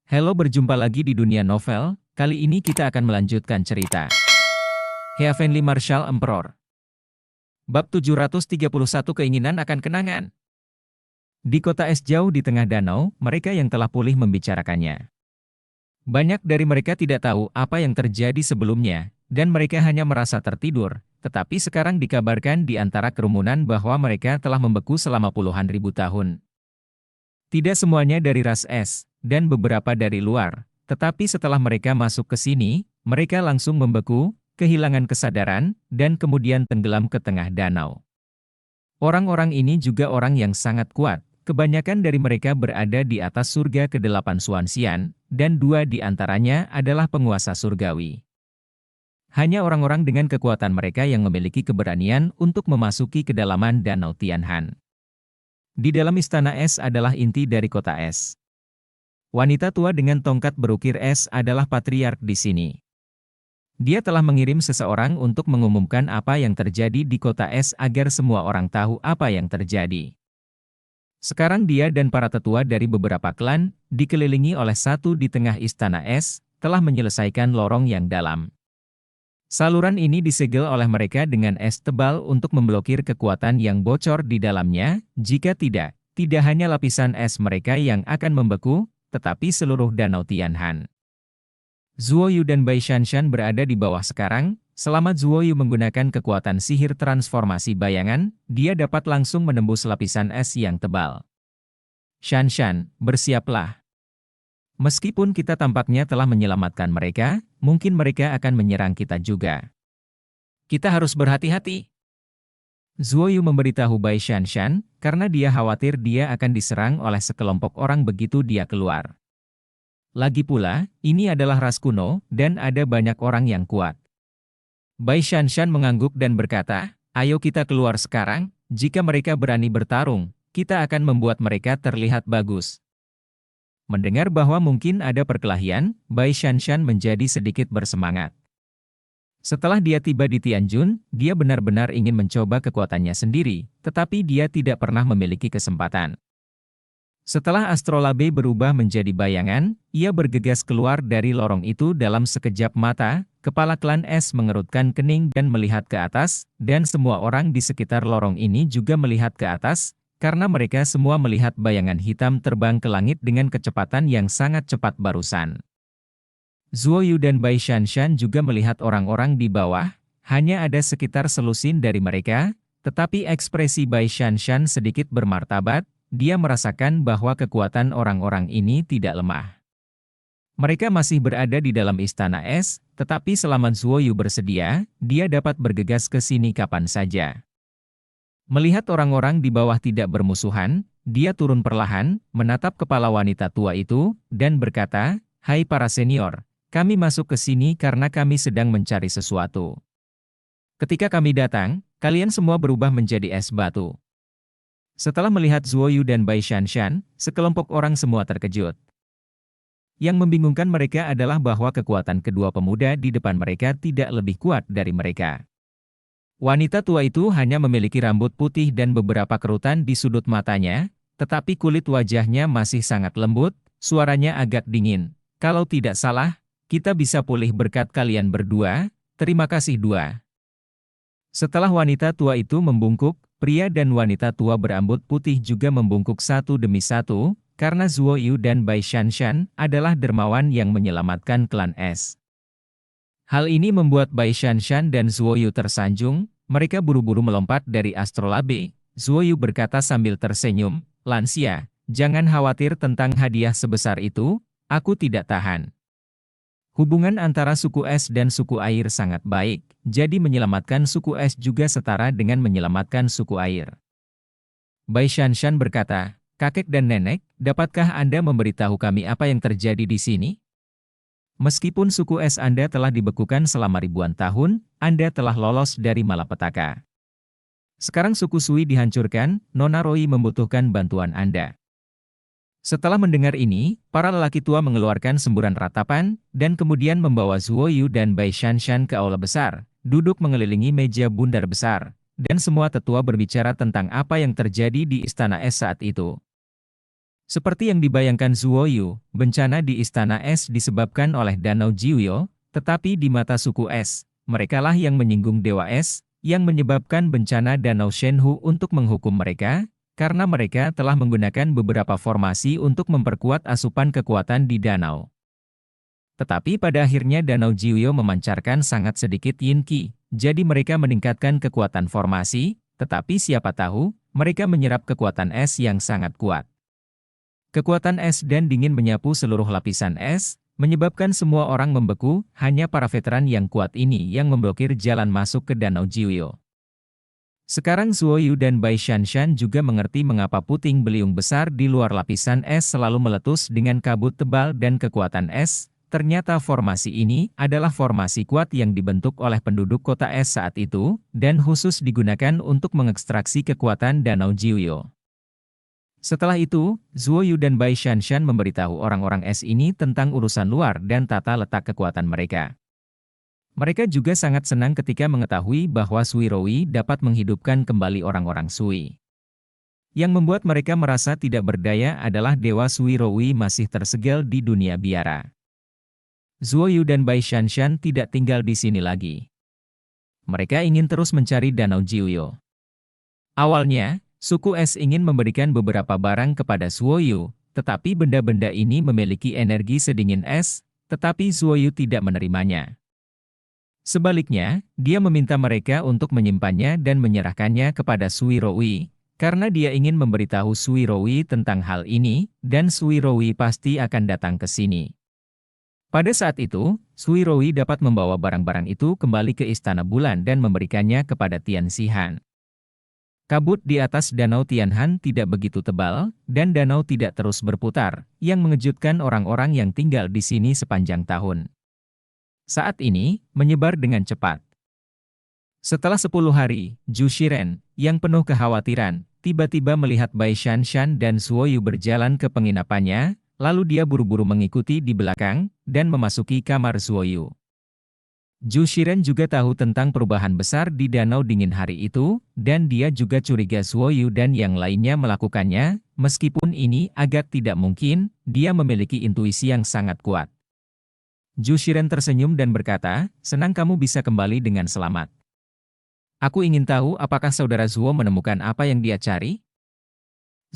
Halo, berjumpa lagi di dunia novel. Kali ini kita akan melanjutkan cerita Heavenly Marshal Emperor. Bab 731, Keinginan akan Kenangan. Di kota es jauh di tengah danau, mereka yang telah pulih membicarakannya. Banyak dari mereka tidak tahu apa yang terjadi sebelumnya, dan mereka hanya merasa tertidur, tetapi sekarang dikabarkan di antara kerumunan bahwa mereka telah membeku selama puluhan ribu tahun. Tidak semuanya dari ras es, dan beberapa dari luar, tetapi setelah mereka masuk ke sini, mereka langsung membeku, kehilangan kesadaran, dan kemudian tenggelam ke tengah danau. Orang-orang ini juga orang yang sangat kuat, kebanyakan dari mereka berada di atas surga ke-8 Suansian, dan 2 di antaranya adalah penguasa surgawi. Hanya orang-orang dengan kekuatan mereka yang memiliki keberanian untuk memasuki kedalaman Danau Tianhan. Di dalam istana es adalah inti dari kota es. Wanita tua dengan tongkat berukir es adalah patriark di sini. Dia telah mengirim seseorang untuk mengumumkan apa yang terjadi di kota es agar semua orang tahu apa yang terjadi. Sekarang dia dan para tetua dari beberapa klan, dikelilingi oleh satu di tengah istana es, telah menyelesaikan lorong yang dalam. Saluran ini disegel oleh mereka dengan es tebal untuk memblokir kekuatan yang bocor di dalamnya. Jika tidak hanya lapisan es mereka yang akan membeku, tetapi seluruh Danau Tianhan. Zuoyu dan Bai Shanshan berada di bawah sekarang. Selama Zuoyu menggunakan kekuatan sihir transformasi bayangan, dia dapat langsung menembus lapisan es yang tebal. Shanshan, bersiaplah. Meskipun kita tampaknya telah menyelamatkan mereka, mungkin mereka akan menyerang kita juga. Kita harus berhati-hati. Zuoyu memberitahu Bai Shanshan, karena dia khawatir dia akan diserang oleh sekelompok orang begitu dia keluar. Lagi pula, ini adalah ras kuno, dan ada banyak orang yang kuat. Bai Shanshan mengangguk dan berkata, ayo kita keluar sekarang, jika mereka berani bertarung, kita akan membuat mereka terlihat bagus. Mendengar bahwa mungkin ada perkelahian, Bai Shanshan menjadi sedikit bersemangat. Setelah dia tiba di Tianjun, dia benar-benar ingin mencoba kekuatannya sendiri, tetapi dia tidak pernah memiliki kesempatan. Setelah astrolabe berubah menjadi bayangan, ia bergegas keluar dari lorong itu dalam sekejap mata. Kepala klan es mengerutkan kening dan melihat ke atas, dan semua orang di sekitar lorong ini juga melihat ke atas, karena mereka semua melihat bayangan hitam terbang ke langit dengan kecepatan yang sangat cepat barusan. Zuoyu dan Bai Shanshan juga melihat orang-orang di bawah, hanya ada sekitar selusin dari mereka, tetapi ekspresi Bai Shanshan sedikit bermartabat, dia merasakan bahwa kekuatan orang-orang ini tidak lemah. Mereka masih berada di dalam istana es, tetapi selama Zuoyu bersedia, dia dapat bergegas ke sini kapan saja. Melihat orang-orang di bawah tidak bermusuhan, dia turun perlahan, menatap kepala wanita tua itu, dan berkata, hai para senior, kami masuk ke sini karena kami sedang mencari sesuatu. Ketika kami datang, kalian semua berubah menjadi es batu. Setelah melihat Zuoyu dan Bai Shanshan, sekelompok orang semua terkejut. Yang membingungkan mereka adalah bahwa kekuatan kedua pemuda di depan mereka tidak lebih kuat dari mereka. Wanita tua itu hanya memiliki rambut putih dan beberapa kerutan di sudut matanya, tetapi kulit wajahnya masih sangat lembut, suaranya agak dingin. Kalau tidak salah, kita bisa pulih berkat kalian berdua, terima kasih dua. Setelah wanita tua itu membungkuk, pria dan wanita tua berambut putih juga membungkuk satu demi satu, karena Zuoyu dan Bai Shanshan adalah dermawan yang menyelamatkan klan es. Hal ini membuat Bai Shanshan dan Zuoyu tersanjung, mereka buru-buru melompat dari astrolabe. Zuoyu berkata sambil tersenyum, lansia, jangan khawatir tentang hadiah sebesar itu, aku tidak tahan. Hubungan antara suku es dan suku air sangat baik, jadi menyelamatkan suku es juga setara dengan menyelamatkan suku air. Bai Shanshan berkata, kakek dan nenek, dapatkah Anda memberitahu kami apa yang terjadi di sini? Meskipun suku es Anda telah dibekukan selama ribuan tahun, Anda telah lolos dari malapetaka. Sekarang suku Sui dihancurkan, Nona Roi membutuhkan bantuan Anda. Setelah mendengar ini, para lelaki tua mengeluarkan semburan ratapan, dan kemudian membawa Zuoyu dan Bai Shanshan ke aula besar, duduk mengelilingi meja bundar besar, dan semua tetua berbicara tentang apa yang terjadi di istana es saat itu. Seperti yang dibayangkan Zuoyu, bencana di Istana Es disebabkan oleh Danau Jiuyo, tetapi di mata suku Es, merekalah yang menyinggung Dewa Es, yang menyebabkan bencana Danau Shenhu untuk menghukum mereka, karena mereka telah menggunakan beberapa formasi untuk memperkuat asupan kekuatan di danau. Tetapi pada akhirnya Danau Jiuyo memancarkan sangat sedikit yin qi, jadi mereka meningkatkan kekuatan formasi, tetapi siapa tahu, mereka menyerap kekuatan es yang sangat kuat. Kekuatan es dan dingin menyapu seluruh lapisan es, menyebabkan semua orang membeku, hanya para veteran yang kuat ini yang memblokir jalan masuk ke Danau Jiuyo. Sekarang Zuoyu dan Bai Shanshan juga mengerti mengapa puting beliung besar di luar lapisan es selalu meletus dengan kabut tebal dan kekuatan es. Ternyata formasi ini adalah formasi kuat yang dibentuk oleh penduduk kota es saat itu, dan khusus digunakan untuk mengekstraksi kekuatan Danau Jiuyo. Setelah itu, Zuoyu dan Bai Shanshan memberitahu orang-orang es ini tentang urusan luar dan tata letak kekuatan mereka. Mereka juga sangat senang ketika mengetahui bahwa Sui Roi dapat menghidupkan kembali orang-orang Sui. Yang membuat mereka merasa tidak berdaya adalah Dewa Sui Roi masih tersegel di dunia biara. Zuoyu dan Bai Shanshan tidak tinggal di sini lagi. Mereka ingin terus mencari Danau Jiuyo. Awalnya, suku Es ingin memberikan beberapa barang kepada Zuoyu, tetapi benda-benda ini memiliki energi sedingin es, tetapi Zuoyu tidak menerimanya. Sebaliknya, dia meminta mereka untuk menyimpannya dan menyerahkannya kepada Sui Roi, karena dia ingin memberitahu Sui Roi tentang hal ini, dan Sui Roi pasti akan datang ke sini. Pada saat itu, Sui Roi dapat membawa barang-barang itu kembali ke Istana Bulan dan memberikannya kepada Tian Xihan. Kabut di atas Danau Tianhan tidak begitu tebal, dan danau tidak terus berputar, yang mengejutkan orang-orang yang tinggal di sini sepanjang tahun. Saat ini, menyebar dengan cepat. Setelah 10 hari, Zhu Shiren, yang penuh kekhawatiran, tiba-tiba melihat Bai Shanshan dan Zuoyu berjalan ke penginapannya, lalu dia buru-buru mengikuti di belakang, dan memasuki kamar Zuoyu. Zhu Shiren juga tahu tentang perubahan besar di danau dingin hari itu, dan dia juga curiga Zuoyu dan yang lainnya melakukannya, meskipun ini agak tidak mungkin, dia memiliki intuisi yang sangat kuat. Zhu Shiren tersenyum dan berkata, "Senang kamu bisa kembali dengan selamat. Aku ingin tahu apakah saudara Zuo menemukan apa yang dia cari?"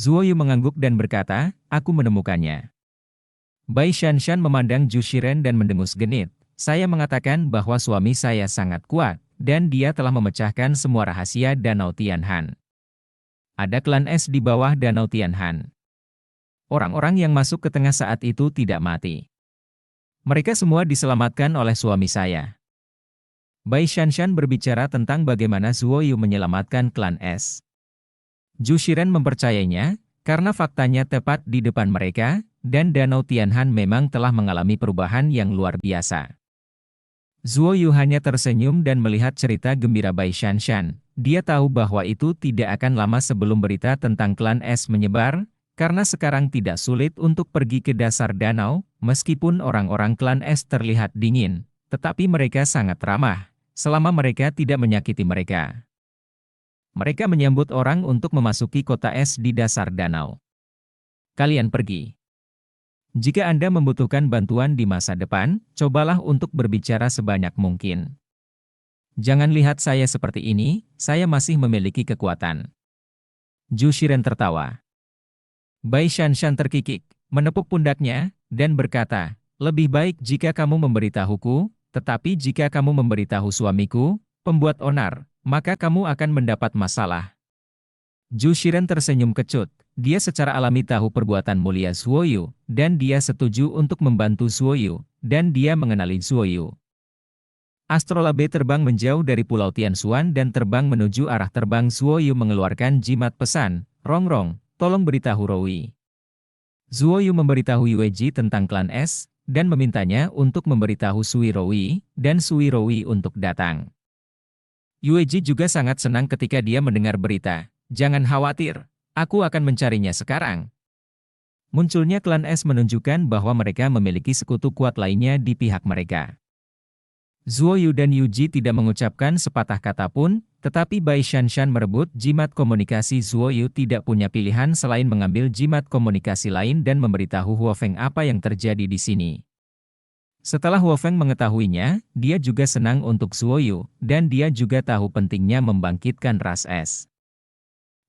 Zuoyu mengangguk dan berkata, "Aku menemukannya." Bai Shanshan memandang Zhu Shiren dan mendengus genit. "Saya mengatakan bahwa suami saya sangat kuat, dan dia telah memecahkan semua rahasia Danau Tianhan. Ada klan es di bawah Danau Tianhan. Orang-orang yang masuk ke tengah saat itu tidak mati. Mereka semua diselamatkan oleh suami saya." Bai Shanshan berbicara tentang bagaimana Zuoyu menyelamatkan klan es. Zhu Shiren mempercayainya, karena faktanya tepat di depan mereka, dan Danau Tianhan memang telah mengalami perubahan yang luar biasa. Zuoyu hanya tersenyum dan melihat cerita gembira Bai Shanshan. Dia tahu bahwa itu tidak akan lama sebelum berita tentang klan es menyebar, karena sekarang tidak sulit untuk pergi ke dasar danau, meskipun orang-orang klan es terlihat dingin, tetapi mereka sangat ramah, selama mereka tidak menyakiti mereka. Mereka menyambut orang untuk memasuki kota es di dasar danau. Kalian pergi. Jika Anda membutuhkan bantuan di masa depan, cobalah untuk berbicara sebanyak mungkin. Jangan lihat saya seperti ini, saya masih memiliki kekuatan. Zhu Shiren tertawa. Bai Shanshan terkikik, menepuk pundaknya, dan berkata, "Lebih baik jika kamu memberitahuku, tetapi jika kamu memberitahu suamiku, pembuat onar, maka kamu akan mendapat masalah." Zhu Shiren tersenyum kecut. Dia secara alami tahu perbuatan mulia Zuoyu, dan dia setuju untuk membantu Zuoyu, dan dia mengenali Zuoyu. Astrolabe terbang menjauh dari Pulau Tianxuan dan terbang menuju arah terbang Zuoyu mengeluarkan jimat pesan, "Rong-rong, tolong beritahu Roi." Zuoyu memberitahu Yueji tentang klan es, dan memintanya untuk memberitahu Sui Roi, dan Sui Roi untuk datang. Yueji juga sangat senang ketika dia mendengar berita. "Jangan khawatir, aku akan mencarinya sekarang." Munculnya klan es menunjukkan bahwa mereka memiliki sekutu kuat lainnya di pihak mereka. Zuo Yu dan Yuji tidak mengucapkan sepatah kata pun, tetapi Bai Shanshan merebut jimat komunikasi. Zuo Yu tidak punya pilihan selain mengambil jimat komunikasi lain dan memberitahu Huo Feng apa yang terjadi di sini. Setelah Huo Feng mengetahuinya, dia juga senang untuk Zuo Yu, dan dia juga tahu pentingnya membangkitkan ras es.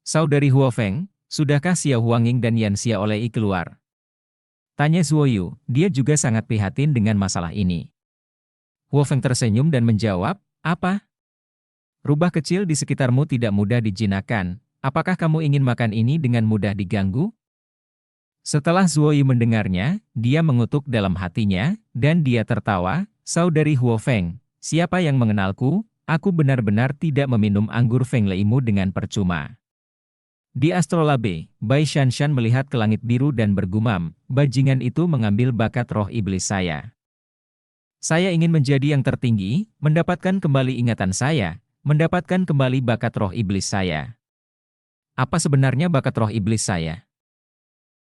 Saudari Huo Feng, sudahkah Xia Huanging dan Yan Xiaolei keluar? Tanya Zuo Yu, dia juga sangat prihatin dengan masalah ini. Huo Feng tersenyum dan menjawab, apa? Rubah kecil di sekitarmu tidak mudah dijinakkan, apakah kamu ingin makan ini dengan mudah diganggu? Setelah Zuo Yu mendengarnya, dia mengutuk dalam hatinya, dan dia tertawa, saudari Huo Feng, siapa yang mengenalku, aku benar-benar tidak meminum anggur Feng Leimu dengan percuma. Di astrolabe, Bai Shanshan melihat ke langit biru dan bergumam, bajingan itu mengambil bakat roh iblis saya. Saya ingin menjadi yang tertinggi, mendapatkan kembali ingatan saya, mendapatkan kembali bakat roh iblis saya. Apa sebenarnya bakat roh iblis saya?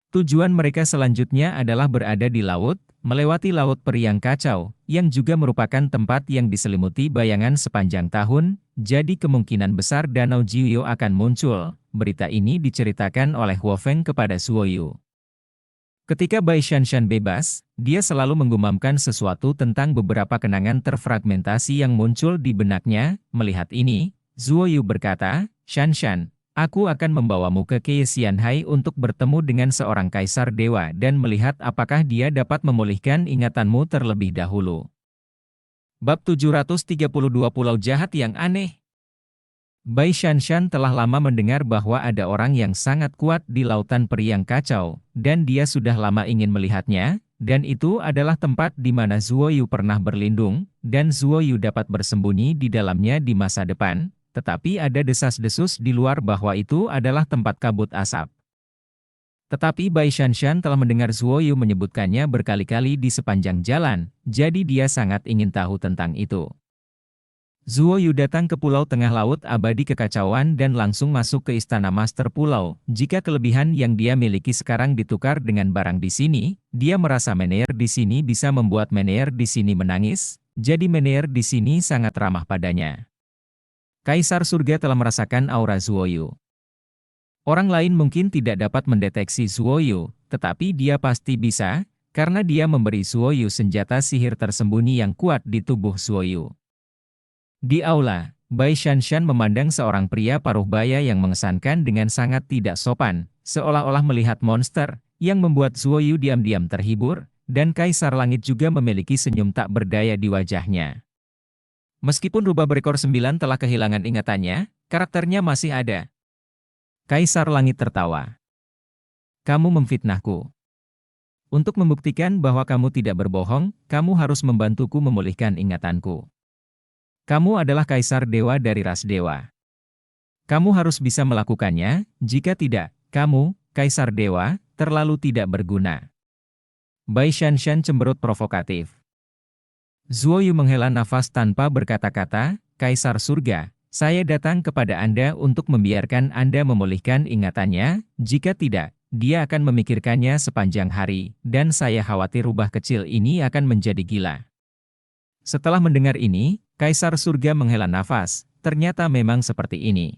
Tujuan mereka selanjutnya adalah berada di laut, melewati laut peri yang kacau, yang juga merupakan tempat yang diselimuti bayangan sepanjang tahun, jadi kemungkinan besar Danau Jiuyo akan muncul. Berita ini diceritakan oleh Huo Feng kepada Zuo Yu. Ketika Bai Shanshan bebas, dia selalu menggumamkan sesuatu tentang beberapa kenangan terfragmentasi yang muncul di benaknya. Melihat ini, Zuo Yu berkata, Shanshan, aku akan membawamu ke Xianhai untuk bertemu dengan seorang kaisar dewa dan melihat apakah dia dapat memulihkan ingatanmu terlebih dahulu. Bab 732 Pulau Jahat yang Aneh. Bai Shanshan telah lama mendengar bahwa ada orang yang sangat kuat di lautan peri yang kacau, dan dia sudah lama ingin melihatnya, dan itu adalah tempat di mana Zuo Yu pernah berlindung, dan Zuo Yu dapat bersembunyi di dalamnya di masa depan, tetapi ada desas-desus di luar bahwa itu adalah tempat kabut asap. Tetapi Bai Shanshan telah mendengar Zuo Yu menyebutkannya berkali-kali di sepanjang jalan, jadi dia sangat ingin tahu tentang itu. Zuo Yu datang ke Pulau Tengah Laut Abadi Kekacauan dan langsung masuk ke Istana Master Pulau. Jika kelebihan yang dia miliki sekarang ditukar dengan barang di sini, dia merasa manajer di sini bisa membuat manajer di sini menangis, jadi manajer di sini sangat ramah padanya. Kaisar Surga telah merasakan aura Zuo Yu. Orang lain mungkin tidak dapat mendeteksi Zuo Yu, tetapi dia pasti bisa, karena dia memberi Zuo Yu senjata sihir tersembunyi yang kuat di tubuh Zuo Yu. Di aula, Bai Shanshan memandang seorang pria paruh baya yang mengesankan dengan sangat tidak sopan, seolah-olah melihat monster, yang membuat Zuo Yu diam-diam terhibur, dan Kaisar Langit juga memiliki senyum tak berdaya di wajahnya. Meskipun rubah berekor 9 telah kehilangan ingatannya, karakternya masih ada. Kaisar Langit tertawa. Kamu memfitnahku. Untuk membuktikan bahwa kamu tidak berbohong, kamu harus membantuku memulihkan ingatanku. Kamu adalah kaisar dewa dari ras dewa. Kamu harus bisa melakukannya, jika tidak, kamu, kaisar dewa, terlalu tidak berguna. Bai Shanshan cemberut provokatif. Zuo Yu menghela nafas tanpa berkata-kata, Kaisar Surga, saya datang kepada Anda untuk membiarkan Anda memulihkan ingatannya, jika tidak, dia akan memikirkannya sepanjang hari, dan saya khawatir rubah kecil ini akan menjadi gila. Setelah mendengar ini, Kaisar Surga menghela nafas, ternyata memang seperti ini.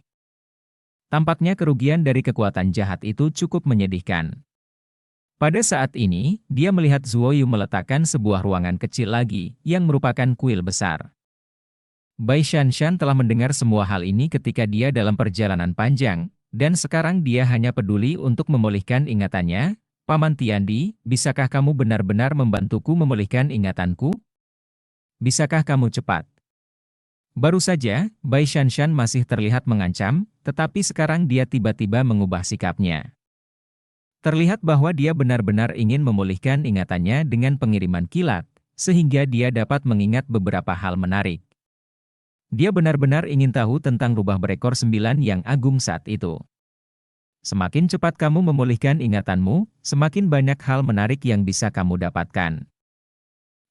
Tampaknya kerugian dari kekuatan jahat itu cukup menyedihkan. Pada saat ini, dia melihat Zuo Yu meletakkan sebuah ruangan kecil lagi, yang merupakan kuil besar. Bai Shanshan telah mendengar semua hal ini ketika dia dalam perjalanan panjang, dan sekarang dia hanya peduli untuk memulihkan ingatannya. Paman Tiandi, bisakah kamu benar-benar membantuku memulihkan ingatanku? Bisakah kamu cepat? Baru saja, Bai Shanshan masih terlihat mengancam, tetapi sekarang dia tiba-tiba mengubah sikapnya. Terlihat bahwa dia benar-benar ingin memulihkan ingatannya dengan pengiriman kilat, sehingga dia dapat mengingat beberapa hal menarik. Dia benar-benar ingin tahu tentang rubah berekor 9 yang agung saat itu. Semakin cepat kamu memulihkan ingatanmu, semakin banyak hal menarik yang bisa kamu dapatkan.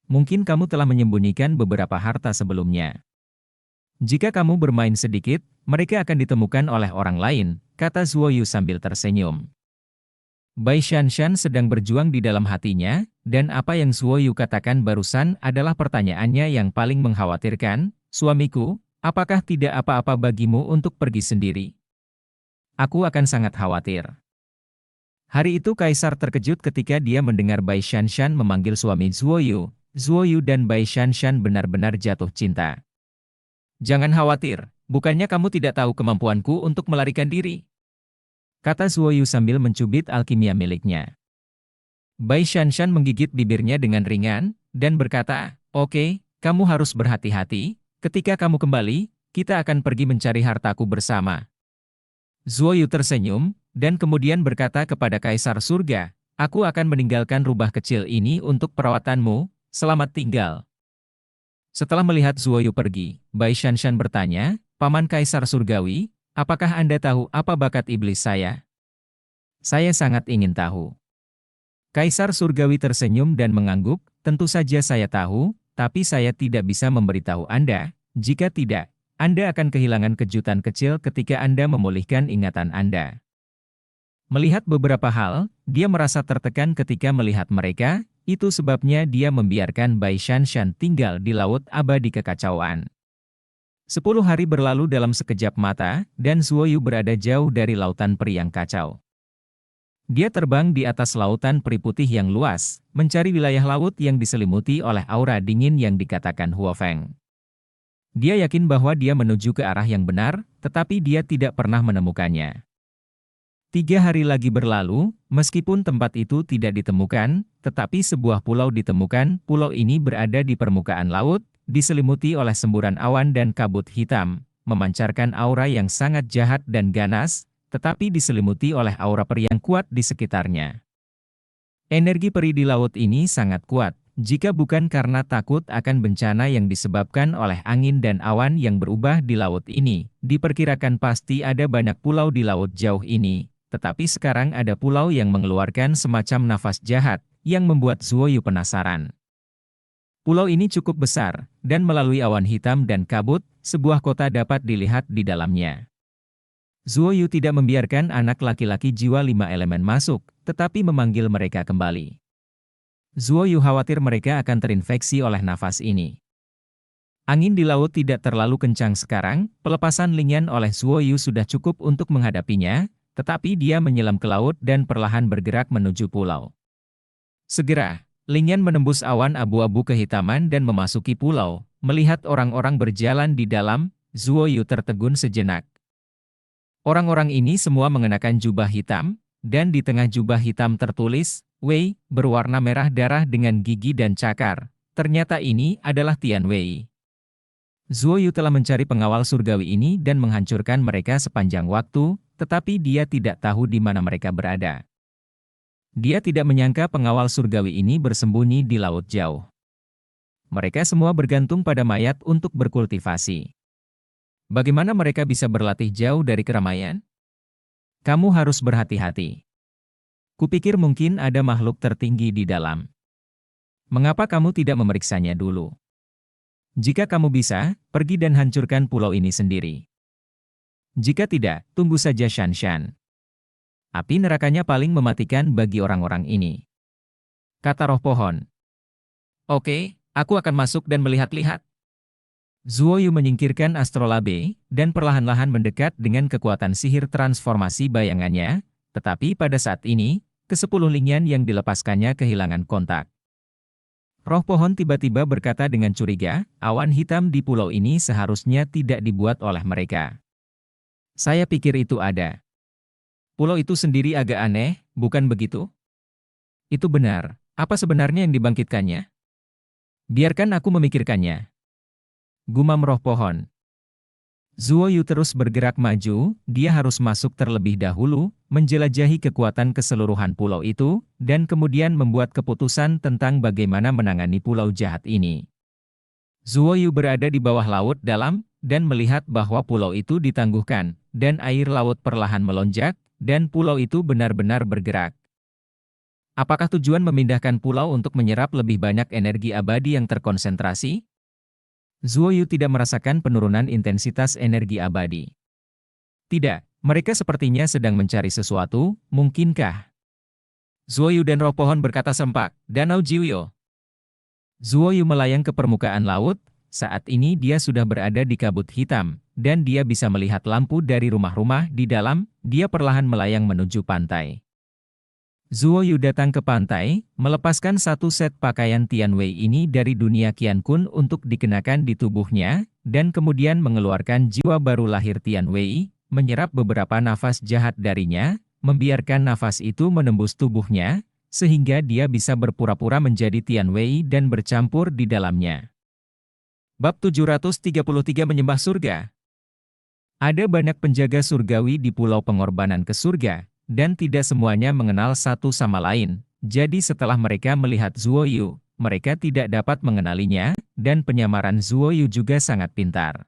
Mungkin kamu telah menyembunyikan beberapa harta sebelumnya. Jika kamu bermain sedikit, mereka akan ditemukan oleh orang lain, kata Zuo Yu sambil tersenyum. Bai Shanshan sedang berjuang di dalam hatinya, dan apa yang Zuoyu katakan barusan adalah pertanyaannya yang paling mengkhawatirkan. Suamiku, apakah tidak apa-apa bagimu untuk pergi sendiri? Aku akan sangat khawatir. Hari itu Kaisar terkejut ketika dia mendengar Bai Shanshan memanggil suami Zuoyu. Zuoyu dan Bai Shanshan benar-benar jatuh cinta. Jangan khawatir, bukannya kamu tidak tahu kemampuanku untuk melarikan diri? Kata Zuoyu sambil mencubit alkimia miliknya. Bai Shanshan menggigit bibirnya dengan ringan, dan berkata, "Oke, kamu harus berhati-hati, ketika kamu kembali, kita akan pergi mencari hartaku bersama." Zuoyu tersenyum, dan kemudian berkata kepada Kaisar Surga, "Aku akan meninggalkan rubah kecil ini untuk perawatanmu, selamat tinggal." Setelah melihat Zuoyu pergi, Bai Shanshan bertanya, "Paman Kaisar Surgawi, apakah Anda tahu apa bakat iblis saya?" "Saya sangat ingin tahu." Kaisar Surgawi tersenyum dan mengangguk, "Tentu saja saya tahu, tapi saya tidak bisa memberitahu Anda. Jika tidak, Anda akan kehilangan kejutan kecil ketika Anda memulihkan ingatan Anda." Melihat beberapa hal, dia merasa tertekan ketika melihat mereka, itu sebabnya dia membiarkan Bai Shanshan tinggal di laut abadi kekacauan. 10 hari berlalu dalam sekejap mata, dan Zuoyu berada jauh dari lautan peri yang kacau. Dia terbang di atas lautan peri putih yang luas, mencari wilayah laut yang diselimuti oleh aura dingin yang dikatakan Huofeng. Dia yakin bahwa dia menuju ke arah yang benar, tetapi dia tidak pernah menemukannya. 3 hari lagi berlalu, meskipun tempat itu tidak ditemukan, tetapi sebuah pulau ditemukan. Pulau ini berada di permukaan laut, diselimuti oleh semburan awan dan kabut hitam, memancarkan aura yang sangat jahat dan ganas, tetapi diselimuti oleh aura peri yang kuat di sekitarnya. Energi peri di laut ini sangat kuat, jika bukan karena takut akan bencana yang disebabkan oleh angin dan awan yang berubah di laut ini. Diperkirakan pasti ada banyak pulau di laut jauh ini, tetapi sekarang ada pulau yang mengeluarkan semacam nafas jahat, yang membuat Zuoyu penasaran. Pulau ini cukup besar, dan melalui awan hitam dan kabut, sebuah kota dapat dilihat di dalamnya. Zuoyu tidak membiarkan anak laki-laki jiwa 5 elemen masuk, tetapi memanggil mereka kembali. Zuoyu khawatir mereka akan terinfeksi oleh nafas ini. Angin di laut tidak terlalu kencang sekarang, pelepasan Lingyan oleh Zuoyu sudah cukup untuk menghadapinya, tetapi dia menyelam ke laut dan perlahan bergerak menuju pulau. Segera, Lingyan menembus awan abu-abu kehitaman dan memasuki pulau. Melihat orang-orang berjalan di dalam, Zuoyu tertegun sejenak. Orang-orang ini semua mengenakan jubah hitam, dan di tengah jubah hitam tertulis, Wei, berwarna merah darah dengan gigi dan cakar. Ternyata ini adalah Tian Wei. Zuoyu telah mencari pengawal surgawi ini dan menghancurkan mereka sepanjang waktu, tetapi dia tidak tahu di mana mereka berada. Dia tidak menyangka pengawal surgawi ini bersembunyi di laut jauh. Mereka semua bergantung pada mayat untuk berkultivasi. Bagaimana mereka bisa berlatih jauh dari keramaian? Kamu harus berhati-hati. Kupikir mungkin ada makhluk tertinggi di dalam. Mengapa kamu tidak memeriksanya dulu? Jika kamu bisa, pergi dan hancurkan pulau ini sendiri. Jika tidak, tunggu saja Shanshan. Api nerakanya paling mematikan bagi orang-orang ini. Kata roh pohon. Oke, aku akan masuk dan melihat-lihat. Zuoyu menyingkirkan astrolabe, dan perlahan-lahan mendekat dengan kekuatan sihir transformasi bayangannya, tetapi pada saat ini, ke-10 Lingyan yang dilepaskannya kehilangan kontak. Roh pohon tiba-tiba berkata dengan curiga, awan hitam di pulau ini seharusnya tidak dibuat oleh mereka. Saya pikir itu ada. Pulau itu sendiri agak aneh, bukan begitu? Itu benar. Apa sebenarnya yang dibangkitkannya? Biarkan aku memikirkannya. Gumam roh pohon. Zuoyu terus bergerak maju, dia harus masuk terlebih dahulu, menjelajahi kekuatan keseluruhan pulau itu, dan kemudian membuat keputusan tentang bagaimana menangani pulau jahat ini. Zuoyu berada di bawah laut dalam, dan melihat bahwa pulau itu ditangguhkan, dan air laut perlahan melonjak, dan pulau itu benar-benar bergerak. Apakah tujuan memindahkan pulau untuk menyerap lebih banyak energi abadi yang terkonsentrasi? Zuoyu tidak merasakan penurunan intensitas energi abadi. Tidak, mereka sepertinya sedang mencari sesuatu, mungkinkah? Zuoyu dan roh pohon berkata sempak, Danau Jiuyo. Zuoyu melayang ke permukaan laut, saat ini dia sudah berada di kabut hitam, dan dia bisa melihat lampu dari rumah-rumah di dalam, dia perlahan melayang menuju pantai. Zuoyu datang ke pantai, melepaskan satu set pakaian Tianwei ini dari dunia Qiankun untuk dikenakan di tubuhnya, dan kemudian mengeluarkan jiwa baru lahir Tianwei, menyerap beberapa nafas jahat darinya, membiarkan nafas itu menembus tubuhnya, sehingga dia bisa berpura-pura menjadi Tianwei dan bercampur di dalamnya. Bab 733 Menyembah Surga. Ada banyak penjaga surgawi di Pulau Pengorbanan ke Surga, dan tidak semuanya mengenal satu sama lain. Jadi setelah mereka melihat Zuoyu, mereka tidak dapat mengenalinya, dan penyamaran Zuoyu juga sangat pintar.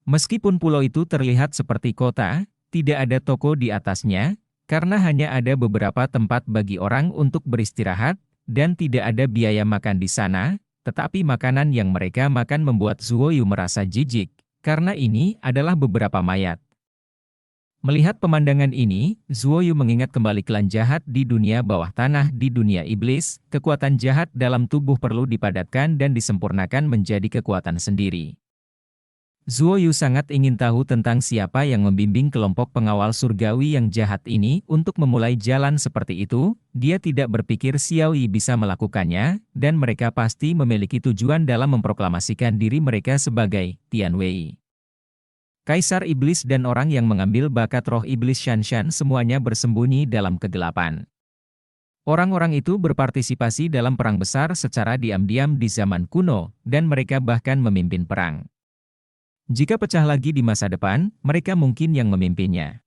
Meskipun pulau itu terlihat seperti kota, tidak ada toko di atasnya, karena hanya ada beberapa tempat bagi orang untuk beristirahat, dan tidak ada biaya makan di sana, tetapi makanan yang mereka makan membuat Zuoyu merasa jijik, karena ini adalah beberapa mayat. Melihat pemandangan ini, Zuoyu mengingat kembali klan jahat di dunia bawah tanah di dunia iblis, kekuatan jahat dalam tubuh perlu dipadatkan dan disempurnakan menjadi kekuatan sendiri. Zuoyu sangat ingin tahu tentang siapa yang membimbing kelompok pengawal surgawi yang jahat ini untuk memulai jalan seperti itu. Dia tidak berpikir Xiaoyi bisa melakukannya, dan mereka pasti memiliki tujuan dalam memproklamasikan diri mereka sebagai Tianwei. Kaisar Iblis dan orang yang mengambil bakat roh iblis Shanshan semuanya bersembunyi dalam kegelapan. Orang-orang itu berpartisipasi dalam perang besar secara diam-diam di zaman kuno, dan mereka bahkan memimpin perang. Jika pecah lagi di masa depan, mereka mungkin yang memimpinnya.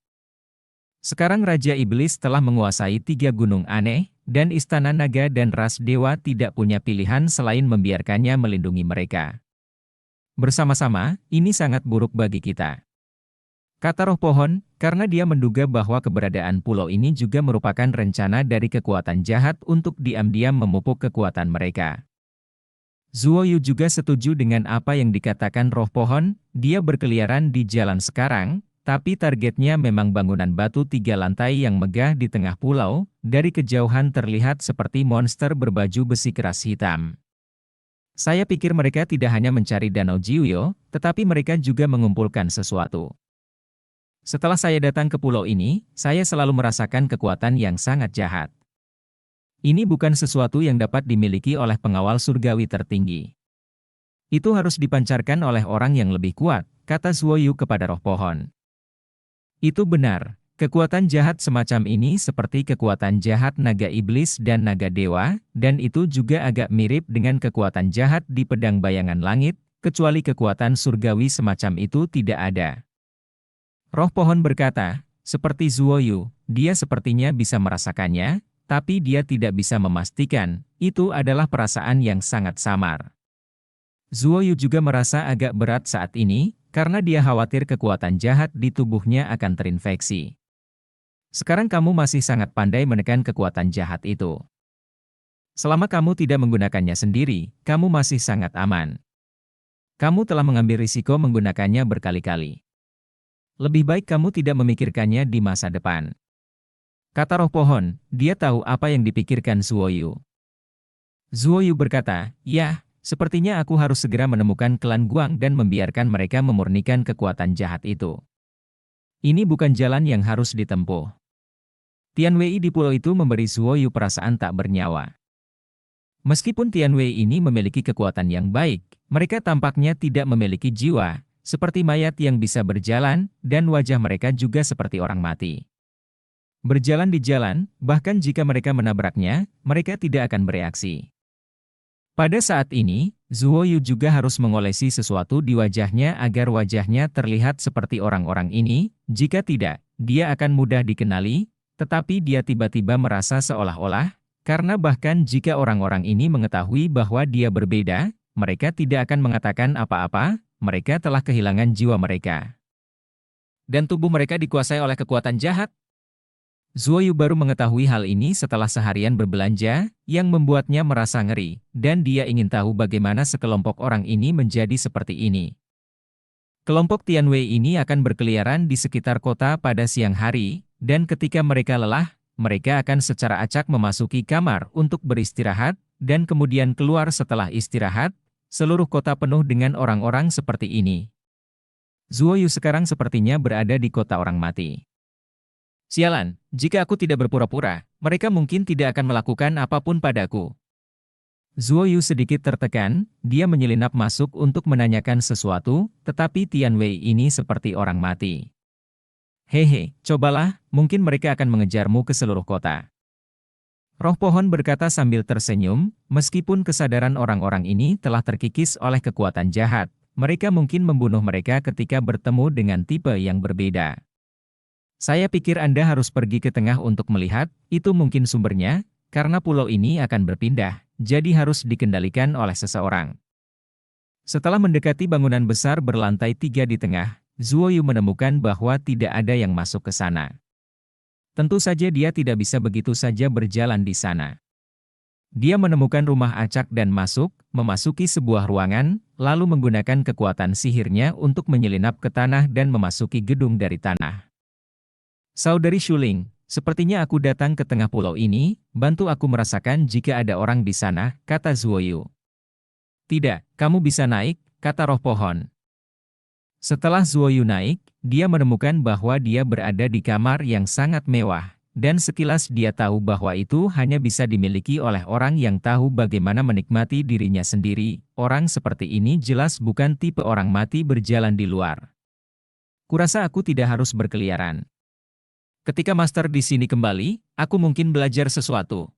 Sekarang Raja Iblis telah menguasai 3 gunung aneh, dan istana naga dan ras dewa tidak punya pilihan selain membiarkannya melindungi mereka. Bersama-sama, ini sangat buruk bagi kita. Kata roh pohon, karena dia menduga bahwa keberadaan pulau ini juga merupakan rencana dari kekuatan jahat untuk diam-diam memupuk kekuatan mereka. Zuoyu juga setuju dengan apa yang dikatakan roh pohon, dia berkeliaran di jalan sekarang, tapi targetnya memang bangunan batu 3 lantai yang megah di tengah pulau, dari kejauhan terlihat seperti monster berbaju besi keras hitam. Saya pikir mereka tidak hanya mencari Danau Jiuyo, tetapi mereka juga mengumpulkan sesuatu. Setelah saya datang ke pulau ini, saya selalu merasakan kekuatan yang sangat jahat. Ini bukan sesuatu yang dapat dimiliki oleh pengawal surgawi tertinggi. Itu harus dipancarkan oleh orang yang lebih kuat, kata Zuoyu kepada roh pohon. Itu benar. Kekuatan jahat semacam ini seperti kekuatan jahat naga iblis dan naga dewa, dan itu juga agak mirip dengan kekuatan jahat di pedang bayangan langit, kecuali kekuatan surgawi semacam itu tidak ada. Roh pohon berkata, seperti Zuoyu, dia sepertinya bisa merasakannya, tapi dia tidak bisa memastikan, itu adalah perasaan yang sangat samar. Zuoyu juga merasa agak berat saat ini, karena dia khawatir kekuatan jahat di tubuhnya akan terinfeksi. Sekarang kamu masih sangat pandai menekan kekuatan jahat itu. Selama kamu tidak menggunakannya sendiri, kamu masih sangat aman. Kamu telah mengambil risiko menggunakannya berkali-kali. Lebih baik kamu tidak memikirkannya di masa depan. Kata roh pohon, dia tahu apa yang dipikirkan Zuoyu. Zuoyu berkata, ya, sepertinya aku harus segera menemukan klan Guang dan membiarkan mereka memurnikan kekuatan jahat itu. Ini bukan jalan yang harus ditempuh. Tianwei di pulau itu memberi Zuoyu perasaan tak bernyawa. Meskipun Tianwei ini memiliki kekuatan yang baik, mereka tampaknya tidak memiliki jiwa, seperti mayat yang bisa berjalan, dan wajah mereka juga seperti orang mati. Berjalan di jalan, bahkan jika mereka menabraknya, mereka tidak akan bereaksi. Pada saat ini, Zuoyu juga harus mengolesi sesuatu di wajahnya agar wajahnya terlihat seperti orang-orang ini, jika tidak, dia akan mudah dikenali. Tetapi dia tiba-tiba merasa seolah-olah, karena bahkan jika orang-orang ini mengetahui bahwa dia berbeda, mereka tidak akan mengatakan apa-apa, mereka telah kehilangan jiwa mereka. Dan tubuh mereka dikuasai oleh kekuatan jahat. Zuoyu baru mengetahui hal ini setelah seharian berbelanja, yang membuatnya merasa ngeri, dan dia ingin tahu bagaimana sekelompok orang ini menjadi seperti ini. Kelompok Tianwei ini akan berkeliaran di sekitar kota pada siang hari, dan ketika mereka lelah, mereka akan secara acak memasuki kamar untuk beristirahat, dan kemudian keluar setelah istirahat. Seluruh kota penuh dengan orang-orang seperti ini. Zuoyu sekarang sepertinya berada di kota orang mati. Sialan, jika aku tidak berpura-pura, mereka mungkin tidak akan melakukan apapun padaku. Zuoyu sedikit tertekan, dia menyelinap masuk untuk menanyakan sesuatu, tetapi Tian Wei ini seperti orang mati. Hehe, cobalah, mungkin mereka akan mengejarmu ke seluruh kota. Roh pohon berkata sambil tersenyum, meskipun kesadaran orang-orang ini telah terkikis oleh kekuatan jahat, mereka mungkin membunuh mereka ketika bertemu dengan tipe yang berbeda. Saya pikir Anda harus pergi ke tengah untuk melihat, itu mungkin sumbernya, karena pulau ini akan berpindah, jadi harus dikendalikan oleh seseorang. Setelah mendekati bangunan besar berlantai 3 di tengah, Zuoyu menemukan bahwa tidak ada yang masuk ke sana. Tentu saja dia tidak bisa begitu saja berjalan di sana. Dia menemukan rumah acak dan memasuki sebuah ruangan, lalu menggunakan kekuatan sihirnya untuk menyelinap ke tanah dan memasuki gedung dari tanah. Saudari Shuling, sepertinya aku datang ke tengah pulau ini, bantu aku merasakan jika ada orang di sana, kata Zuoyu. Tidak, kamu bisa naik, kata roh pohon. Setelah Zuoyu naik, dia menemukan bahwa dia berada di kamar yang sangat mewah, dan sekilas dia tahu bahwa itu hanya bisa dimiliki oleh orang yang tahu bagaimana menikmati dirinya sendiri. Orang seperti ini jelas bukan tipe orang mati berjalan di luar. Kurasa aku tidak harus berkeliaran. Ketika master di sini kembali, aku mungkin belajar sesuatu,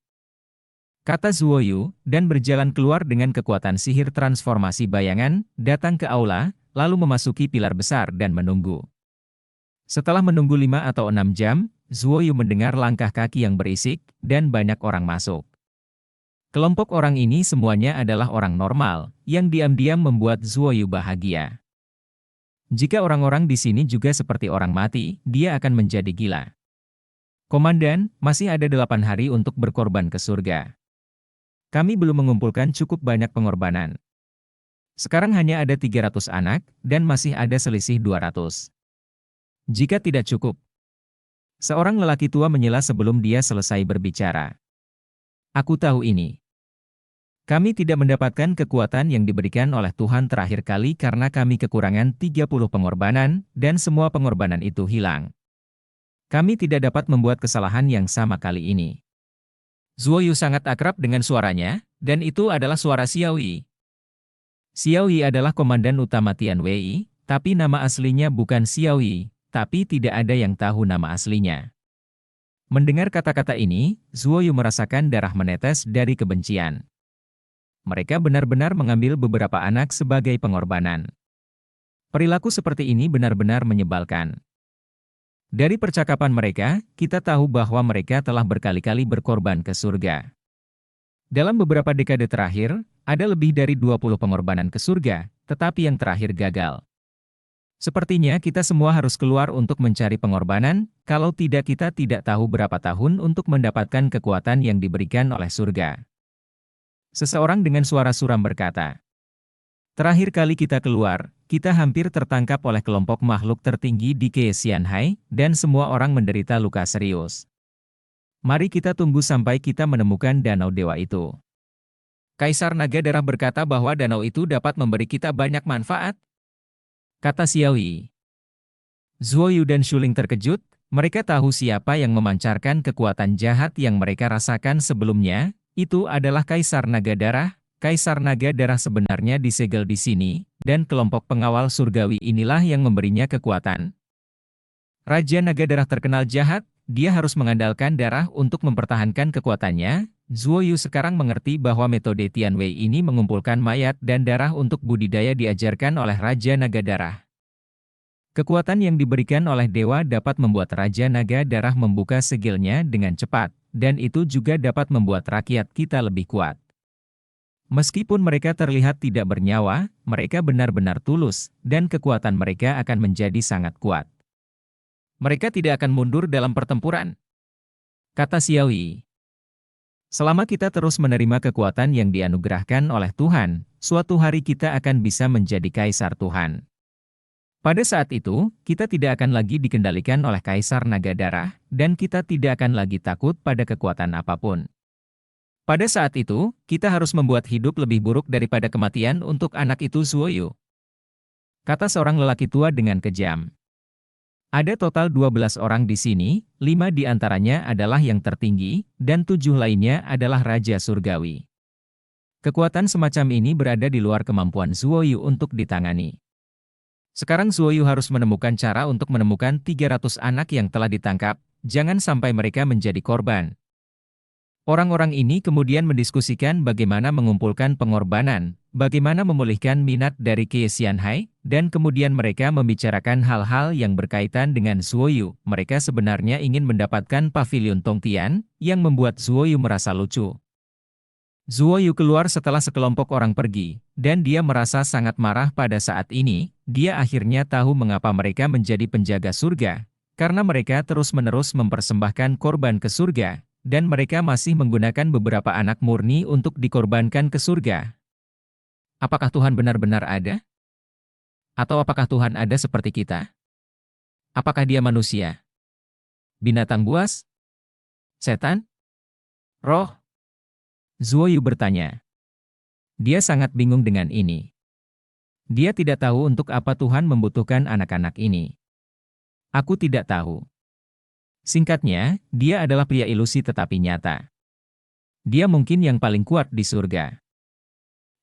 kata Zuoyu, dan berjalan keluar dengan kekuatan sihir transformasi bayangan, datang ke aula, lalu memasuki pilar besar dan menunggu. Setelah menunggu 5 atau 6 jam, Zuoyu mendengar langkah kaki yang berisik, dan banyak orang masuk. Kelompok orang ini semuanya adalah orang normal, yang diam-diam membuat Zuoyu bahagia. Jika orang-orang di sini juga seperti orang mati, dia akan menjadi gila. Komandan, masih ada 8 hari untuk berkorban ke surga. Kami belum mengumpulkan cukup banyak pengorbanan. Sekarang hanya ada 300 anak, dan masih ada selisih 200. Jika tidak cukup, seorang lelaki tua menyela sebelum dia selesai berbicara. Aku tahu ini. Kami tidak mendapatkan kekuatan yang diberikan oleh Tuhan terakhir kali karena kami kekurangan 30 pengorbanan, dan semua pengorbanan itu hilang. Kami tidak dapat membuat kesalahan yang sama kali ini. Zuoyu sangat akrab dengan suaranya, dan itu adalah suara Xiao Yi. Xiao Yi adalah komandan utama Tian Wei, tapi nama aslinya bukan Xiao Yi, tapi tidak ada yang tahu nama aslinya. Mendengar kata-kata ini, Zuoyu merasakan darah menetes dari kebencian. Mereka benar-benar mengambil beberapa anak sebagai pengorbanan. Perilaku seperti ini benar-benar menyebalkan. Dari percakapan mereka, kita tahu bahwa mereka telah berkali-kali berkorban ke surga. Dalam beberapa dekade terakhir, ada lebih dari 20 pengorbanan ke surga, tetapi yang terakhir gagal. Sepertinya kita semua harus keluar untuk mencari pengorbanan, kalau tidak kita tidak tahu berapa tahun untuk mendapatkan kekuatan yang diberikan oleh surga. Seseorang dengan suara suram berkata, terakhir kali kita keluar, kita hampir tertangkap oleh kelompok makhluk tertinggi di Xianhai, dan semua orang menderita luka serius. Mari kita tunggu sampai kita menemukan danau dewa itu. Kaisar Naga Darah berkata bahwa danau itu dapat memberi kita banyak manfaat, kata Xiao Yi. Zuoyu dan Shuling terkejut, mereka tahu siapa yang memancarkan kekuatan jahat yang mereka rasakan sebelumnya, itu adalah Kaisar Naga Darah. Kaisar Naga Darah sebenarnya disegel di sini, dan kelompok pengawal surgawi inilah yang memberinya kekuatan. Raja Naga Darah terkenal jahat, dia harus mengandalkan darah untuk mempertahankan kekuatannya. Zuoyu sekarang mengerti bahwa metode Tian Wei ini mengumpulkan mayat dan darah untuk budidaya diajarkan oleh Raja Naga Darah. Kekuatan yang diberikan oleh dewa dapat membuat Raja Naga Darah membuka segilnya dengan cepat, dan itu juga dapat membuat rakyat kita lebih kuat. Meskipun mereka terlihat tidak bernyawa, mereka benar-benar tulus, dan kekuatan mereka akan menjadi sangat kuat. Mereka tidak akan mundur dalam pertempuran, kata Xiao Yi. Selama kita terus menerima kekuatan yang dianugerahkan oleh Tuhan, suatu hari kita akan bisa menjadi kaisar Tuhan. Pada saat itu, kita tidak akan lagi dikendalikan oleh Kaisar Naga Darah, dan kita tidak akan lagi takut pada kekuatan apapun. Pada saat itu, kita harus membuat hidup lebih buruk daripada kematian untuk anak itu Zuoyu, kata seorang lelaki tua dengan kejam. Ada total 12 orang di sini, 5 di antaranya adalah yang tertinggi, dan 7 lainnya adalah Raja Surgawi. Kekuatan semacam ini berada di luar kemampuan Zuoyu untuk ditangani. Sekarang Zuoyu harus menemukan cara untuk menemukan 300 anak yang telah ditangkap, jangan sampai mereka menjadi korban. Orang-orang ini kemudian mendiskusikan bagaimana mengumpulkan pengorbanan, bagaimana memulihkan minat dari Qie Xianhai, dan kemudian mereka membicarakan hal-hal yang berkaitan dengan Zuoyu. Mereka sebenarnya ingin mendapatkan pavilion Tongtian, yang membuat Zuoyu merasa lucu. Zuoyu keluar setelah sekelompok orang pergi, dan dia merasa sangat marah pada saat ini. Dia akhirnya tahu mengapa mereka menjadi penjaga surga, karena mereka terus-menerus mempersembahkan korban ke surga, dan mereka masih menggunakan beberapa anak murni untuk dikorbankan ke surga. Apakah Tuhan benar-benar ada? Atau apakah Tuhan ada seperti kita? Apakah dia manusia? Binatang buas? Setan? Roh? Zuoyu bertanya. Dia sangat bingung dengan ini. Dia tidak tahu untuk apa Tuhan membutuhkan anak-anak ini. Aku tidak tahu. Singkatnya, dia adalah pria ilusi tetapi nyata. Dia mungkin yang paling kuat di surga.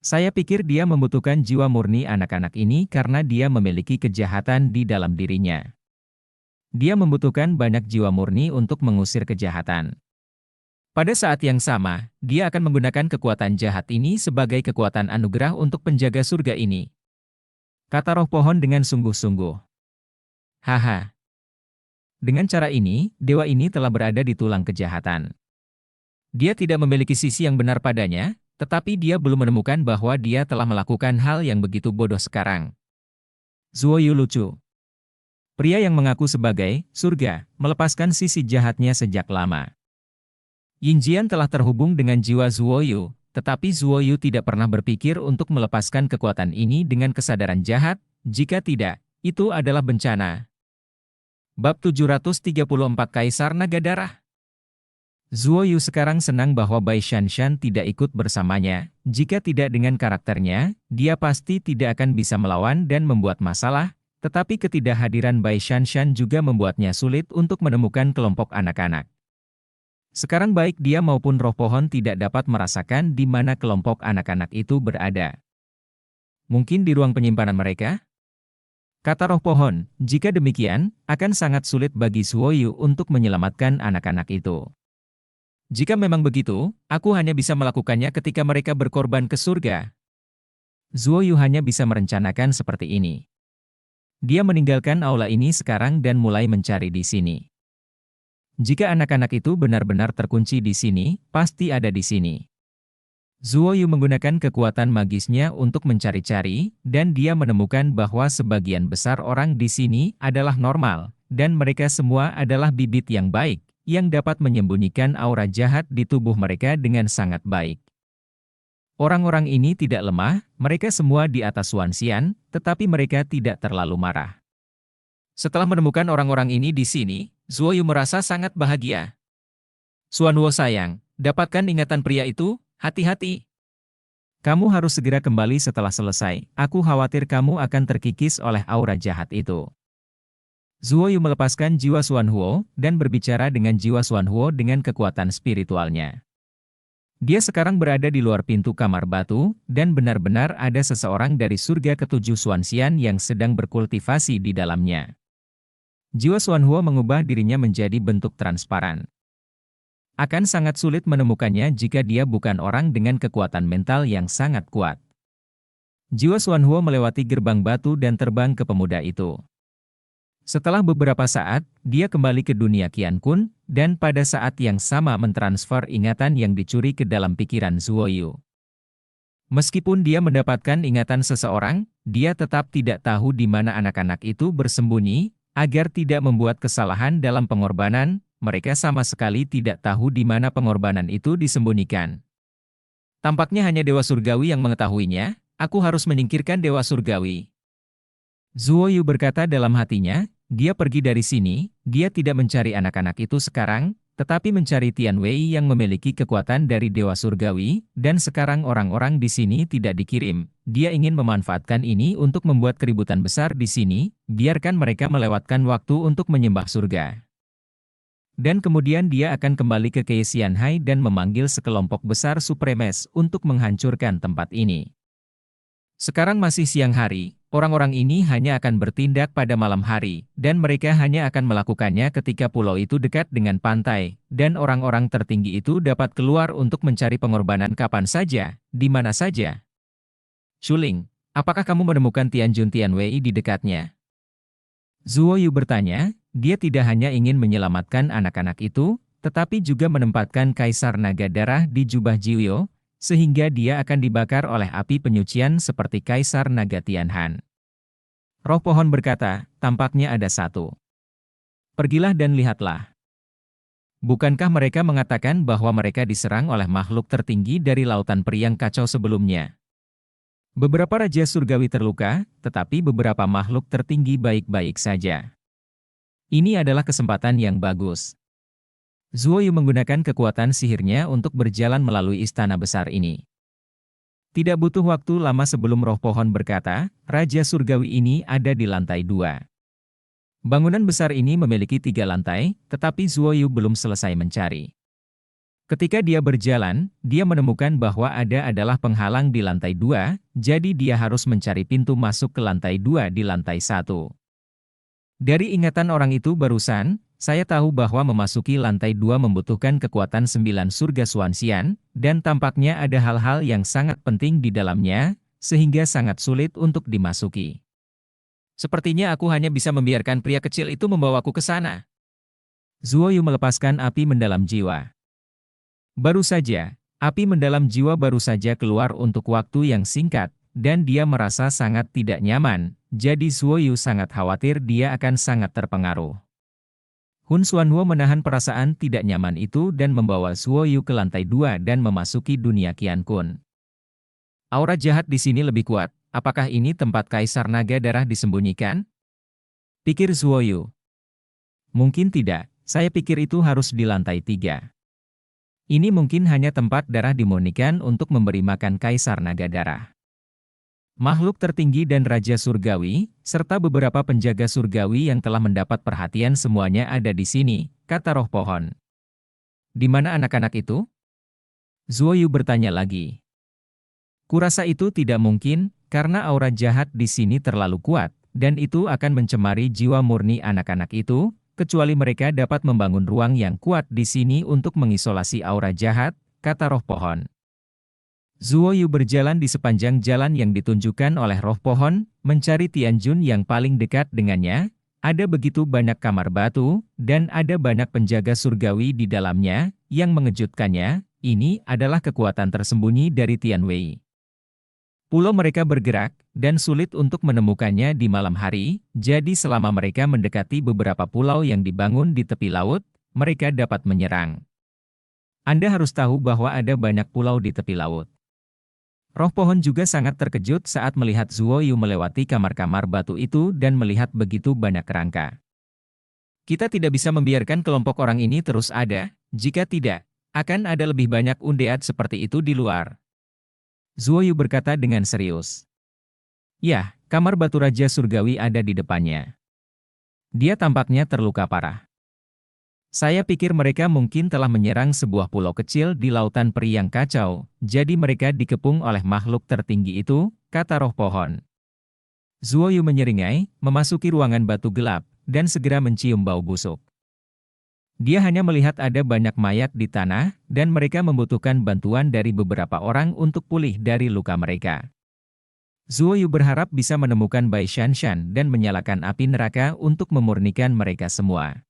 Saya pikir dia membutuhkan jiwa murni anak-anak ini karena dia memiliki kejahatan di dalam dirinya. Dia membutuhkan banyak jiwa murni untuk mengusir kejahatan. Pada saat yang sama, dia akan menggunakan kekuatan jahat ini sebagai kekuatan anugerah untuk penjaga surga ini. Kata roh pohon dengan sungguh-sungguh. Haha. Dengan cara ini, dewa ini telah berada di tulang kejahatan. Dia tidak memiliki sisi yang benar padanya, tetapi dia belum menemukan bahwa dia telah melakukan hal yang begitu bodoh sekarang. Zuoyu lucu. Pria yang mengaku sebagai surga, melepaskan sisi jahatnya sejak lama. Yinjian telah terhubung dengan jiwa Zuoyu, tetapi Zuoyu tidak pernah berpikir untuk melepaskan kekuatan ini dengan kesadaran jahat. Jika tidak, itu adalah bencana. Bab 734 Kaisar Naga Darah. Zuoyu sekarang senang bahwa Bai Shanshan tidak ikut bersamanya. Jika tidak dengan karakternya, dia pasti tidak akan bisa melawan dan membuat masalah, tetapi ketidakhadiran Bai Shanshan juga membuatnya sulit untuk menemukan kelompok anak-anak. Sekarang baik dia maupun roh pohon tidak dapat merasakan di mana kelompok anak-anak itu berada. Mungkin di ruang penyimpanan mereka? Kata roh pohon, jika demikian, akan sangat sulit bagi Zuoyu untuk menyelamatkan anak-anak itu. Jika memang begitu, aku hanya bisa melakukannya ketika mereka berkorban ke surga. Zuoyu hanya bisa merencanakan seperti ini. Dia meninggalkan aula ini sekarang dan mulai mencari di sini. Jika anak-anak itu benar-benar terkunci di sini, pasti ada di sini. Zuoyu menggunakan kekuatan magisnya untuk mencari-cari, dan dia menemukan bahwa sebagian besar orang di sini adalah normal, dan mereka semua adalah bibit yang baik, yang dapat menyembunyikan aura jahat di tubuh mereka dengan sangat baik. Orang-orang ini tidak lemah, mereka semua di atas Wanxian, tetapi mereka tidak terlalu marah. Setelah menemukan orang-orang ini di sini, Zuoyu merasa sangat bahagia. Xuanhuo sayang, dapatkan ingatan pria itu. Hati-hati. Kamu harus segera kembali setelah selesai. Aku khawatir kamu akan terkikis oleh aura jahat itu. Zuoyu melepaskan jiwa Xuanhuo dan berbicara dengan jiwa Xuanhuo dengan kekuatan spiritualnya. Dia sekarang berada di luar pintu kamar batu, dan benar-benar ada seseorang dari surga ketujuh Xuanxian yang sedang berkultivasi di dalamnya. Jiwa Xuanhuo mengubah dirinya menjadi bentuk transparan. Akan sangat sulit menemukannya jika dia bukan orang dengan kekuatan mental yang sangat kuat. Jiwa Xuanhuo melewati gerbang batu dan terbang ke pemuda itu. Setelah beberapa saat, dia kembali ke dunia Qian Kun, dan pada saat yang sama mentransfer ingatan yang dicuri ke dalam pikiran Zuoyu. Meskipun dia mendapatkan ingatan seseorang, dia tetap tidak tahu di mana anak-anak itu bersembunyi, agar tidak membuat kesalahan dalam pengorbanan. Mereka sama sekali tidak tahu di mana pengorbanan itu disembunyikan. Tampaknya hanya Dewa Surgawi yang mengetahuinya. Aku harus menyingkirkan Dewa Surgawi. Zuo Yu berkata dalam hatinya, dia pergi dari sini, dia tidak mencari anak-anak itu sekarang, tetapi mencari Tian Wei yang memiliki kekuatan dari Dewa Surgawi, dan sekarang orang-orang di sini tidak dikirim. Dia ingin memanfaatkan ini untuk membuat keributan besar di sini, biarkan mereka melewatkan waktu untuk menyembah surga. Dan kemudian dia akan kembali ke Xianhai dan memanggil sekelompok besar supremes untuk menghancurkan tempat ini. Sekarang masih siang hari, orang-orang ini hanya akan bertindak pada malam hari, dan mereka hanya akan melakukannya ketika pulau itu dekat dengan pantai, dan orang-orang tertinggi itu dapat keluar untuk mencari pengorbanan kapan saja, di mana saja. Shuling, apakah kamu menemukan Tianjun Tianwei di dekatnya? Zuo Yu bertanya, dia tidak hanya ingin menyelamatkan anak-anak itu, tetapi juga menempatkan Kaisar Naga Darah di jubah Jiuyo, sehingga dia akan dibakar oleh api penyucian seperti Kaisar Naga Tianhan. Roh pohon berkata, tampaknya ada satu. Pergilah dan lihatlah. Bukankah mereka mengatakan bahwa mereka diserang oleh makhluk tertinggi dari lautan periang kacau sebelumnya? Beberapa raja surgawi terluka, tetapi beberapa makhluk tertinggi baik-baik saja. Ini adalah kesempatan yang bagus. Zuo Yu menggunakan kekuatan sihirnya untuk berjalan melalui istana besar ini. Tidak butuh waktu lama sebelum roh pohon berkata, Raja Surgawi ini ada di lantai 2. Bangunan besar ini memiliki 3 lantai, tetapi Zuo Yu belum selesai mencari. Ketika dia berjalan, dia menemukan bahwa ada adalah penghalang di lantai 2, jadi dia harus mencari pintu masuk ke lantai 2 di lantai 1. Dari ingatan orang itu barusan, saya tahu bahwa memasuki lantai 2 membutuhkan kekuatan 9 surga Xuanxian, dan tampaknya ada hal-hal yang sangat penting di dalamnya, sehingga sangat sulit untuk dimasuki. Sepertinya aku hanya bisa membiarkan pria kecil itu membawaku ke sana. Zuo Yu melepaskan api mendalam jiwa. Baru saja, api mendalam jiwa baru saja keluar untuk waktu yang singkat, dan dia merasa sangat tidak nyaman, jadi Zuo Yu sangat khawatir dia akan sangat terpengaruh. Hun Xuanhuo menahan perasaan tidak nyaman itu dan membawa Zuo Yu ke lantai 2 dan memasuki dunia Qian Kun. Aura jahat di sini lebih kuat, apakah ini tempat Kaisar Naga Darah disembunyikan? Pikir Zuo Yu. Mungkin tidak, saya pikir itu harus di lantai 3. Ini mungkin hanya tempat darah dimurnikan untuk memberi makan Kaisar Naga Darah. Makhluk tertinggi dan Raja Surgawi, serta beberapa penjaga surgawi yang telah mendapat perhatian semuanya ada di sini, kata roh pohon. Di mana anak-anak itu? Zuo Yu bertanya lagi. Kurasa itu tidak mungkin, karena aura jahat di sini terlalu kuat, dan itu akan mencemari jiwa murni anak-anak itu, kecuali mereka dapat membangun ruang yang kuat di sini untuk mengisolasi aura jahat, kata roh pohon. Zuo Yu berjalan di sepanjang jalan yang ditunjukkan oleh roh pohon, mencari Tianjun yang paling dekat dengannya. Ada begitu banyak kamar batu, dan ada banyak penjaga surgawi di dalamnya. Yang mengejutkannya, ini adalah kekuatan tersembunyi dari Tian Wei. Pulau mereka bergerak, dan sulit untuk menemukannya di malam hari, jadi selama mereka mendekati beberapa pulau yang dibangun di tepi laut, mereka dapat menyerang. Anda harus tahu bahwa ada banyak pulau di tepi laut. Roh pohon juga sangat terkejut saat melihat Zuo Yu melewati kamar-kamar batu itu dan melihat begitu banyak kerangka. Kita tidak bisa membiarkan kelompok orang ini terus ada, jika tidak, akan ada lebih banyak undead seperti itu di luar. Zuo Yu berkata dengan serius. Ya, kamar batu Raja Surgawi ada di depannya. Dia tampaknya terluka parah. Saya pikir mereka mungkin telah menyerang sebuah pulau kecil di lautan peri yang kacau, jadi mereka dikepung oleh makhluk tertinggi itu, kata roh pohon. Zuo Yu menyeringai, memasuki ruangan batu gelap, dan segera mencium bau busuk. Dia hanya melihat ada banyak mayat di tanah, dan mereka membutuhkan bantuan dari beberapa orang untuk pulih dari luka mereka. Zuo Yu berharap bisa menemukan Bai Shanshan dan menyalakan api neraka untuk memurnikan mereka semua.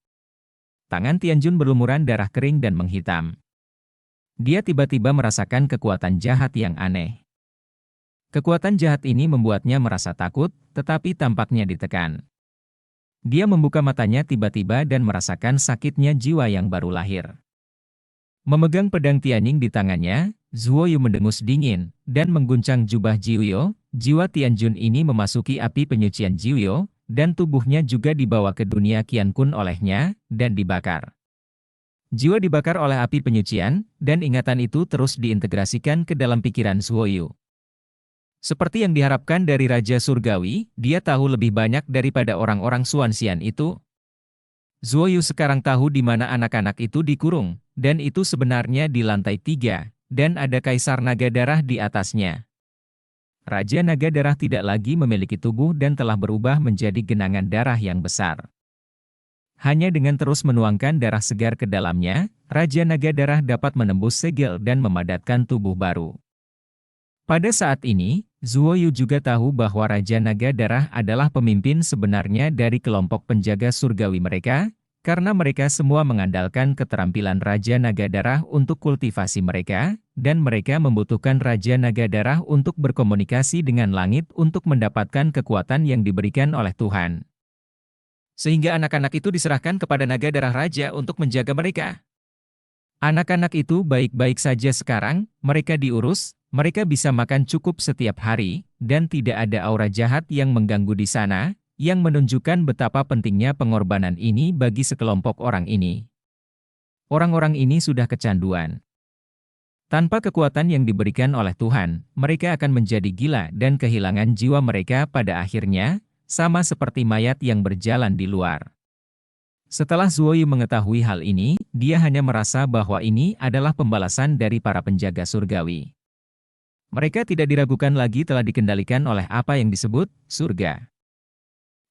Tangan Tianjun berlumuran darah kering dan menghitam. Dia tiba-tiba merasakan kekuatan jahat yang aneh. Kekuatan jahat ini membuatnya merasa takut, tetapi tampaknya ditekan. Dia membuka matanya tiba-tiba dan merasakan sakitnya jiwa yang baru lahir. Memegang pedang Tianying di tangannya, Zuo Yu mendengus dingin, dan mengguncang jubah Jiuyo, jiwa Tianjun ini memasuki api penyucian Jiuyo, dan tubuhnya juga dibawa ke dunia Qiankun olehnya, dan dibakar. Jiwa dibakar oleh api penyucian, dan ingatan itu terus diintegrasikan ke dalam pikiran Zuoyu. Seperti yang diharapkan dari Raja Surgawi, dia tahu lebih banyak daripada orang-orang Xuanxian itu. Zuoyu sekarang tahu di mana anak-anak itu dikurung, dan itu sebenarnya di lantai 3, dan ada Kaisar Naga Darah di atasnya. Raja Naga Darah tidak lagi memiliki tubuh dan telah berubah menjadi genangan darah yang besar. Hanya dengan terus menuangkan darah segar ke dalamnya, Raja Naga Darah dapat menembus segel dan memadatkan tubuh baru. Pada saat ini, Zuoyu juga tahu bahwa Raja Naga Darah adalah pemimpin sebenarnya dari kelompok penjaga surgawi mereka, karena mereka semua mengandalkan keterampilan Raja Naga Darah untuk kultivasi mereka, dan mereka membutuhkan Raja Naga Darah untuk berkomunikasi dengan langit untuk mendapatkan kekuatan yang diberikan oleh Tuhan. Sehingga anak-anak itu diserahkan kepada Naga Darah Raja untuk menjaga mereka. Anak-anak itu baik-baik saja sekarang, mereka diurus, mereka bisa makan cukup setiap hari, dan tidak ada aura jahat yang mengganggu di sana, yang menunjukkan betapa pentingnya pengorbanan ini bagi sekelompok orang ini. Orang-orang ini sudah kecanduan. Tanpa kekuatan yang diberikan oleh Tuhan, mereka akan menjadi gila dan kehilangan jiwa mereka pada akhirnya, sama seperti mayat yang berjalan di luar. Setelah Zuoyu mengetahui hal ini, dia hanya merasa bahwa ini adalah pembalasan dari para penjaga surgawi. Mereka tidak diragukan lagi telah dikendalikan oleh apa yang disebut surga.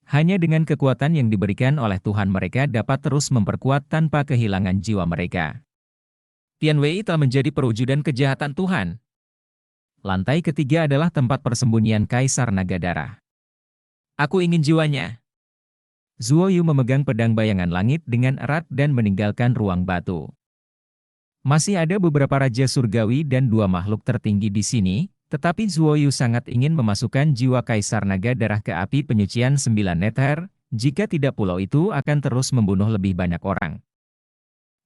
Hanya dengan kekuatan yang diberikan oleh Tuhan mereka dapat terus memperkuat tanpa kehilangan jiwa mereka. Tianwei telah menjadi perwujudan kejahatan Tuhan. Lantai ketiga adalah tempat persembunyian Kaisar Naga Darah. Aku ingin jiwanya. Zuoyu memegang pedang bayangan langit dengan erat dan meninggalkan ruang batu. Masih ada beberapa raja surgawi dan 2 makhluk tertinggi di sini, tetapi Zuoyu sangat ingin memasukkan jiwa Kaisar Naga Darah ke api penyucian 9 neter, jika tidak pulau itu akan terus membunuh lebih banyak orang.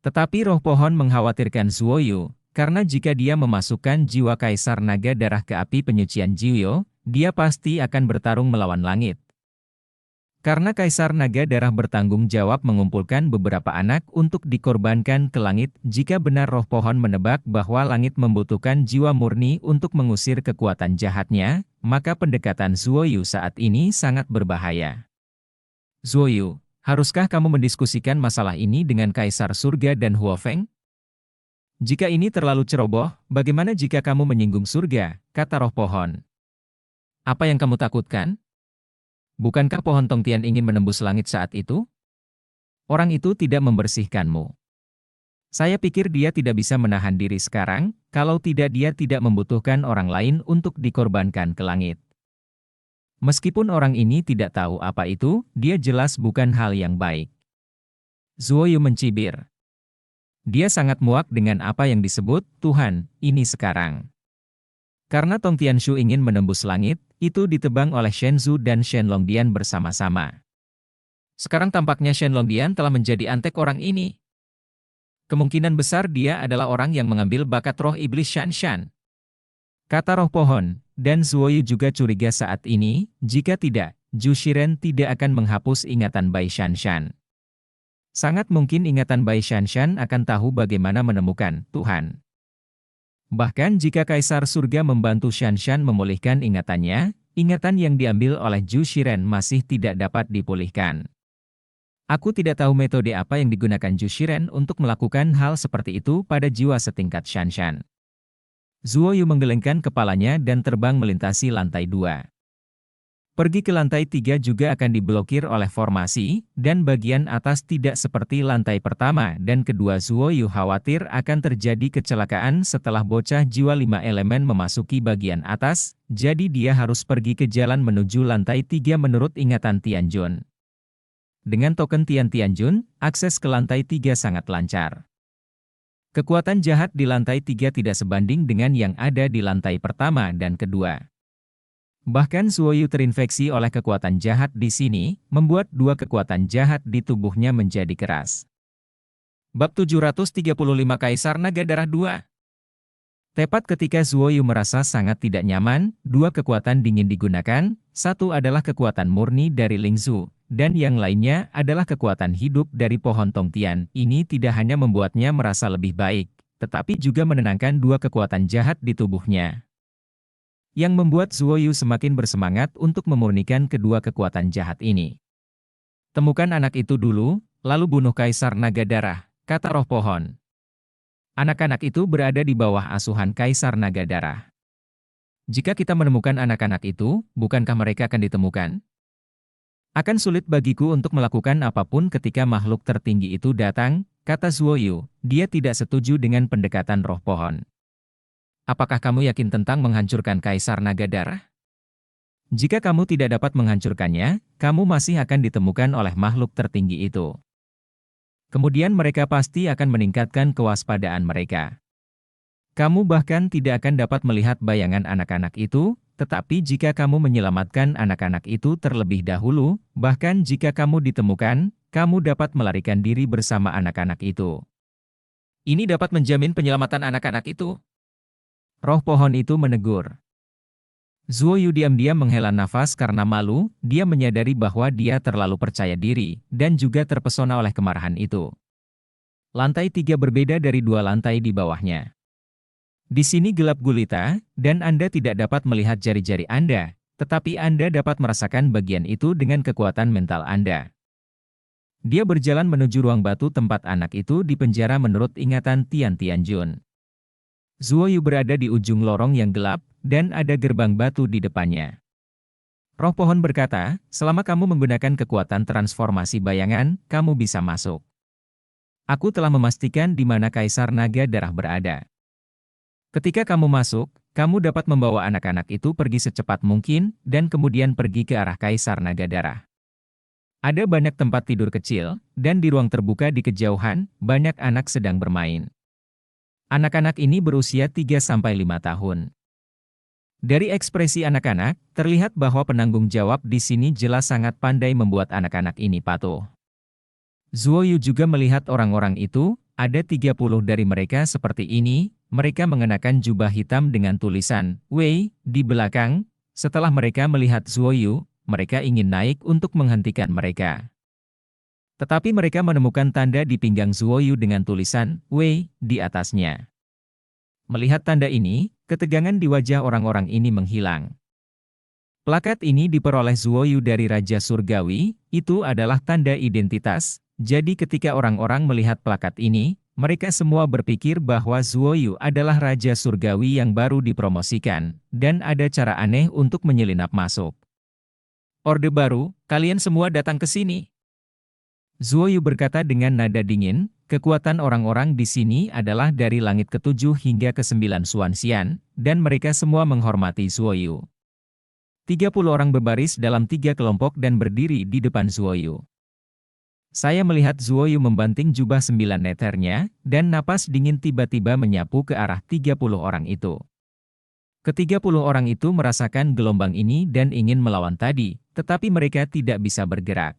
Tetapi roh pohon mengkhawatirkan Zuoyu, karena jika dia memasukkan jiwa Kaisar Naga Darah ke api penyucian Jiuyo, dia pasti akan bertarung melawan langit. Karena Kaisar Naga Darah bertanggung jawab mengumpulkan beberapa anak untuk dikorbankan ke langit, jika benar roh pohon menebak bahwa langit membutuhkan jiwa murni untuk mengusir kekuatan jahatnya, maka pendekatan Zuoyu saat ini sangat berbahaya. Zuoyu, haruskah kamu mendiskusikan masalah ini dengan Kaisar Surga dan Huofeng? Jika ini terlalu ceroboh, bagaimana jika kamu menyinggung surga, kata roh pohon. Apa yang kamu takutkan? Bukankah pohon Tongtian ingin menembus langit saat itu? Orang itu tidak membersihkanmu. Saya pikir dia tidak bisa menahan diri sekarang, kalau tidak dia tidak membutuhkan orang lain untuk dikorbankan ke langit. Meskipun orang ini tidak tahu apa itu, dia jelas bukan hal yang baik. Zuoyu mencibir. Dia sangat muak dengan apa yang disebut, Tuhan, ini sekarang. Karena Tong Tianshu ingin menembus langit, itu ditebang oleh Shen Zhu dan Shen Longdian bersama-sama. Sekarang tampaknya Shen Longdian telah menjadi antek orang ini. Kemungkinan besar dia adalah orang yang mengambil bakat roh iblis Shanshan. Kata roh pohon, dan Zuoyu juga curiga saat ini, jika tidak, Zhu Shiren tidak akan menghapus ingatan Bai Shanshan. Sangat mungkin ingatan Bai Shanshan akan tahu bagaimana menemukan Tuhan. Bahkan jika Kaisar Surga membantu Shanshan memulihkan ingatannya, ingatan yang diambil oleh Zhu Shiren masih tidak dapat dipulihkan. Aku tidak tahu metode apa yang digunakan Zhu Shiren untuk melakukan hal seperti itu pada jiwa setingkat Shanshan. Zuoyu menggelengkan kepalanya dan terbang melintasi lantai 2. Pergi ke lantai 3 juga akan diblokir oleh formasi, dan bagian atas tidak seperti lantai pertama dan kedua. Zuoyu khawatir akan terjadi kecelakaan setelah bocah jiwa 5 elemen memasuki bagian atas, jadi dia harus pergi ke jalan menuju lantai 3 menurut ingatan Tianjun. Dengan token Tianjun, akses ke lantai 3 sangat lancar. Kekuatan jahat di lantai 3 tidak sebanding dengan yang ada di lantai pertama dan kedua. Bahkan Zuoyu terinfeksi oleh kekuatan jahat di sini, membuat 2 kekuatan jahat di tubuhnya menjadi keras. Bab 735 Kaisar Naga Darah 2. Tepat ketika Zuoyu merasa sangat tidak nyaman, dua kekuatan dingin digunakan, satu adalah kekuatan murni dari Lingzhu, dan yang lainnya adalah kekuatan hidup dari pohon Tongtian. Ini tidak hanya membuatnya merasa lebih baik, tetapi juga menenangkan dua kekuatan jahat di tubuhnya. Yang membuat Zuoyu semakin bersemangat untuk memurnikan kedua kekuatan jahat ini. Temukan anak itu dulu, lalu bunuh Kaisar Naga Darah, kata roh pohon. Anak-anak itu berada di bawah asuhan Kaisar Naga Darah. Jika kita menemukan anak-anak itu, bukankah mereka akan ditemukan? Akan sulit bagiku untuk melakukan apapun ketika makhluk tertinggi itu datang, kata Zuoyu. Dia tidak setuju dengan pendekatan roh pohon. Apakah kamu yakin tentang menghancurkan Kaisar Naga Darah? Jika kamu tidak dapat menghancurkannya, kamu masih akan ditemukan oleh makhluk tertinggi itu. Kemudian mereka pasti akan meningkatkan kewaspadaan mereka. Kamu bahkan tidak akan dapat melihat bayangan anak-anak itu, tetapi jika kamu menyelamatkan anak-anak itu terlebih dahulu, bahkan jika kamu ditemukan, kamu dapat melarikan diri bersama anak-anak itu. Ini dapat menjamin penyelamatan anak-anak itu. Roh pohon itu menegur. Zuoyu diam-diam menghela nafas karena malu, dia menyadari bahwa dia terlalu percaya diri, dan juga terpesona oleh kemarahan itu. Lantai 3 berbeda dari dua lantai di bawahnya. Di sini gelap gulita, dan Anda tidak dapat melihat jari-jari Anda, tetapi Anda dapat merasakan bagian itu dengan kekuatan mental Anda. Dia berjalan menuju ruang batu tempat anak itu dipenjara menurut ingatan Tian Tianjun. Zuoyu berada di ujung lorong yang gelap, dan ada gerbang batu di depannya. Roh pohon berkata, selama kamu menggunakan kekuatan transformasi bayangan, kamu bisa masuk. Aku telah memastikan di mana Kaisar Naga Darah berada. Ketika kamu masuk, kamu dapat membawa anak-anak itu pergi secepat mungkin, dan kemudian pergi ke arah Kaisar Naga Darah. Ada banyak tempat tidur kecil, dan di ruang terbuka di kejauhan, banyak anak sedang bermain. Anak-anak ini berusia 3-5 tahun. Dari ekspresi anak-anak, terlihat bahwa penanggung jawab di sini jelas sangat pandai membuat anak-anak ini patuh. Zuoyu juga melihat orang-orang itu, ada 30 dari mereka seperti ini, mereka mengenakan jubah hitam dengan tulisan Wei di belakang. Setelah mereka melihat Zuoyu, mereka ingin naik untuk menghentikan mereka. Tetapi mereka menemukan tanda di pinggang Zuoyu dengan tulisan Wei di atasnya. Melihat tanda ini, ketegangan di wajah orang-orang ini menghilang. Plakat ini diperoleh Zuoyu dari Raja Surgawi, itu adalah tanda identitas, jadi ketika orang-orang melihat plakat ini, mereka semua berpikir bahwa Zuoyu adalah Raja Surgawi yang baru dipromosikan, dan ada cara aneh untuk menyelinap masuk. Orde baru, kalian semua datang ke sini. Zuoyu berkata dengan nada dingin, kekuatan orang-orang di sini adalah dari langit ke-7 hingga ke-9 Xuanxian, dan mereka semua menghormati Zuoyu. 30 orang berbaris dalam 3 kelompok dan berdiri di depan Zuoyu. Saya melihat Zuoyu membanting jubah 9 meternya, dan napas dingin tiba-tiba menyapu ke arah 30 orang itu. Ke-30 orang itu merasakan gelombang ini dan ingin melawan tadi, tetapi mereka tidak bisa bergerak.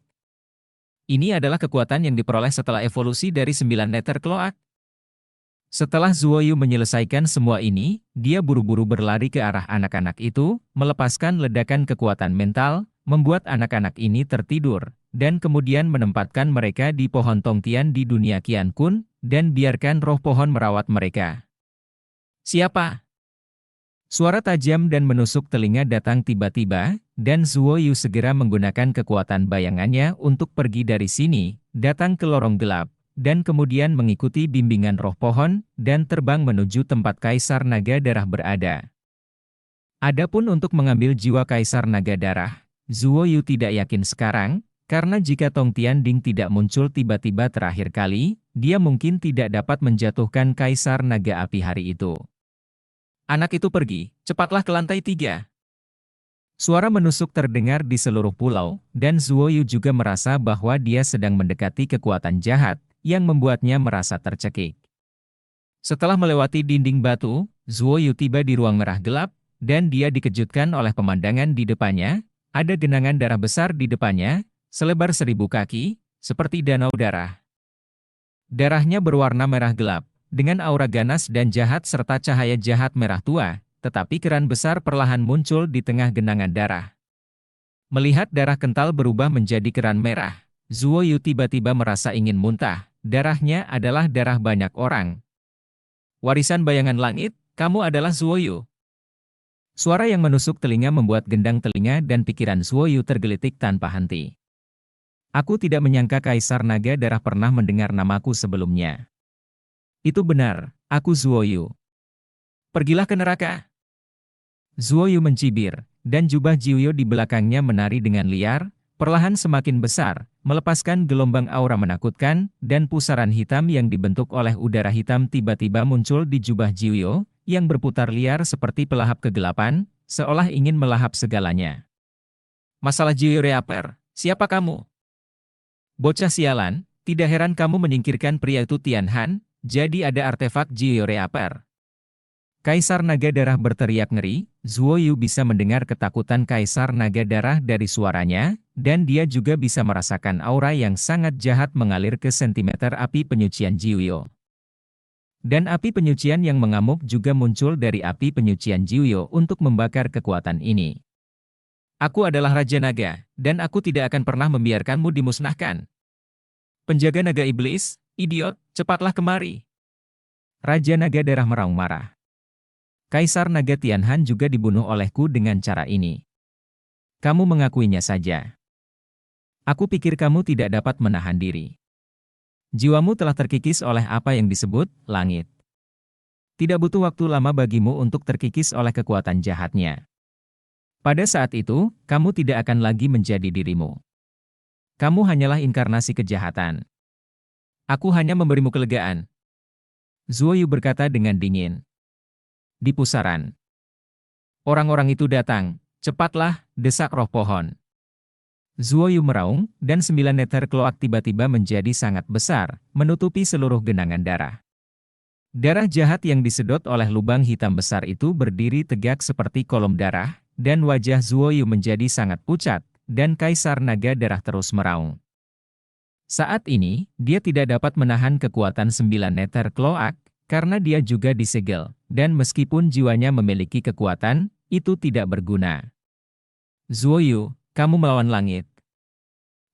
Ini adalah kekuatan yang diperoleh setelah evolusi dari 9 neter kloak. Setelah Zuoyu menyelesaikan semua ini, dia buru-buru berlari ke arah anak-anak itu, melepaskan ledakan kekuatan mental, membuat anak-anak ini tertidur, dan kemudian menempatkan mereka di pohon Tongtian di dunia Qian Kun, dan biarkan roh pohon merawat mereka. Siapa? Suara tajam dan menusuk telinga datang tiba-tiba, dan Zuoyu segera menggunakan kekuatan bayangannya untuk pergi dari sini, datang ke lorong gelap, dan kemudian mengikuti bimbingan roh pohon, dan terbang menuju tempat Kaisar Naga Darah berada. Adapun untuk mengambil jiwa Kaisar Naga Darah, Zuoyu tidak yakin sekarang, karena jika Tongtian Ding tidak muncul tiba-tiba terakhir kali, dia mungkin tidak dapat menjatuhkan Kaisar Naga Api hari itu. Anak itu pergi, cepatlah ke lantai 3. Suara menusuk terdengar di seluruh pulau, dan Zuoyu juga merasa bahwa dia sedang mendekati kekuatan jahat, yang membuatnya merasa tercekik. Setelah melewati dinding batu, Zuoyu tiba di ruang merah gelap, dan dia dikejutkan oleh pemandangan di depannya, ada genangan darah besar di depannya, selebar 1000 kaki, seperti danau darah. Darahnya berwarna merah gelap, dengan aura ganas dan jahat serta cahaya jahat merah tua, tetapi keran besar perlahan muncul di tengah genangan darah. Melihat darah kental berubah menjadi keran merah, Zuo Yu tiba-tiba merasa ingin muntah. Darahnya adalah darah banyak orang. Warisan bayangan langit, kamu adalah Zuo Yu. Suara yang menusuk telinga membuat gendang telinga dan pikiran Zuo Yu tergelitik tanpa henti. Aku tidak menyangka Kaisar Naga Darah pernah mendengar namaku sebelumnya. Itu benar, aku Zuo Yu. Pergilah ke neraka. Zuo Yu mencibir, dan jubah Jiuyo di belakangnya menari dengan liar, perlahan semakin besar, melepaskan gelombang aura menakutkan, dan pusaran hitam yang dibentuk oleh udara hitam tiba-tiba muncul di jubah Jiuyo, yang berputar liar seperti pelahap kegelapan, seolah ingin melahap segalanya. Masalah Jiuyo Reaper, siapa kamu? Bocah sialan, tidak heran kamu menyingkirkan pria itu Tian Han, jadi ada artefak Jiuyo Reaper. Kaisar Naga Darah berteriak ngeri, Zuo Yu bisa mendengar ketakutan Kaisar Naga Darah dari suaranya, dan dia juga bisa merasakan aura yang sangat jahat mengalir ke sentimeter api penyucian Jiuyo. Dan api penyucian yang mengamuk juga muncul dari api penyucian Jiuyo untuk membakar kekuatan ini. Aku adalah Raja Naga, dan aku tidak akan pernah membiarkanmu dimusnahkan. Penjaga naga iblis, idiot, cepatlah kemari. Raja Naga Darah meraung marah. Kaisar Naga Tianhan juga dibunuh olehku dengan cara ini. Kamu mengakuinya saja. Aku pikir kamu tidak dapat menahan diri. Jiwamu telah terkikis oleh apa yang disebut langit. Tidak butuh waktu lama bagimu untuk terkikis oleh kekuatan jahatnya. Pada saat itu, kamu tidak akan lagi menjadi dirimu. Kamu hanyalah inkarnasi kejahatan. Aku hanya memberimu kelegaan. Zuo Yu berkata dengan dingin. Di pusaran. Orang-orang itu datang, cepatlah, desak roh pohon. Zuo Yu meraung, dan 9 meter kloak tiba-tiba menjadi sangat besar, menutupi seluruh genangan darah. Darah jahat yang disedot oleh lubang hitam besar itu berdiri tegak seperti kolom darah, dan wajah Zuo Yu menjadi sangat pucat, dan Kaisar Naga Darah terus meraung. Saat ini, dia tidak dapat menahan kekuatan 9 meter kloak, karena dia juga disegel, dan meskipun jiwanya memiliki kekuatan, itu tidak berguna. Zuo Yu, kamu melawan langit.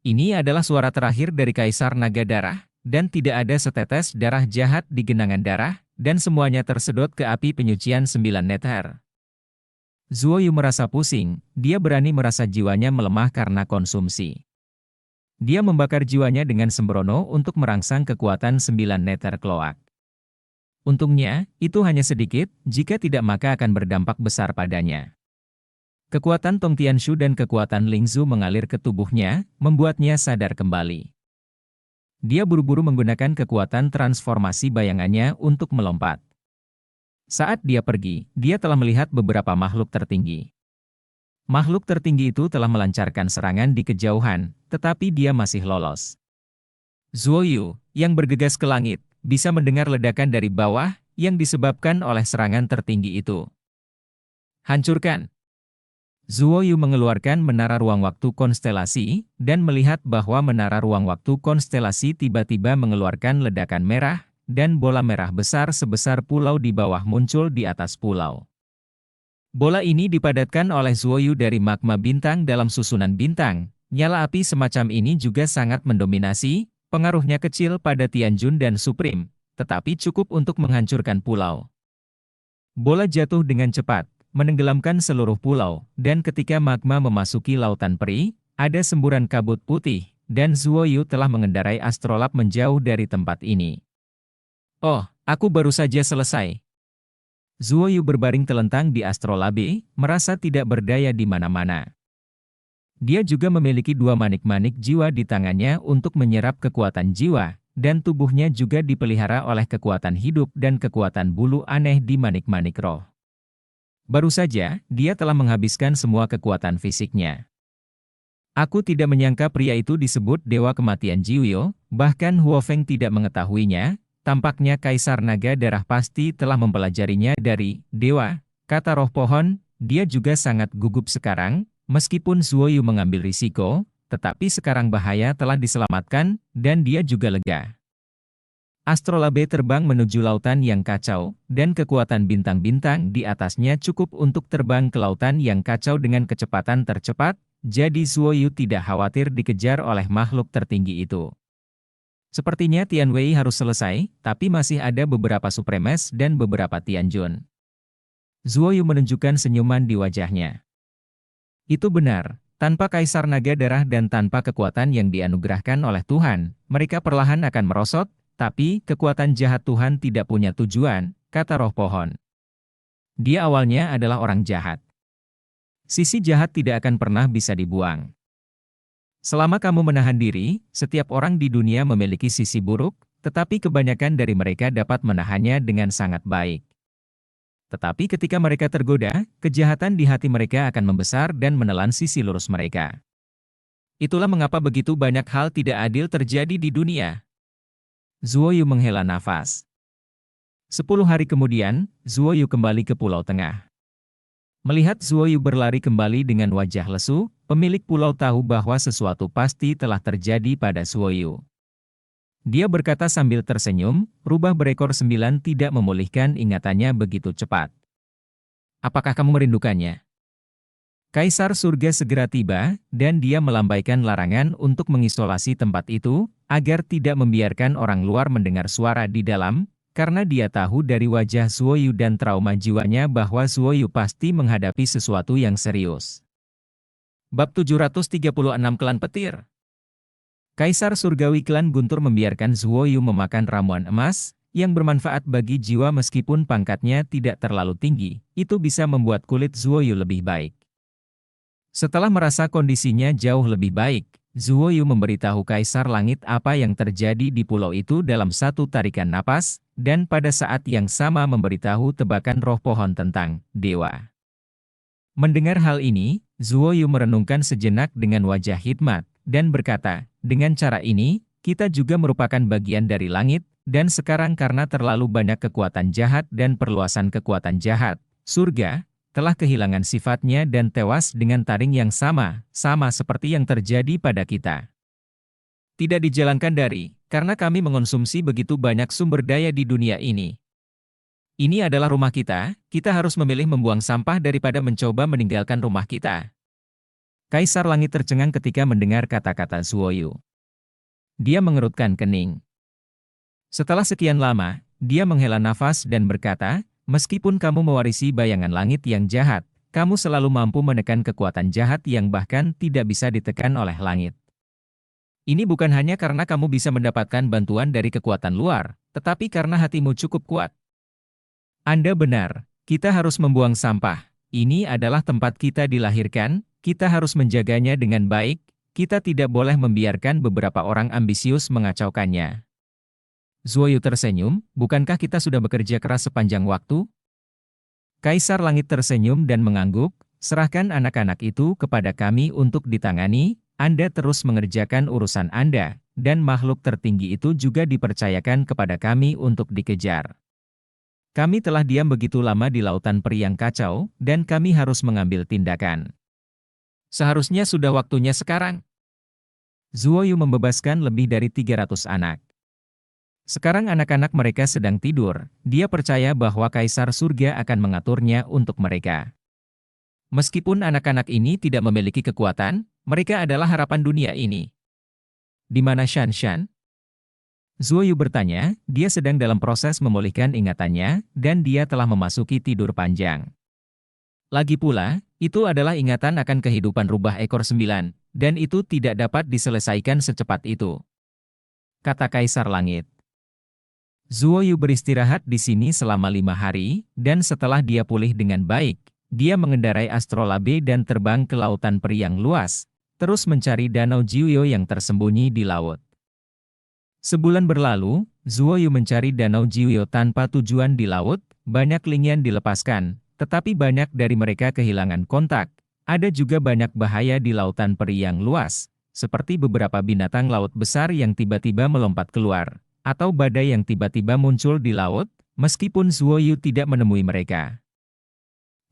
Ini adalah suara terakhir dari Kaisar Naga Darah, dan tidak ada setetes darah jahat di genangan darah, dan semuanya tersedot ke api penyucian 9 meter. Zuo Yu merasa pusing, dia berani merasa jiwanya melemah karena konsumsi. Dia membakar jiwanya dengan sembrono untuk merangsang kekuatan 9 meter kloak. Untungnya, itu hanya sedikit, jika tidak maka akan berdampak besar padanya. Kekuatan Tong Tianshu dan kekuatan Lingzu mengalir ke tubuhnya, membuatnya sadar kembali. Dia buru-buru menggunakan kekuatan transformasi bayangannya untuk melompat. Saat dia pergi, dia telah melihat beberapa makhluk tertinggi. Makhluk tertinggi itu telah melancarkan serangan di kejauhan, tetapi dia masih lolos. Zuo Yu, yang bergegas ke langit, bisa mendengar ledakan dari bawah, yang disebabkan oleh serangan tertinggi itu. Hancurkan! Zuo Yu mengeluarkan menara ruang waktu konstelasi, dan melihat bahwa menara ruang waktu konstelasi tiba-tiba mengeluarkan ledakan merah, dan bola merah besar sebesar pulau di bawah muncul di atas pulau. Bola ini dipadatkan oleh Zuo Yu dari magma bintang dalam susunan bintang. Nyala api semacam ini juga sangat mendominasi, pengaruhnya kecil pada Tianjun dan Supreme, tetapi cukup untuk menghancurkan pulau. Bola jatuh dengan cepat, menenggelamkan seluruh pulau, dan ketika magma memasuki lautan peri, ada semburan kabut putih, dan Zuo Yu telah mengendarai astrolab menjauh dari tempat ini. Oh, aku baru saja selesai. Zuo Yu berbaring telentang di astrolabe, merasa tidak berdaya di mana-mana. Dia juga memiliki 2 manik-manik jiwa di tangannya untuk menyerap kekuatan jiwa, dan tubuhnya juga dipelihara oleh kekuatan hidup dan kekuatan bulu aneh di manik-manik roh. Baru saja, dia telah menghabiskan semua kekuatan fisiknya. Aku tidak menyangka pria itu disebut Dewa Kematian Jiuyo, bahkan Huo Feng tidak mengetahuinya. Tampaknya Kaisar Naga Darah pasti telah mempelajarinya dari Dewa, kata roh pohon. Dia juga sangat gugup sekarang, meskipun Zuo Yu mengambil risiko, tetapi sekarang bahaya telah diselamatkan, dan dia juga lega. Astrolabe terbang menuju lautan yang kacau, dan kekuatan bintang-bintang di atasnya cukup untuk terbang ke lautan yang kacau dengan kecepatan tercepat, jadi Zuoyu tidak khawatir dikejar oleh makhluk tertinggi itu. Sepertinya Tianwei harus selesai, tapi masih ada beberapa Supremes dan beberapa Tianjun. Zuoyu menunjukkan senyuman di wajahnya. Itu benar, tanpa Kaisar Naga Darah dan tanpa kekuatan yang dianugerahkan oleh Tuhan, mereka perlahan akan merosot. Tapi, kekuatan jahat Tuhan tidak punya tujuan, kata roh pohon. Dia awalnya adalah orang jahat. Sisi jahat tidak akan pernah bisa dibuang. Selama kamu menahan diri, setiap orang di dunia memiliki sisi buruk, tetapi kebanyakan dari mereka dapat menahannya dengan sangat baik. Tetapi ketika mereka tergoda, kejahatan di hati mereka akan membesar dan menelan sisi lurus mereka. Itulah mengapa begitu banyak hal tidak adil terjadi di dunia. Zuoyu menghela nafas. 10 hari kemudian, Zuoyu kembali ke Pulau Tengah. Melihat Zuoyu berlari kembali dengan wajah lesu, pemilik pulau tahu bahwa sesuatu pasti telah terjadi pada Zuoyu. Dia berkata sambil tersenyum, rubah berekor 9 tidak memulihkan ingatannya begitu cepat. Apakah kamu merindukannya? Kaisar surga segera tiba, dan dia melambaikan larangan untuk mengisolasi tempat itu, agar tidak membiarkan orang luar mendengar suara di dalam, karena dia tahu dari wajah Zuoyu dan trauma jiwanya bahwa Zuoyu pasti menghadapi sesuatu yang serius. Bab 736 Klan Petir. Kaisar surgawi klan Guntur membiarkan Zuoyu memakan ramuan emas, yang bermanfaat bagi jiwa meskipun pangkatnya tidak terlalu tinggi, itu bisa membuat kulit Zuoyu lebih baik. Setelah merasa kondisinya jauh lebih baik, Zuoyu memberitahu Kaisar Langit apa yang terjadi di pulau itu dalam satu tarikan napas, dan pada saat yang sama memberitahu tebakan roh pohon tentang dewa. Mendengar hal ini, Zuoyu merenungkan sejenak dengan wajah hikmat, dan berkata, dengan cara ini, kita juga merupakan bagian dari langit, dan sekarang karena terlalu banyak kekuatan jahat dan perluasan kekuatan jahat, surga telah kehilangan sifatnya dan tewas dengan taring yang sama seperti yang terjadi pada kita. Tidak dijalankan dari, karena kami mengonsumsi begitu banyak sumber daya di dunia ini. Ini adalah rumah kita harus memilih membuang sampah daripada mencoba meninggalkan rumah kita. Kaisar Langit tercengang ketika mendengar kata-kata Zuoyu. Dia mengerutkan kening. Setelah sekian lama, dia menghela nafas dan berkata, meskipun kamu mewarisi bayangan langit yang jahat, kamu selalu mampu menekan kekuatan jahat yang bahkan tidak bisa ditekan oleh langit. Ini bukan hanya karena kamu bisa mendapatkan bantuan dari kekuatan luar, tetapi karena hatimu cukup kuat. Anda benar, kita harus membuang sampah. Ini adalah tempat kita dilahirkan, kita harus menjaganya dengan baik, kita tidak boleh membiarkan beberapa orang ambisius mengacaukannya. Zuoyu tersenyum, bukankah kita sudah bekerja keras sepanjang waktu? Kaisar Langit tersenyum dan mengangguk, serahkan anak-anak itu kepada kami untuk ditangani, Anda terus mengerjakan urusan Anda, dan makhluk tertinggi itu juga dipercayakan kepada kami untuk dikejar. Kami telah diam begitu lama di lautan peri yang kacau, dan kami harus mengambil tindakan. Seharusnya sudah waktunya sekarang. Zuoyu membebaskan lebih dari 300 anak. Sekarang anak-anak mereka sedang tidur, dia percaya bahwa Kaisar Surga akan mengaturnya untuk mereka. Meskipun anak-anak ini tidak memiliki kekuatan, mereka adalah harapan dunia ini. Di mana Shan Shan? Zuoyu bertanya, dia sedang dalam proses memulihkan ingatannya, dan dia telah memasuki tidur panjang. Lagi pula, itu adalah ingatan akan kehidupan rubah ekor 9, dan itu tidak dapat diselesaikan secepat itu. Kata Kaisar Langit. Zuoyu beristirahat di sini selama 5 hari, dan setelah dia pulih dengan baik, dia mengendarai astrolabe dan terbang ke lautan peri yang luas, terus mencari danau Jiuyo yang tersembunyi di laut. Sebulan berlalu, Zuoyu mencari danau Jiuyo tanpa tujuan di laut, banyak lingyan dilepaskan, tetapi banyak dari mereka kehilangan kontak. Ada juga banyak bahaya di lautan peri yang luas, seperti beberapa binatang laut besar yang tiba-tiba melompat keluar, atau badai yang tiba-tiba muncul di laut, meskipun Zuoyu tidak menemui mereka.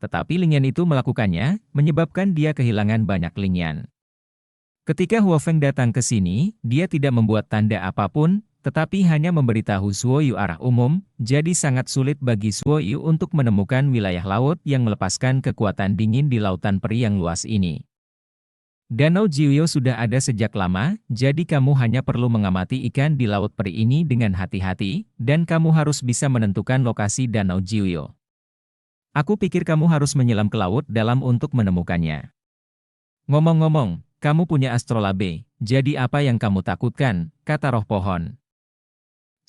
Tetapi lingyan itu melakukannya, menyebabkan dia kehilangan banyak lingyan. Ketika Huo Feng datang ke sini, dia tidak membuat tanda apapun, tetapi hanya memberitahu Zuoyu arah umum, jadi sangat sulit bagi Zuoyu untuk menemukan wilayah laut yang melepaskan kekuatan dingin di lautan peri yang luas ini. Danau Jiuyo sudah ada sejak lama, jadi kamu hanya perlu mengamati ikan di laut peri ini dengan hati-hati, dan kamu harus bisa menentukan lokasi Danau Jiuyo. Aku pikir kamu harus menyelam ke laut dalam untuk menemukannya. Ngomong-ngomong, kamu punya astrolabe, jadi apa yang kamu takutkan, kata roh pohon.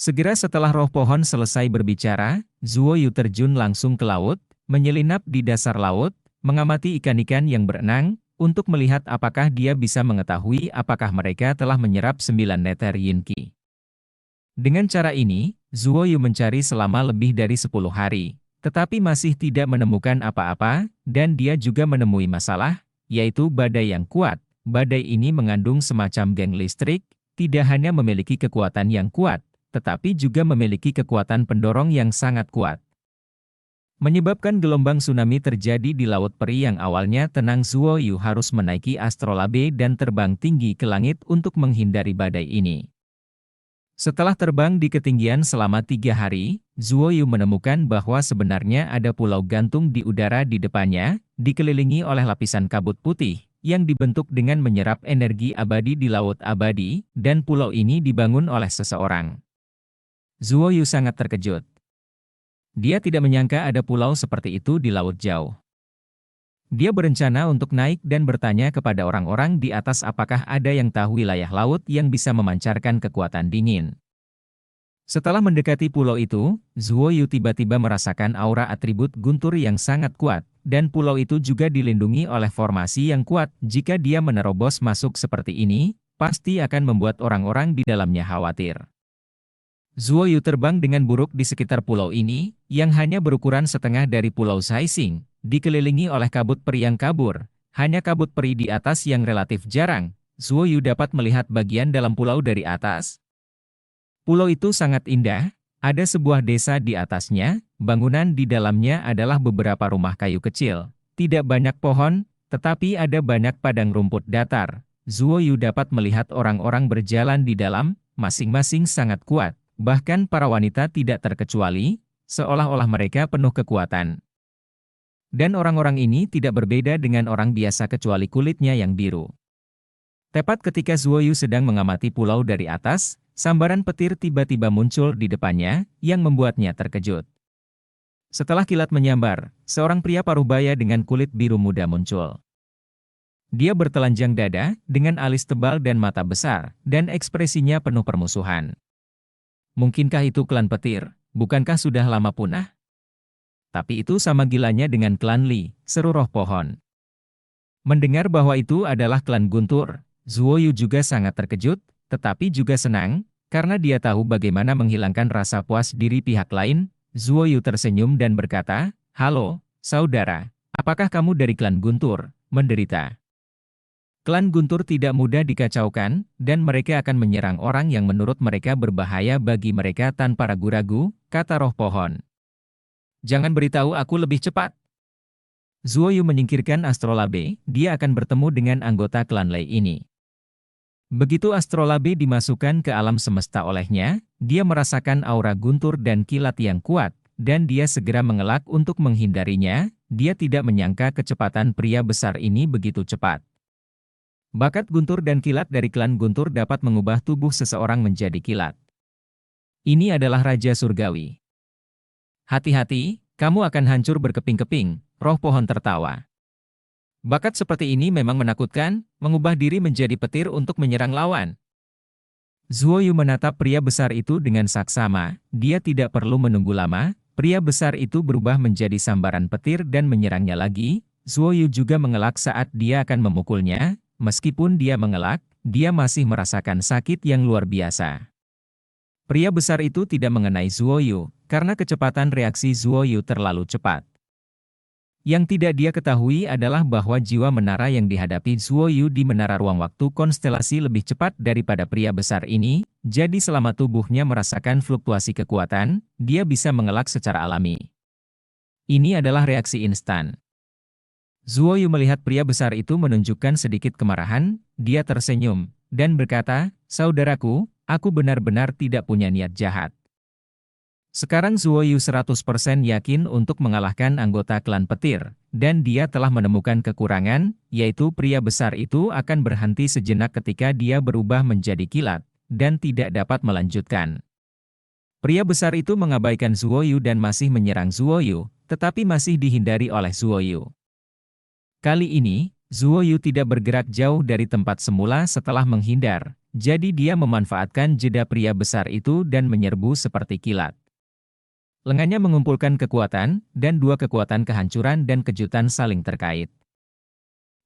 Segera setelah roh pohon selesai berbicara, Zuoyu terjun langsung ke laut, menyelinap di dasar laut, mengamati ikan-ikan yang berenang, untuk melihat apakah dia bisa mengetahui apakah mereka telah menyerap 9 neter Yinqi. Dengan cara ini, Zuoyu mencari selama lebih dari 10 hari, tetapi masih tidak menemukan apa-apa, dan dia juga menemui masalah, yaitu badai yang kuat. Badai ini mengandung semacam geng listrik, tidak hanya memiliki kekuatan yang kuat, tetapi juga memiliki kekuatan pendorong yang sangat kuat. Menyebabkan gelombang tsunami terjadi di Laut Peri yang awalnya tenang. Zuoyu harus menaiki astrolabe dan terbang tinggi ke langit untuk menghindari badai ini. Setelah terbang di ketinggian selama 3 hari, Zuoyu menemukan bahwa sebenarnya ada pulau gantung di udara di depannya, dikelilingi oleh lapisan kabut putih, yang dibentuk dengan menyerap energi abadi di Laut Abadi, dan pulau ini dibangun oleh seseorang. Zuoyu sangat terkejut. Dia tidak menyangka ada pulau seperti itu di laut jauh. Dia berencana untuk naik dan bertanya kepada orang-orang di atas apakah ada yang tahu wilayah laut yang bisa memancarkan kekuatan dingin. Setelah mendekati pulau itu, Zuoyu tiba-tiba merasakan aura atribut guntur yang sangat kuat, dan pulau itu juga dilindungi oleh formasi yang kuat. Jika dia menerobos masuk seperti ini, pasti akan membuat orang-orang di dalamnya khawatir. Zuoyu terbang dengan buruk di sekitar pulau ini, yang hanya berukuran setengah dari pulau Saising, dikelilingi oleh kabut peri yang kabur. Hanya kabut peri di atas yang relatif jarang. Zuoyu dapat melihat bagian dalam pulau dari atas. Pulau itu sangat indah, ada sebuah desa di atasnya, bangunan di dalamnya adalah beberapa rumah kayu kecil. Tidak banyak pohon, tetapi ada banyak padang rumput datar. Zuoyu dapat melihat orang-orang berjalan di dalam, masing-masing sangat kuat. Bahkan para wanita tidak terkecuali, seolah-olah mereka penuh kekuatan. Dan orang-orang ini tidak berbeda dengan orang biasa kecuali kulitnya yang biru. Tepat ketika Zuoyu sedang mengamati pulau dari atas, sambaran petir tiba-tiba muncul di depannya, yang membuatnya terkejut. Setelah kilat menyambar, seorang pria parubaya dengan kulit biru muda muncul. Dia bertelanjang dada, dengan alis tebal dan mata besar, dan ekspresinya penuh permusuhan. Mungkinkah itu klan petir? Bukankah sudah lama punah? Tapi itu sama gilanya dengan klan Li, seru roh pohon. Mendengar bahwa itu adalah klan Guntur, Zuoyu juga sangat terkejut, tetapi juga senang, karena dia tahu bagaimana menghilangkan rasa puas diri pihak lain. Zuoyu tersenyum dan berkata, "Halo, saudara, apakah kamu dari klan Guntur, menderita?" Klan Guntur tidak mudah dikacaukan, dan mereka akan menyerang orang yang menurut mereka berbahaya bagi mereka tanpa ragu-ragu, kata roh pohon. Jangan beritahu aku lebih cepat. Zuoyu menyingkirkan astrolabe, dia akan bertemu dengan anggota klan Lei ini. Begitu astrolabe dimasukkan ke alam semesta olehnya, dia merasakan aura guntur dan kilat yang kuat, dan dia segera mengelak untuk menghindarinya. Dia tidak menyangka kecepatan pria besar ini begitu cepat. Bakat guntur dan kilat dari klan Guntur dapat mengubah tubuh seseorang menjadi kilat. Ini adalah Raja Surgawi. Hati-hati, kamu akan hancur berkeping-keping, roh pohon tertawa. Bakat seperti ini memang menakutkan, mengubah diri menjadi petir untuk menyerang lawan. Zuoyu menatap pria besar itu dengan saksama, dia tidak perlu menunggu lama, pria besar itu berubah menjadi sambaran petir dan menyerangnya lagi. Zuoyu juga mengelak saat dia akan memukulnya. Meskipun dia mengelak, dia masih merasakan sakit yang luar biasa. Pria besar itu tidak mengenai Zuoyu, karena kecepatan reaksi Zuoyu terlalu cepat. Yang tidak dia ketahui adalah bahwa jiwa menara yang dihadapi Zuoyu di menara ruang waktu konstelasi lebih cepat daripada pria besar ini, jadi selama tubuhnya merasakan fluktuasi kekuatan, dia bisa mengelak secara alami. Ini adalah reaksi instan. Zuoyu melihat pria besar itu menunjukkan sedikit kemarahan, dia tersenyum, dan berkata, "Saudaraku, aku benar-benar tidak punya niat jahat. Sekarang Zuoyu 100% yakin untuk mengalahkan anggota klan petir, dan dia telah menemukan kekurangan, yaitu pria besar itu akan berhenti sejenak ketika dia berubah menjadi kilat, dan tidak dapat melanjutkan. Pria besar itu mengabaikan Zuoyu dan masih menyerang Zuoyu, tetapi masih dihindari oleh Zuoyu. Kali ini, Zuoyu tidak bergerak jauh dari tempat semula setelah menghindar, jadi dia memanfaatkan jeda pria besar itu dan menyerbu seperti kilat. Lengannya mengumpulkan kekuatan, dan dua kekuatan kehancuran dan kejutan saling terkait.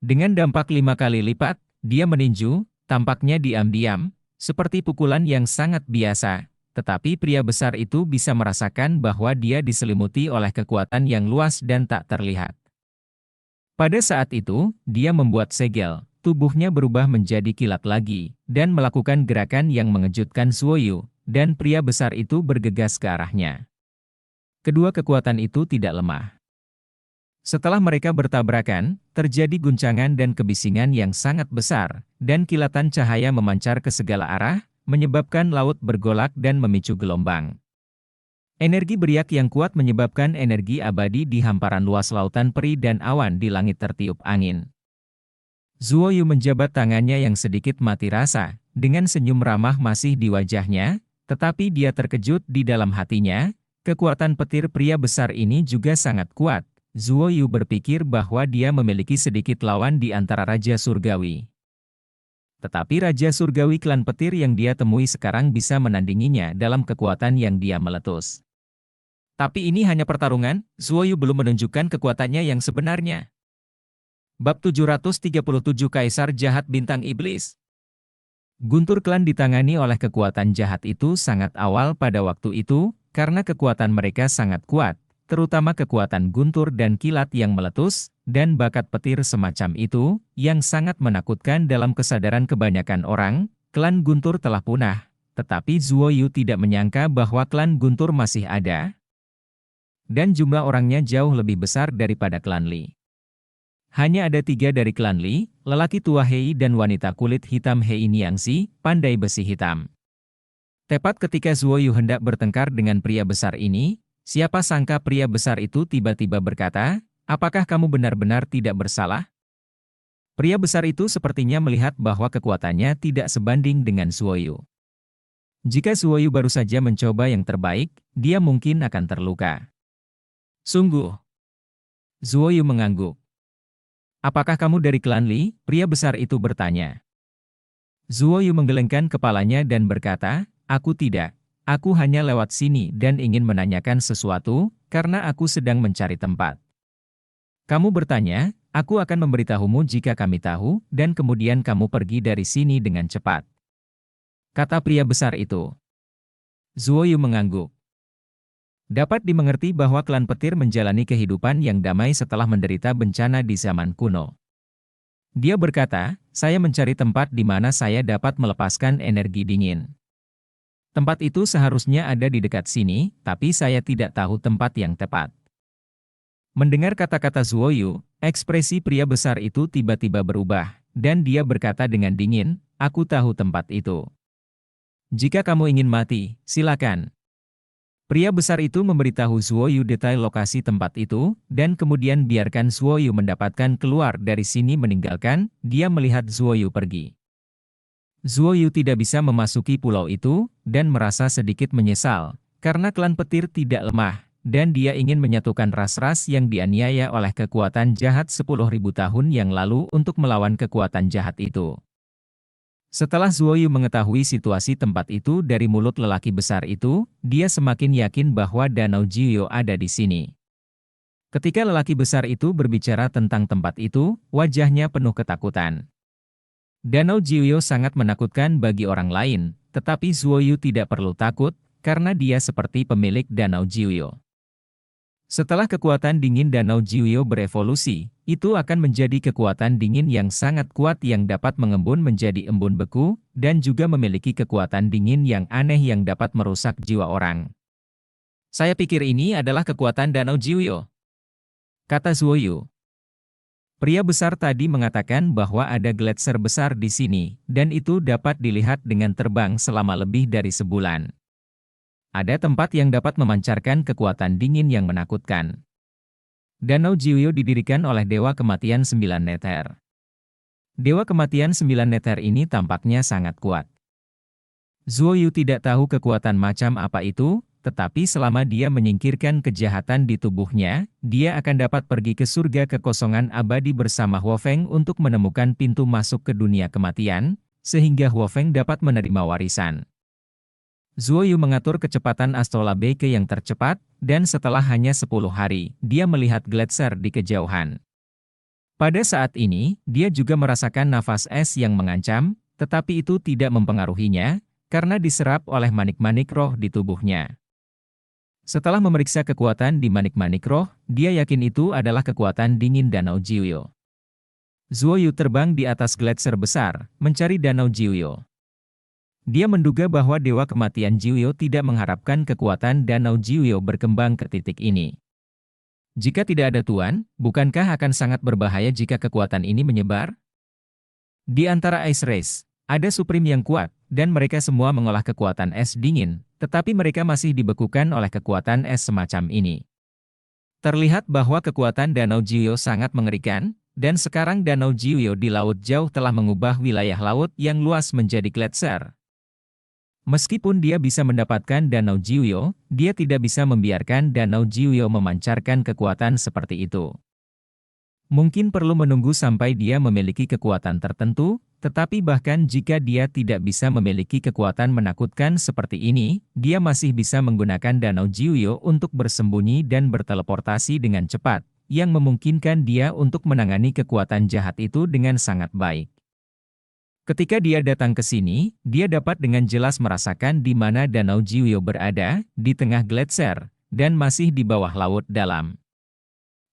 Dengan dampak 5 kali lipat, dia meninju, tampaknya diam-diam, seperti pukulan yang sangat biasa, tetapi pria besar itu bisa merasakan bahwa dia diselimuti oleh kekuatan yang luas dan tak terlihat. Pada saat itu, dia membuat segel, tubuhnya berubah menjadi kilat lagi, dan melakukan gerakan yang mengejutkan Zuoyu, dan pria besar itu bergegas ke arahnya. Kedua kekuatan itu tidak lemah. Setelah mereka bertabrakan, terjadi guncangan dan kebisingan yang sangat besar, dan kilatan cahaya memancar ke segala arah, menyebabkan laut bergolak dan memicu gelombang. Energi beriak yang kuat menyebabkan energi abadi di hamparan luas lautan peri dan awan di langit tertiup angin. Zuoyu menjabat tangannya yang sedikit mati rasa, dengan senyum ramah masih di wajahnya, tetapi dia terkejut di dalam hatinya. Kekuatan petir pria besar ini juga sangat kuat. Zuoyu berpikir bahwa dia memiliki sedikit lawan di antara Raja Surgawi. Tetapi Raja Surgawi klan petir yang dia temui sekarang bisa menandinginya dalam kekuatan yang dia meletus. Tapi ini hanya pertarungan, Zuoyu belum menunjukkan kekuatannya yang sebenarnya. Bab 737 Kaisar Jahat Bintang Iblis. Guntur klan ditangani oleh kekuatan jahat itu sangat awal pada waktu itu, karena kekuatan mereka sangat kuat, terutama kekuatan guntur dan kilat yang meletus, dan bakat petir semacam itu, yang sangat menakutkan dalam kesadaran kebanyakan orang. Klan Guntur telah punah, tetapi Zuoyu tidak menyangka bahwa klan Guntur masih ada, dan jumlah orangnya jauh lebih besar daripada klan Li. Hanya ada 3 dari klan Li, lelaki tua Hei dan wanita kulit hitam Hei Niangxi, pandai besi hitam. Tepat ketika Zuoyu hendak bertengkar dengan pria besar ini, siapa sangka pria besar itu tiba-tiba berkata, "Apakah kamu benar-benar tidak bersalah?" Pria besar itu sepertinya melihat bahwa kekuatannya tidak sebanding dengan Zuoyu. Jika Zuoyu baru saja mencoba yang terbaik, dia mungkin akan terluka. Sungguh. Zuoyu mengangguk. "Apakah kamu dari klan Li?" Pria besar itu bertanya. Zuoyu menggelengkan kepalanya dan berkata, "Aku tidak. Aku hanya lewat sini dan ingin menanyakan sesuatu, karena aku sedang mencari tempat." "Kamu bertanya, aku akan memberitahumu jika kami tahu, dan kemudian kamu pergi dari sini dengan cepat," kata pria besar itu. Zuoyu mengangguk. Dapat dimengerti bahwa klan petir menjalani kehidupan yang damai setelah menderita bencana di zaman kuno. Dia berkata, "Saya mencari tempat di mana saya dapat melepaskan energi dingin. Tempat itu seharusnya ada di dekat sini, tapi saya tidak tahu tempat yang tepat." Mendengar kata-kata Zuoyu, ekspresi pria besar itu tiba-tiba berubah, dan dia berkata dengan dingin, "Aku tahu tempat itu. Jika kamu ingin mati, silakan." Pria besar itu memberitahu Zuoyu detail lokasi tempat itu, dan kemudian biarkan Zuoyu mendapatkan keluar dari sini meninggalkan, dia melihat Zuoyu pergi. Zuoyu tidak bisa memasuki pulau itu, dan merasa sedikit menyesal, karena klan petir tidak lemah, dan dia ingin menyatukan ras-ras yang dianiaya oleh kekuatan jahat 10.000 tahun yang lalu untuk melawan kekuatan jahat itu. Setelah Zuoyu mengetahui situasi tempat itu dari mulut lelaki besar itu, dia semakin yakin bahwa Danau Jiuyo ada di sini. Ketika lelaki besar itu berbicara tentang tempat itu, wajahnya penuh ketakutan. Danau Jiuyo sangat menakutkan bagi orang lain, tetapi Zuoyu tidak perlu takut, karena dia seperti pemilik Danau Jiuyo. Setelah kekuatan dingin Danau Jiuyo berevolusi, itu akan menjadi kekuatan dingin yang sangat kuat yang dapat mengembun menjadi embun beku, dan juga memiliki kekuatan dingin yang aneh yang dapat merusak jiwa orang. "Saya pikir ini adalah kekuatan Danau Jiuyo," kata Zuoyu. Pria besar tadi mengatakan bahwa ada gletser besar di sini, dan itu dapat dilihat dengan terbang selama lebih dari sebulan. Ada tempat yang dapat memancarkan kekuatan dingin yang menakutkan. Danau Jiuyo didirikan oleh Dewa Kematian 9 Neter. Dewa Kematian 9 Neter ini tampaknya sangat kuat. Zuo Yu tidak tahu kekuatan macam apa itu, tetapi selama dia menyingkirkan kejahatan di tubuhnya, dia akan dapat pergi ke surga kekosongan abadi bersama Huo Feng untuk menemukan pintu masuk ke dunia kematian, sehingga Huo Feng dapat menerima warisan. Zuo Yu mengatur kecepatan astrolabe ke yang tercepat, dan setelah hanya 10 hari, dia melihat gletser di kejauhan. Pada saat ini, dia juga merasakan nafas es yang mengancam, tetapi itu tidak mempengaruhinya, karena diserap oleh manik-manik roh di tubuhnya. Setelah memeriksa kekuatan di manik-manik roh, dia yakin itu adalah kekuatan dingin Danau Jiuyo. Zuo Yu terbang di atas gletser besar, mencari Danau Jiuyo. Dia menduga bahwa Dewa Kematian Jiuyo tidak mengharapkan kekuatan Danau Jiuyo berkembang ke titik ini. Jika tidak ada Tuan, bukankah akan sangat berbahaya jika kekuatan ini menyebar? Di antara Ice Race, ada Supreme yang kuat, dan mereka semua mengolah kekuatan es dingin, tetapi mereka masih dibekukan oleh kekuatan es semacam ini. Terlihat bahwa kekuatan Danau Jiuyo sangat mengerikan, dan sekarang Danau Jiuyo di laut jauh telah mengubah wilayah laut yang luas menjadi gletser. Meskipun dia bisa mendapatkan Danau Jiuyo, dia tidak bisa membiarkan Danau Jiuyo memancarkan kekuatan seperti itu. Mungkin perlu menunggu sampai dia memiliki kekuatan tertentu, tetapi bahkan jika dia tidak bisa memiliki kekuatan menakutkan seperti ini, dia masih bisa menggunakan Danau Jiuyo untuk bersembunyi dan berteleportasi dengan cepat, yang memungkinkan dia untuk menangani kekuatan jahat itu dengan sangat baik. Ketika dia datang ke sini, dia dapat dengan jelas merasakan di mana Danau Jiuyo berada, di tengah gletser, dan masih di bawah laut dalam.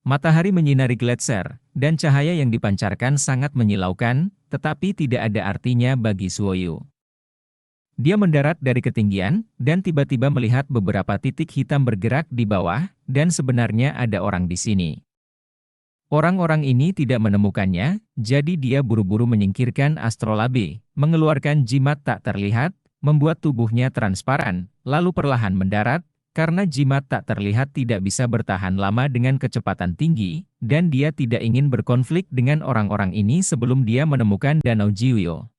Matahari menyinari gletser, dan cahaya yang dipancarkan sangat menyilaukan, tetapi tidak ada artinya bagi Zuo Yu. Dia mendarat dari ketinggian, dan tiba-tiba melihat beberapa titik hitam bergerak di bawah, dan sebenarnya ada orang di sini. Orang-orang ini tidak menemukannya, jadi dia buru-buru menyingkirkan astrolabe, mengeluarkan jimat tak terlihat, membuat tubuhnya transparan, lalu perlahan mendarat, karena jimat tak terlihat tidak bisa bertahan lama dengan kecepatan tinggi, dan dia tidak ingin berkonflik dengan orang-orang ini sebelum dia menemukan Danau Jiuyo.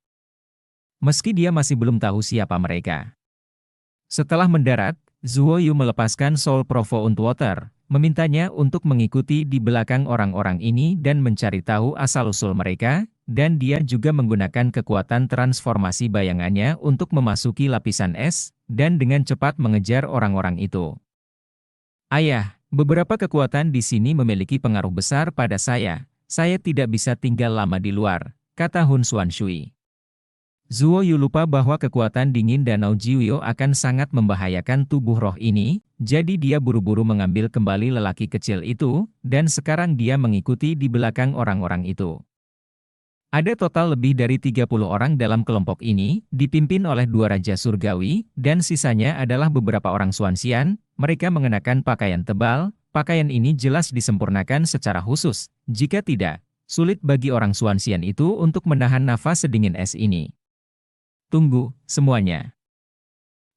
Meski dia masih belum tahu siapa mereka. Setelah mendarat, Zuo Yu melepaskan Soul Profound Water, memintanya untuk mengikuti di belakang orang-orang ini dan mencari tahu asal-usul mereka, dan dia juga menggunakan kekuatan transformasi bayangannya untuk memasuki lapisan es, dan dengan cepat mengejar orang-orang itu. Ayah, beberapa kekuatan di sini memiliki pengaruh besar pada saya tidak bisa tinggal lama di luar, kata Hun Xuanshui. Zuo Yu lupa bahwa kekuatan dingin Danau Jiuyo akan sangat membahayakan tubuh roh ini, jadi dia buru-buru mengambil kembali lelaki kecil itu, dan sekarang dia mengikuti di belakang orang-orang itu. Ada total lebih dari 30 orang dalam kelompok ini, dipimpin oleh 2 raja surgawi, dan sisanya adalah beberapa orang Xuanxian. Mereka mengenakan pakaian tebal, pakaian ini jelas disempurnakan secara khusus, jika tidak, sulit bagi orang Xuanxian itu untuk menahan nafas sedingin es ini. Tunggu, semuanya.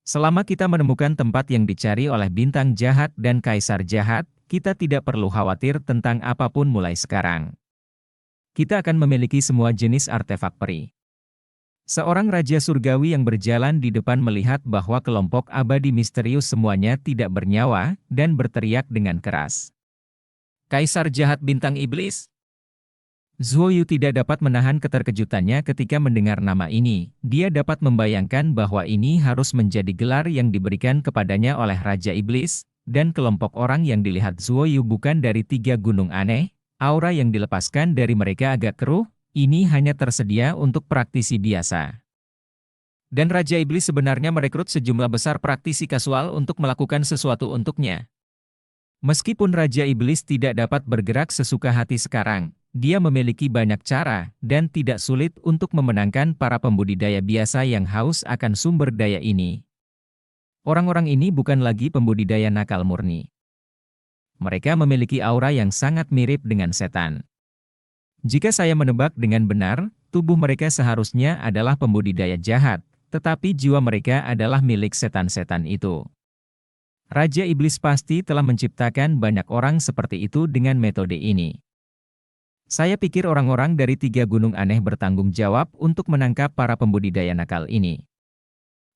Selama kita menemukan tempat yang dicari oleh bintang jahat dan kaisar jahat, kita tidak perlu khawatir tentang apapun mulai sekarang. Kita akan memiliki semua jenis artefak peri. Seorang raja surgawi yang berjalan di depan melihat bahwa kelompok abadi misterius semuanya tidak bernyawa, dan berteriak dengan keras. Kaisar jahat bintang iblis? Zuo Yu tidak dapat menahan keterkejutannya ketika mendengar nama ini. Dia dapat membayangkan bahwa ini harus menjadi gelar yang diberikan kepadanya oleh Raja Iblis, dan kelompok orang yang dilihat Zuo Yu bukan dari 3 gunung aneh. Aura yang dilepaskan dari mereka agak keruh, ini hanya tersedia untuk praktisi biasa. Dan Raja Iblis sebenarnya merekrut sejumlah besar praktisi kasual untuk melakukan sesuatu untuknya. Meskipun Raja Iblis tidak dapat bergerak sesuka hati sekarang, dia memiliki banyak cara, dan tidak sulit untuk memenangkan para pembudidaya biasa yang haus akan sumber daya ini. Orang-orang ini bukan lagi pembudidaya nakal murni. Mereka memiliki aura yang sangat mirip dengan setan. Jika saya menebak dengan benar, tubuh mereka seharusnya adalah pembudidaya jahat, tetapi jiwa mereka adalah milik setan-setan itu. Raja Iblis pasti telah menciptakan banyak orang seperti itu dengan metode ini. Saya pikir orang-orang dari 3 gunung aneh bertanggung jawab untuk menangkap para pembudidaya nakal ini.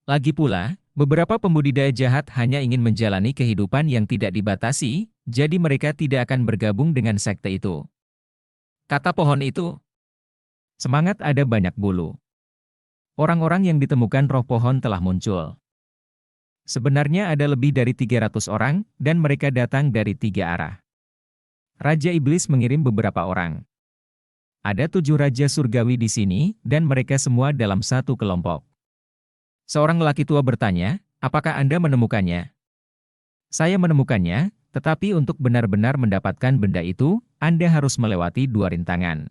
Lagi pula, beberapa pembudidaya jahat hanya ingin menjalani kehidupan yang tidak dibatasi, jadi mereka tidak akan bergabung dengan sekte itu. Kata pohon itu, semangat ada banyak bulu. Orang-orang yang ditemukan roh pohon telah muncul. Sebenarnya ada lebih dari 300 orang, dan mereka datang dari 3 arah. Raja Iblis mengirim beberapa orang. Ada 7 raja surgawi di sini, dan mereka semua dalam satu kelompok. Seorang lelaki tua bertanya, apakah Anda menemukannya? Saya menemukannya, tetapi untuk benar-benar mendapatkan benda itu, Anda harus melewati 2 rintangan.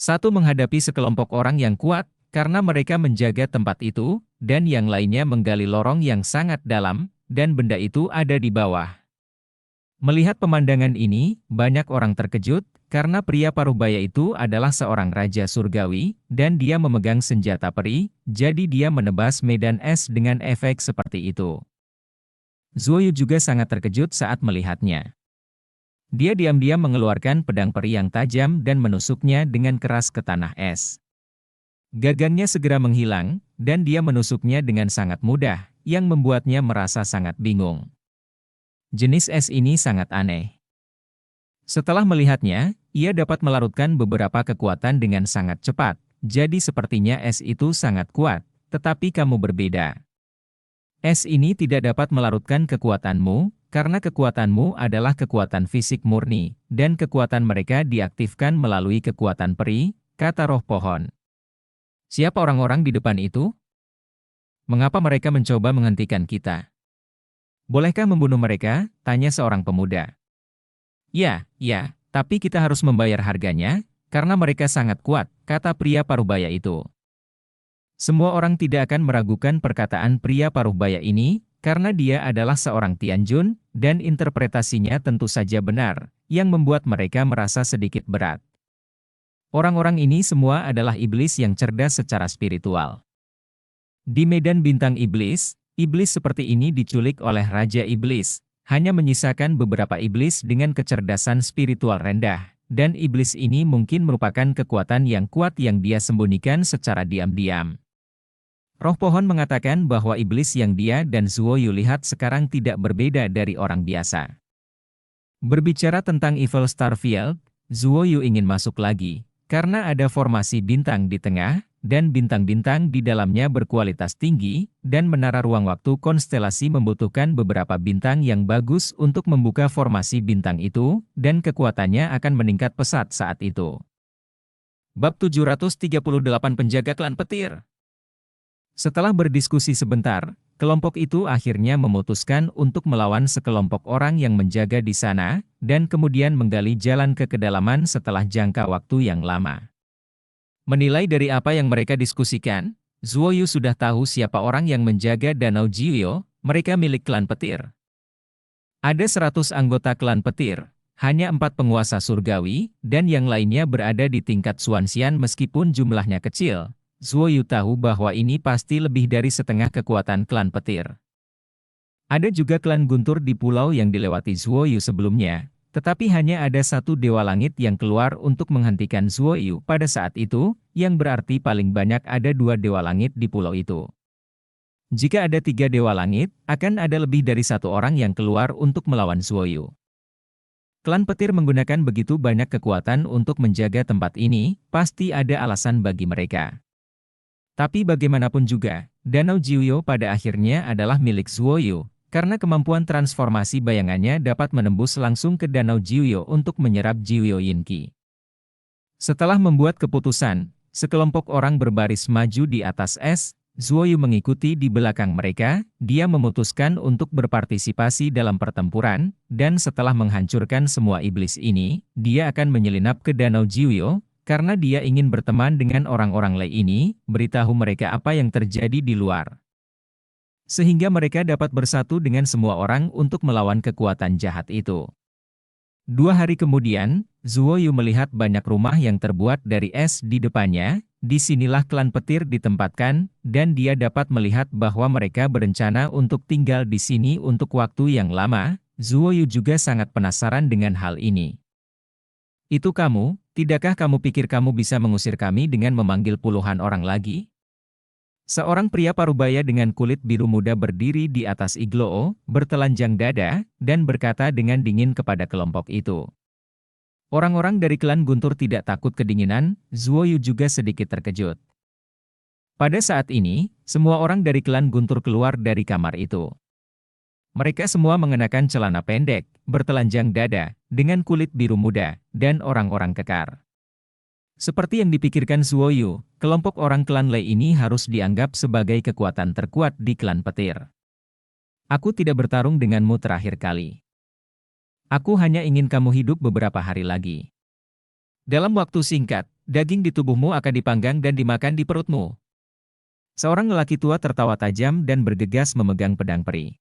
Satu menghadapi sekelompok orang yang kuat, karena mereka menjaga tempat itu, dan yang lainnya menggali lorong yang sangat dalam, dan benda itu ada di bawah. Melihat pemandangan ini, banyak orang terkejut, karena pria parubaya itu adalah seorang raja surgawi, dan dia memegang senjata peri, jadi dia menebas medan es dengan efek seperti itu. Zuoyu juga sangat terkejut saat melihatnya. Dia diam-diam mengeluarkan pedang peri yang tajam dan menusuknya dengan keras ke tanah es. Gagangnya segera menghilang, dan dia menusuknya dengan sangat mudah, yang membuatnya merasa sangat bingung. Jenis es ini sangat aneh. Setelah melihatnya, ia dapat melarutkan beberapa kekuatan dengan sangat cepat, jadi sepertinya es itu sangat kuat, tetapi kamu berbeda. Es ini tidak dapat melarutkan kekuatanmu, karena kekuatanmu adalah kekuatan fisik murni, dan kekuatan mereka diaktifkan melalui kekuatan peri, kata roh pohon. Siapa orang-orang di depan itu? Mengapa mereka mencoba menghentikan kita? Bolehkah membunuh mereka? Tanya seorang pemuda. Ya, tapi kita harus membayar harganya, karena mereka sangat kuat, kata pria parubaya itu. Semua orang tidak akan meragukan perkataan pria parubaya ini, karena dia adalah seorang Tianjun, dan interpretasinya tentu saja benar, yang membuat mereka merasa sedikit berat. Orang-orang ini semua adalah iblis yang cerdas secara spiritual. Di medan bintang iblis, iblis seperti ini diculik oleh Raja Iblis, hanya menyisakan beberapa iblis dengan kecerdasan spiritual rendah, dan iblis ini mungkin merupakan kekuatan yang kuat yang dia sembunyikan secara diam-diam. Roh pohon mengatakan bahwa iblis yang dia dan Zuoyu lihat sekarang tidak berbeda dari orang biasa. Berbicara tentang Evil Starfield, Zuoyu ingin masuk lagi, karena ada formasi bintang di tengah, dan bintang-bintang di dalamnya berkualitas tinggi, dan menara ruang waktu konstelasi membutuhkan beberapa bintang yang bagus untuk membuka formasi bintang itu, dan kekuatannya akan meningkat pesat saat itu. Bab 738 Penjaga Klan Petir. Setelah berdiskusi sebentar, kelompok itu akhirnya memutuskan untuk melawan sekelompok orang yang menjaga di sana, dan kemudian menggali jalan ke kedalaman setelah jangka waktu yang lama. Menilai dari apa yang mereka diskusikan, Zuoyu sudah tahu siapa orang yang menjaga Danau Jiuyo, mereka milik klan petir. Ada 100 anggota klan petir, hanya 4 penguasa surgawi, dan yang lainnya berada di tingkat Xuanxian meskipun jumlahnya kecil. Zuoyu tahu bahwa ini pasti lebih dari setengah kekuatan klan petir. Ada juga klan guntur di pulau yang dilewati Zuoyu sebelumnya, tetapi hanya ada 1 dewa langit yang keluar untuk menghentikan Zuoyu pada saat itu, yang berarti paling banyak ada 2 dewa langit di pulau itu. Jika ada 3 dewa langit, akan ada lebih dari 1 orang yang keluar untuk melawan Zuoyu. Klan petir menggunakan begitu banyak kekuatan untuk menjaga tempat ini, pasti ada alasan bagi mereka. Tapi bagaimanapun juga, Danau Jiuyo pada akhirnya adalah milik Zuoyu, karena kemampuan transformasi bayangannya dapat menembus langsung ke Danau Jiuyo untuk menyerap Jiuyo Yinqi. Setelah membuat keputusan, sekelompok orang berbaris maju di atas es, Zuoyu mengikuti di belakang mereka, dia memutuskan untuk berpartisipasi dalam pertempuran, dan setelah menghancurkan semua iblis ini, dia akan menyelinap ke Danau Jiuyo, karena dia ingin berteman dengan orang-orang Lei ini, beritahu mereka apa yang terjadi di luar. Sehingga mereka dapat bersatu dengan semua orang untuk melawan kekuatan jahat itu. 2 hari kemudian, Zuo Yu melihat banyak rumah yang terbuat dari es di depannya. Disinilah klan petir ditempatkan, dan dia dapat melihat bahwa mereka berencana untuk tinggal di sini untuk waktu yang lama. Zuo Yu juga sangat penasaran dengan hal ini. Itu kamu, tidakkah kamu pikir kamu bisa mengusir kami dengan memanggil puluhan orang lagi? Seorang pria parubaya dengan kulit biru muda berdiri di atas igloo, bertelanjang dada, dan berkata dengan dingin kepada kelompok itu. Orang-orang dari klan Guntur tidak takut kedinginan, Zuo Yu juga sedikit terkejut. Pada saat ini, semua orang dari klan Guntur keluar dari kamar itu. Mereka semua mengenakan celana pendek, bertelanjang dada, dengan kulit biru muda, dan orang-orang kekar. Seperti yang dipikirkan Zuo Yu, kelompok orang klan Lei ini harus dianggap sebagai kekuatan terkuat di klan petir. Aku tidak bertarung denganmu terakhir kali. Aku hanya ingin kamu hidup beberapa hari lagi. Dalam waktu singkat, daging di tubuhmu akan dipanggang dan dimakan di perutmu. Seorang lelaki tua tertawa tajam dan bergegas memegang pedang peri.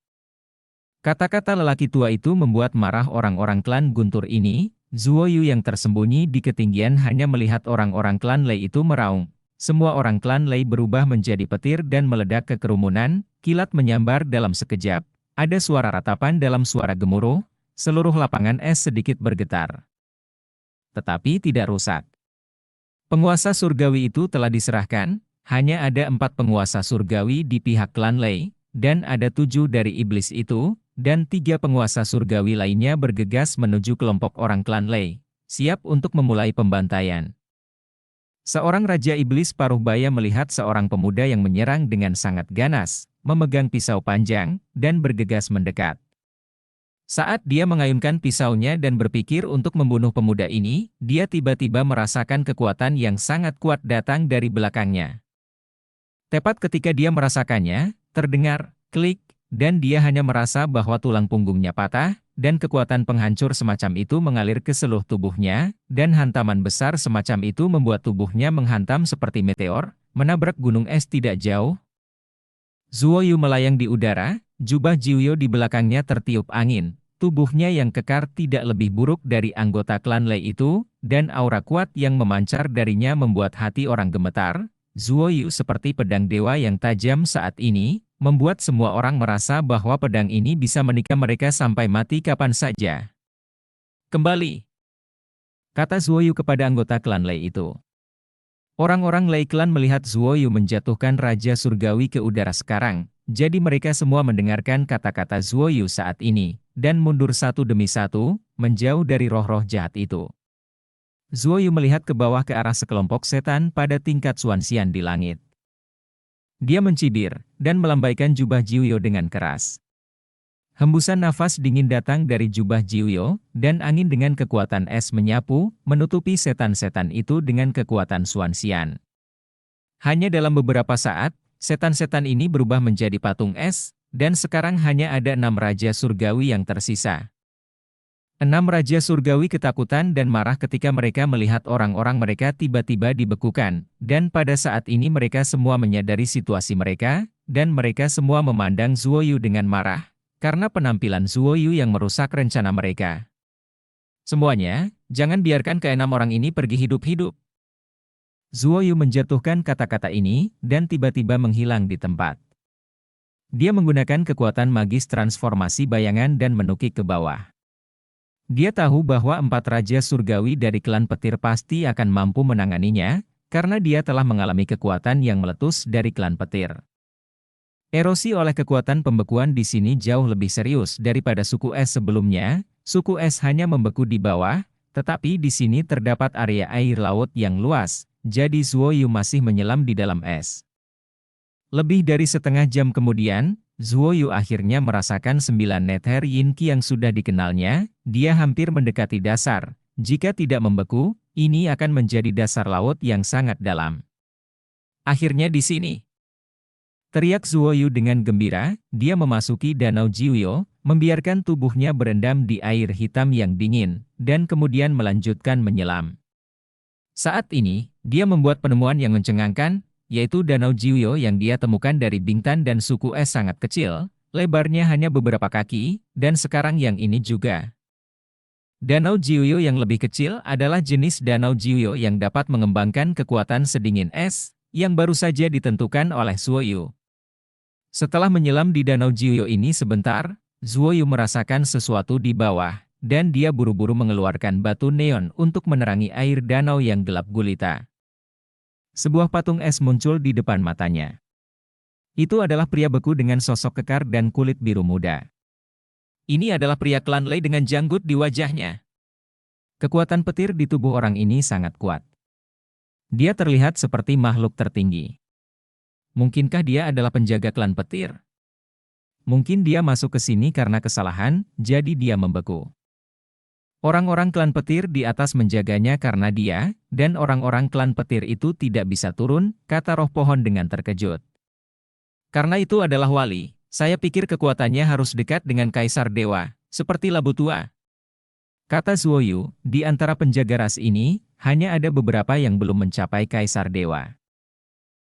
Kata-kata lelaki tua itu membuat marah orang-orang klan Guntur ini. Zuo Yu yang tersembunyi di ketinggian hanya melihat orang-orang klan Lei itu meraung. Semua orang klan Lei berubah menjadi petir dan meledak ke kerumunan, kilat menyambar dalam sekejap. Ada suara ratapan dalam suara gemuruh. Seluruh lapangan es sedikit bergetar. Tetapi tidak rusak. Penguasa surgawi itu telah diserahkan, hanya ada 4 penguasa surgawi di pihak klan Lei, dan ada 7 dari iblis itu, dan 3 penguasa surgawi lainnya bergegas menuju kelompok orang klan Lei, siap untuk memulai pembantaian. Seorang raja iblis paruh baya melihat seorang pemuda yang menyerang dengan sangat ganas, memegang pisau panjang, dan bergegas mendekat. Saat dia mengayunkan pisaunya dan berpikir untuk membunuh pemuda ini, dia tiba-tiba merasakan kekuatan yang sangat kuat datang dari belakangnya. Tepat ketika dia merasakannya, terdengar klik, dan dia hanya merasa bahwa tulang punggungnya patah, dan kekuatan penghancur semacam itu mengalir ke seluruh tubuhnya, dan hantaman besar semacam itu membuat tubuhnya menghantam seperti meteor, menabrak gunung es tidak jauh. Zuo Yu melayang di udara, jubah Jiuyo di belakangnya tertiup angin. Tubuhnya yang kekar tidak lebih buruk dari anggota klan Lei itu, dan aura kuat yang memancar darinya membuat hati orang gemetar. Zuo Yu seperti pedang dewa yang tajam saat ini, membuat semua orang merasa bahwa pedang ini bisa menikam mereka sampai mati kapan saja. Kembali, kata Zuo Yu kepada anggota klan Lei itu. Orang-orang Lei klan melihat Zuo Yu menjatuhkan Raja Surgawi ke udara sekarang, jadi mereka semua mendengarkan kata-kata Zuo Yu saat ini, dan mundur satu demi satu, menjauh dari roh-roh jahat itu. Zuo Yu melihat ke bawah ke arah sekelompok setan pada tingkat Xuanxian di langit. Dia mencibir, dan melambaikan jubah Jiuyo dengan keras. Hembusan nafas dingin datang dari jubah Jiuyo, dan angin dengan kekuatan es menyapu, menutupi setan-setan itu dengan kekuatan Xuanxian. Hanya dalam beberapa saat, setan-setan ini berubah menjadi patung es, dan sekarang hanya ada 6 Raja Surgawi yang tersisa. 6 Raja Surgawi ketakutan dan marah ketika mereka melihat orang-orang mereka tiba-tiba dibekukan, dan pada saat ini mereka semua menyadari situasi mereka, dan mereka semua memandang Zuo Yu dengan marah, karena penampilan Zuo Yu yang merusak rencana mereka. Semuanya, jangan biarkan ke-6 orang ini pergi hidup-hidup. Zuo Yu menjatuhkan kata-kata ini, dan tiba-tiba menghilang di tempat. Dia menggunakan kekuatan magis transformasi bayangan dan menukik ke bawah. Dia tahu bahwa 4 Raja Surgawi dari klan petir pasti akan mampu menanganinya, karena dia telah mengalami kekuatan yang meletus dari klan petir. Erosi oleh kekuatan pembekuan di sini jauh lebih serius daripada suku es sebelumnya. Suku es hanya membeku di bawah, tetapi di sini terdapat area air laut yang luas, jadi Zuo Yu masih menyelam di dalam es. Lebih dari setengah jam kemudian, Zuo Yu akhirnya merasakan 9 nether yin qi yang sudah dikenalnya. Dia hampir mendekati dasar. Jika tidak membeku, ini akan menjadi dasar laut yang sangat dalam. Akhirnya di sini, teriak Zuo Yu dengan gembira. Dia memasuki danau Jiuyo, membiarkan tubuhnya berendam di air hitam yang dingin, dan kemudian melanjutkan menyelam. Saat ini, dia membuat penemuan yang mencengangkan, yaitu Danau Jiuyo yang dia temukan dari Bingtan dan suku es sangat kecil, lebarnya hanya beberapa kaki, dan sekarang yang ini juga. Danau Jiuyo yang lebih kecil adalah jenis Danau Jiuyo yang dapat mengembangkan kekuatan sedingin es, yang baru saja ditentukan oleh Zuoyu. Setelah menyelam di Danau Jiuyo ini sebentar, Zuoyu merasakan sesuatu di bawah, dan dia buru-buru mengeluarkan batu neon untuk menerangi air danau yang gelap gulita. Sebuah patung es muncul di depan matanya. Itu adalah pria beku dengan sosok kekar dan kulit biru muda. Ini adalah pria klan Lei dengan janggut di wajahnya. Kekuatan petir di tubuh orang ini sangat kuat. Dia terlihat seperti makhluk tertinggi. Mungkinkah dia adalah penjaga klan petir? Mungkin dia masuk ke sini karena kesalahan, jadi dia membeku. Orang-orang klan petir di atas menjaganya karena dia, dan orang-orang klan petir itu tidak bisa turun, kata roh pohon dengan terkejut. Karena itu adalah wali, saya pikir kekuatannya harus dekat dengan kaisar dewa, seperti labu tua. Kata Zuoyu, di antara penjaga ras ini, hanya ada beberapa yang belum mencapai kaisar dewa.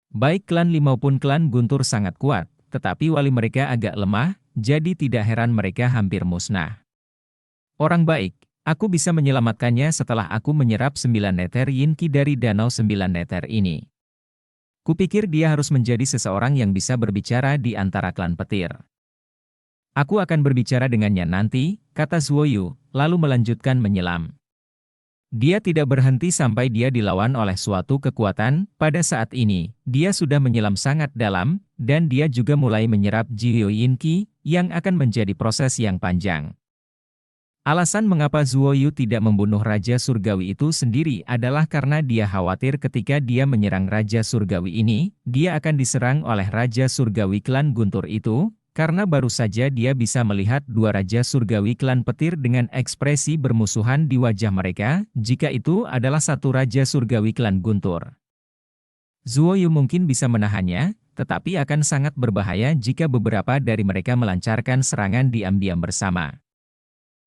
Baik klan Li maupun klan Guntur sangat kuat, tetapi wali mereka agak lemah, jadi tidak heran mereka hampir musnah. Orang baik, aku bisa menyelamatkannya setelah aku menyerap 9 neter Yin Qi dari danau 9 neter ini. Kupikir dia harus menjadi seseorang yang bisa berbicara di antara klan petir. Aku akan berbicara dengannya nanti, kata Zuoyu, lalu melanjutkan menyelam. Dia tidak berhenti sampai dia dilawan oleh suatu kekuatan. Pada saat ini, dia sudah menyelam sangat dalam, dan dia juga mulai menyerap Jiuyo Yin Qi, yang akan menjadi proses yang panjang. Alasan mengapa Zuoyu tidak membunuh Raja Surgawi itu sendiri adalah karena dia khawatir ketika dia menyerang Raja Surgawi ini, dia akan diserang oleh Raja Surgawi klan Guntur itu, karena baru saja dia bisa melihat dua Raja Surgawi klan petir dengan ekspresi bermusuhan di wajah mereka, jika itu adalah satu Raja Surgawi klan Guntur. Zuoyu mungkin bisa menahannya, tetapi akan sangat berbahaya jika beberapa dari mereka melancarkan serangan diam-diam bersama.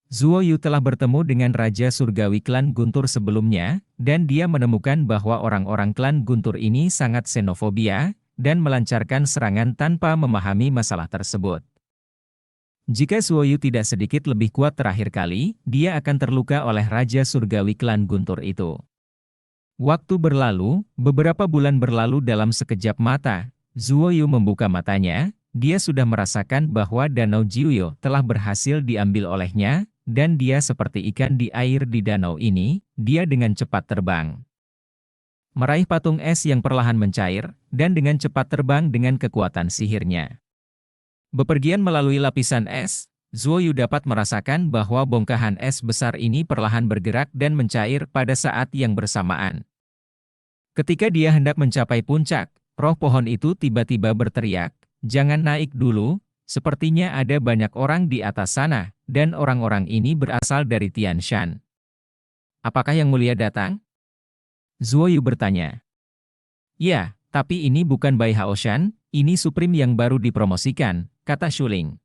Zuoyu telah bertemu dengan Raja Surgawi klan Guntur sebelumnya, dan dia menemukan bahwa orang-orang klan Guntur ini sangat xenofobia, dan melancarkan serangan tanpa memahami masalah tersebut. Jika Zuoyu tidak sedikit lebih kuat terakhir kali, dia akan terluka oleh Raja Surgawi klan Guntur itu. Waktu berlalu, beberapa bulan berlalu dalam sekejap mata, Zuoyu membuka matanya, dia sudah merasakan bahwa Danau Jiuyo telah berhasil diambil olehnya, dan dia seperti ikan di air di danau ini, dia dengan cepat terbang. Meraih patung es yang perlahan mencair, dan dengan cepat terbang dengan kekuatan sihirnya. Bepergian melalui lapisan es, Zuoyu dapat merasakan bahwa bongkahan es besar ini perlahan bergerak dan mencair pada saat yang bersamaan. Ketika dia hendak mencapai puncak, roh pohon itu tiba-tiba berteriak, "Jangan naik dulu, sepertinya ada banyak orang di atas sana, dan orang-orang ini berasal dari Tian Shan. Apakah Yang Mulia datang?" Zuoyu bertanya. "Ya, tapi ini bukan Bai Haoshan, ini Supreme yang baru dipromosikan," kata Shuling.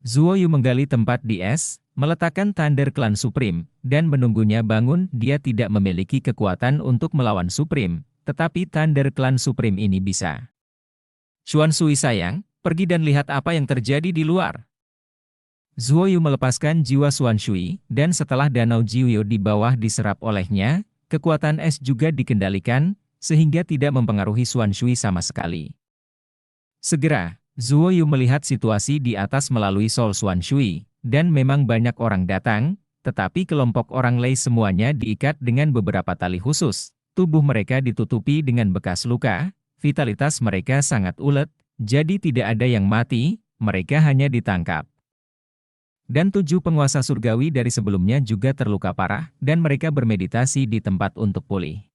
Zuoyu menggali tempat di es, meletakkan Thunder Clan Supreme, dan menunggunya bangun. Dia tidak memiliki kekuatan untuk melawan Supreme, tetapi Thunder Clan Supreme ini bisa. "Xuan Sui sayang, pergi dan lihat apa yang terjadi di luar." Zuoyu melepaskan jiwa Xuan Sui, dan setelah Danau Jiuyo di bawah diserap olehnya, kekuatan es juga dikendalikan, sehingga tidak mempengaruhi Xuan Sui sama sekali. Segera, Zuoyu melihat situasi di atas melalui Soul Xuan Sui, dan memang banyak orang datang, tetapi kelompok orang Lei semuanya diikat dengan beberapa tali khusus, tubuh mereka ditutupi dengan bekas luka, vitalitas mereka sangat ulet, jadi tidak ada yang mati, mereka hanya ditangkap. Dan 7 penguasa surgawi dari sebelumnya juga terluka parah, dan mereka bermeditasi di tempat untuk pulih.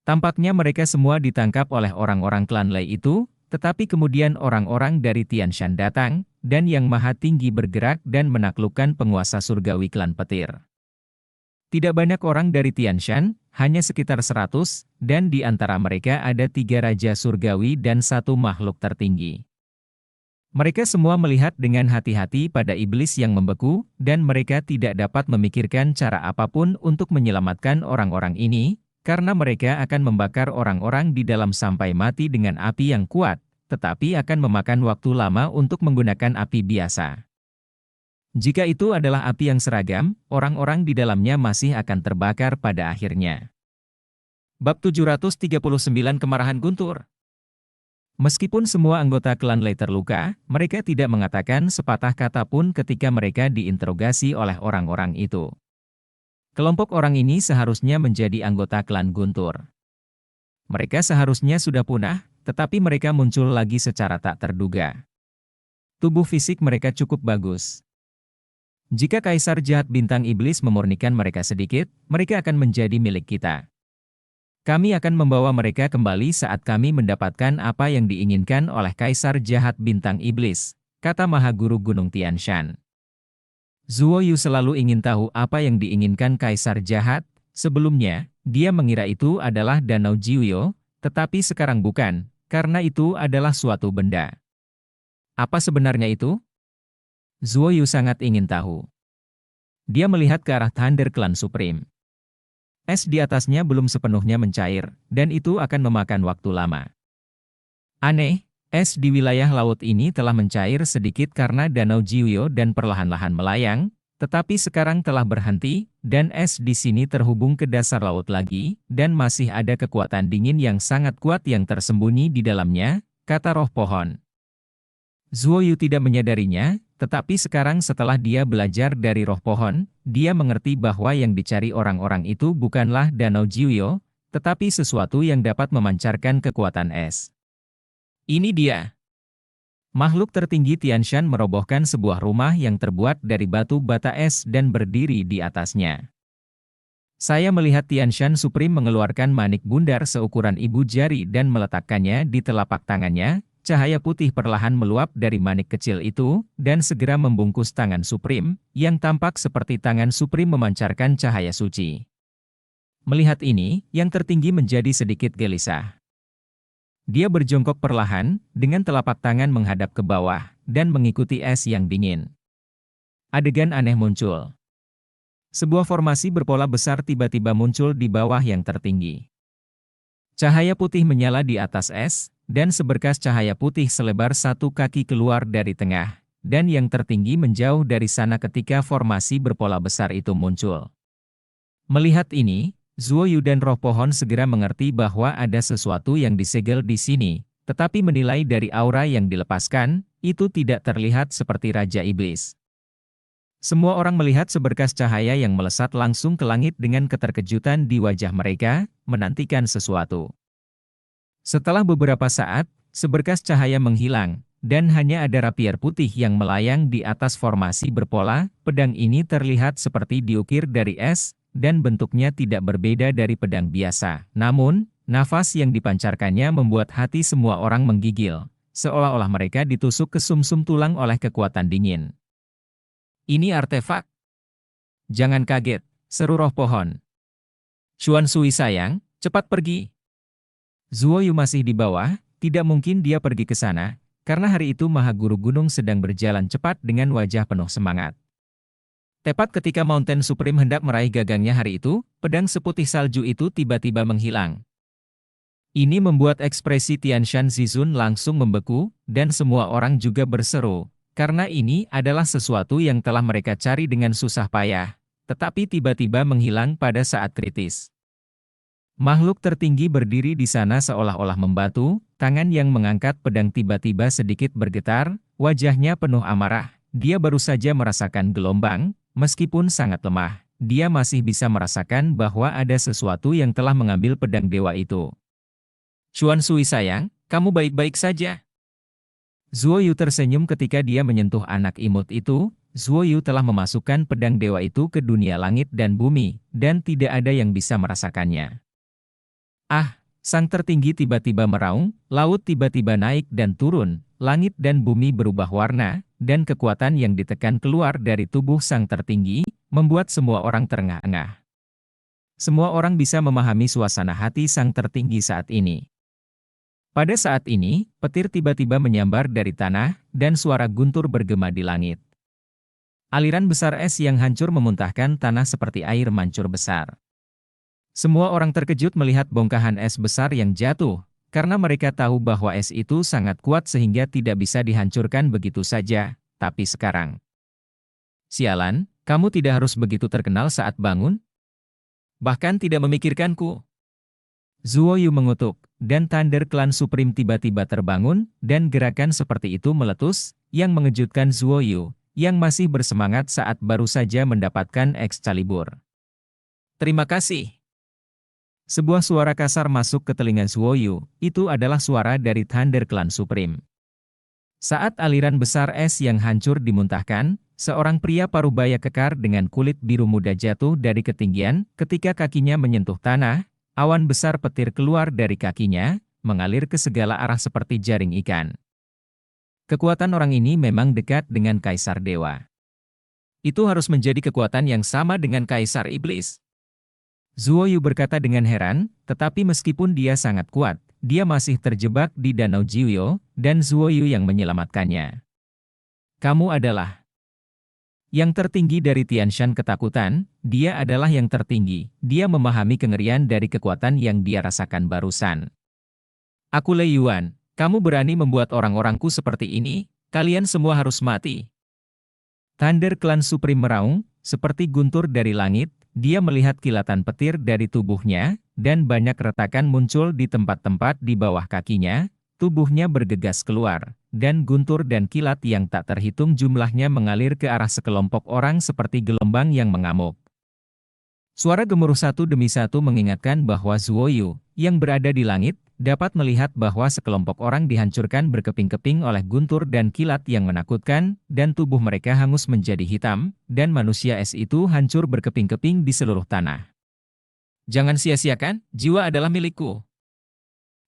Tampaknya mereka semua ditangkap oleh orang-orang klan Lei itu, tetapi kemudian orang-orang dari Tian Shan datang, dan Yang Maha Tinggi bergerak dan menaklukkan penguasa surgawi klan petir. Tidak banyak orang dari Tian Shan, hanya sekitar 100, dan di antara mereka ada 3 raja surgawi dan 1 makhluk tertinggi. Mereka semua melihat dengan hati-hati pada iblis yang membeku, dan mereka tidak dapat memikirkan cara apapun untuk menyelamatkan orang-orang ini, karena mereka akan membakar orang-orang di dalam sampai mati dengan api yang kuat, tetapi akan memakan waktu lama untuk menggunakan api biasa. Jika itu adalah api yang seragam, orang-orang di dalamnya masih akan terbakar pada akhirnya. Bab 739 Kemarahan Guntur. Meskipun semua anggota klan Lei terluka, mereka tidak mengatakan sepatah kata pun ketika mereka diinterogasi oleh orang-orang itu. Kelompok orang ini seharusnya menjadi anggota klan Guntur. Mereka seharusnya sudah punah, tetapi mereka muncul lagi secara tak terduga. Tubuh fisik mereka cukup bagus. Jika Kaisar Jahat Bintang Iblis memurnikan mereka sedikit, mereka akan menjadi milik kita. Kami akan membawa mereka kembali saat kami mendapatkan apa yang diinginkan oleh Kaisar Jahat Bintang Iblis, kata Maha Guru Gunung Tian Shan. Zuo Yu selalu ingin tahu apa yang diinginkan Kaisar Jahat. Sebelumnya, dia mengira itu adalah Danau Jiuyo, tetapi sekarang bukan, karena itu adalah suatu benda. Apa sebenarnya itu? Zuo Yu sangat ingin tahu. Dia melihat ke arah Thunder Clan Supreme. Es di atasnya belum sepenuhnya mencair, dan itu akan memakan waktu lama. Aneh, es di wilayah laut ini telah mencair sedikit karena Danau Jiuyo dan perlahan-lahan melayang, tetapi sekarang telah berhenti, dan es di sini terhubung ke dasar laut lagi, dan masih ada kekuatan dingin yang sangat kuat yang tersembunyi di dalamnya, kata roh pohon. Zuo Yu tidak menyadarinya, tetapi sekarang setelah dia belajar dari roh pohon, dia mengerti bahwa yang dicari orang-orang itu bukanlah Danau Jiuyo, tetapi sesuatu yang dapat memancarkan kekuatan es. Ini dia. Makhluk tertinggi Tian Shan merobohkan sebuah rumah yang terbuat dari batu bata es dan berdiri di atasnya. Saya melihat Tian Shan Supreme mengeluarkan manik bundar seukuran ibu jari dan meletakkannya di telapak tangannya. Cahaya putih perlahan meluap dari manik kecil itu, dan segera membungkus tangan Supreme, yang tampak seperti tangan Supreme memancarkan cahaya suci. Melihat ini, yang tertinggi menjadi sedikit gelisah. Dia berjongkok perlahan, dengan telapak tangan menghadap ke bawah, dan mengikuti es yang dingin. Adegan aneh muncul. Sebuah formasi berpola besar tiba-tiba muncul di bawah yang tertinggi. Cahaya putih menyala di atas es, dan seberkas cahaya putih selebar 1 kaki keluar dari tengah, dan yang tertinggi menjauh dari sana ketika formasi berpola besar itu muncul. Melihat ini, Zuo Yu dan roh pohon segera mengerti bahwa ada sesuatu yang disegel di sini, tetapi menilai dari aura yang dilepaskan, itu tidak terlihat seperti Raja Iblis. Semua orang melihat seberkas cahaya yang melesat langsung ke langit dengan keterkejutan di wajah mereka, menantikan sesuatu. Setelah beberapa saat, seberkas cahaya menghilang, dan hanya ada rapier putih yang melayang di atas formasi berpola. Pedang ini terlihat seperti diukir dari es, dan bentuknya tidak berbeda dari pedang biasa. Namun, nafas yang dipancarkannya membuat hati semua orang menggigil, seolah-olah mereka ditusuk ke sumsum tulang oleh kekuatan dingin. Ini artefak. Jangan kaget, seru roh pohon. Xuan Sui sayang, cepat pergi. Zuo Yu masih di bawah, tidak mungkin dia pergi ke sana, karena hari itu Maha Guru Gunung sedang berjalan cepat dengan wajah penuh semangat. Tepat ketika Mountain Supreme hendak meraih gagangnya hari itu, pedang seputih salju itu tiba-tiba menghilang. Ini membuat ekspresi Tian Shan Zizun langsung membeku, dan semua orang juga berseru, karena ini adalah sesuatu yang telah mereka cari dengan susah payah, tetapi tiba-tiba menghilang pada saat kritis. Makhluk tertinggi berdiri di sana seolah-olah membatu, tangan yang mengangkat pedang tiba-tiba sedikit bergetar, wajahnya penuh amarah. Dia baru saja merasakan gelombang, meskipun sangat lemah, dia masih bisa merasakan bahwa ada sesuatu yang telah mengambil pedang dewa itu. Xuan Sui sayang, kamu baik-baik saja. Zuo Yu tersenyum ketika dia menyentuh anak imut itu. Zuo Yu telah memasukkan pedang dewa itu ke dunia langit dan bumi, dan tidak ada yang bisa merasakannya. Ah, sang tertinggi tiba-tiba meraung, laut tiba-tiba naik dan turun, langit dan bumi berubah warna, dan kekuatan yang ditekan keluar dari tubuh sang tertinggi, membuat semua orang terengah-engah. Semua orang bisa memahami suasana hati sang tertinggi saat ini. Pada saat ini, petir tiba-tiba menyambar dari tanah, dan suara guntur bergema di langit. Aliran besar es yang hancur memuntahkan tanah seperti air mancur besar. Semua orang terkejut melihat bongkahan es besar yang jatuh, karena mereka tahu bahwa es itu sangat kuat sehingga tidak bisa dihancurkan begitu saja, tapi sekarang. Sialan, kamu tidak harus begitu terkenal saat bangun? Bahkan tidak memikirkanku. Zuo Yu mengutuk, dan Thunder Clan Supreme tiba-tiba terbangun, dan gerakan seperti itu meletus, yang mengejutkan Zuo Yu, yang masih bersemangat saat baru saja mendapatkan Excalibur. Terima kasih. Sebuah suara kasar masuk ke telinga Zuo Yu, itu adalah suara dari Thunder Clan Supreme. Saat aliran besar es yang hancur dimuntahkan, seorang pria parubaya kekar dengan kulit biru muda jatuh dari ketinggian, ketika kakinya menyentuh tanah, awan besar petir keluar dari kakinya, mengalir ke segala arah seperti jaring ikan. Kekuatan orang ini memang dekat dengan Kaisar Dewa. Itu harus menjadi kekuatan yang sama dengan Kaisar Iblis. Zuo Yu berkata dengan heran, tetapi meskipun dia sangat kuat, dia masih terjebak di Danau Jiuyo, dan Zuo Yu yang menyelamatkannya. Kamu adalah yang tertinggi dari Tianshan ketakutan, dia adalah yang tertinggi, dia memahami kengerian dari kekuatan yang dia rasakan barusan. Aku Lei Yuan, kamu berani membuat orang-orangku seperti ini, kalian semua harus mati. Thunder Clan Supreme meraung, seperti guntur dari langit, dia melihat kilatan petir dari tubuhnya, dan banyak retakan muncul di tempat-tempat di bawah kakinya, tubuhnya bergegas keluar, dan guntur dan kilat yang tak terhitung jumlahnya mengalir ke arah sekelompok orang seperti gelombang yang mengamuk. Suara gemuruh satu demi satu mengingatkan bahwa Zuo Yu, yang berada di langit, dapat melihat bahwa sekelompok orang dihancurkan berkeping-keping oleh guntur dan kilat yang menakutkan, dan tubuh mereka hangus menjadi hitam, dan manusia es itu hancur berkeping-keping di seluruh tanah. Jangan sia-siakan, jiwa adalah milikku.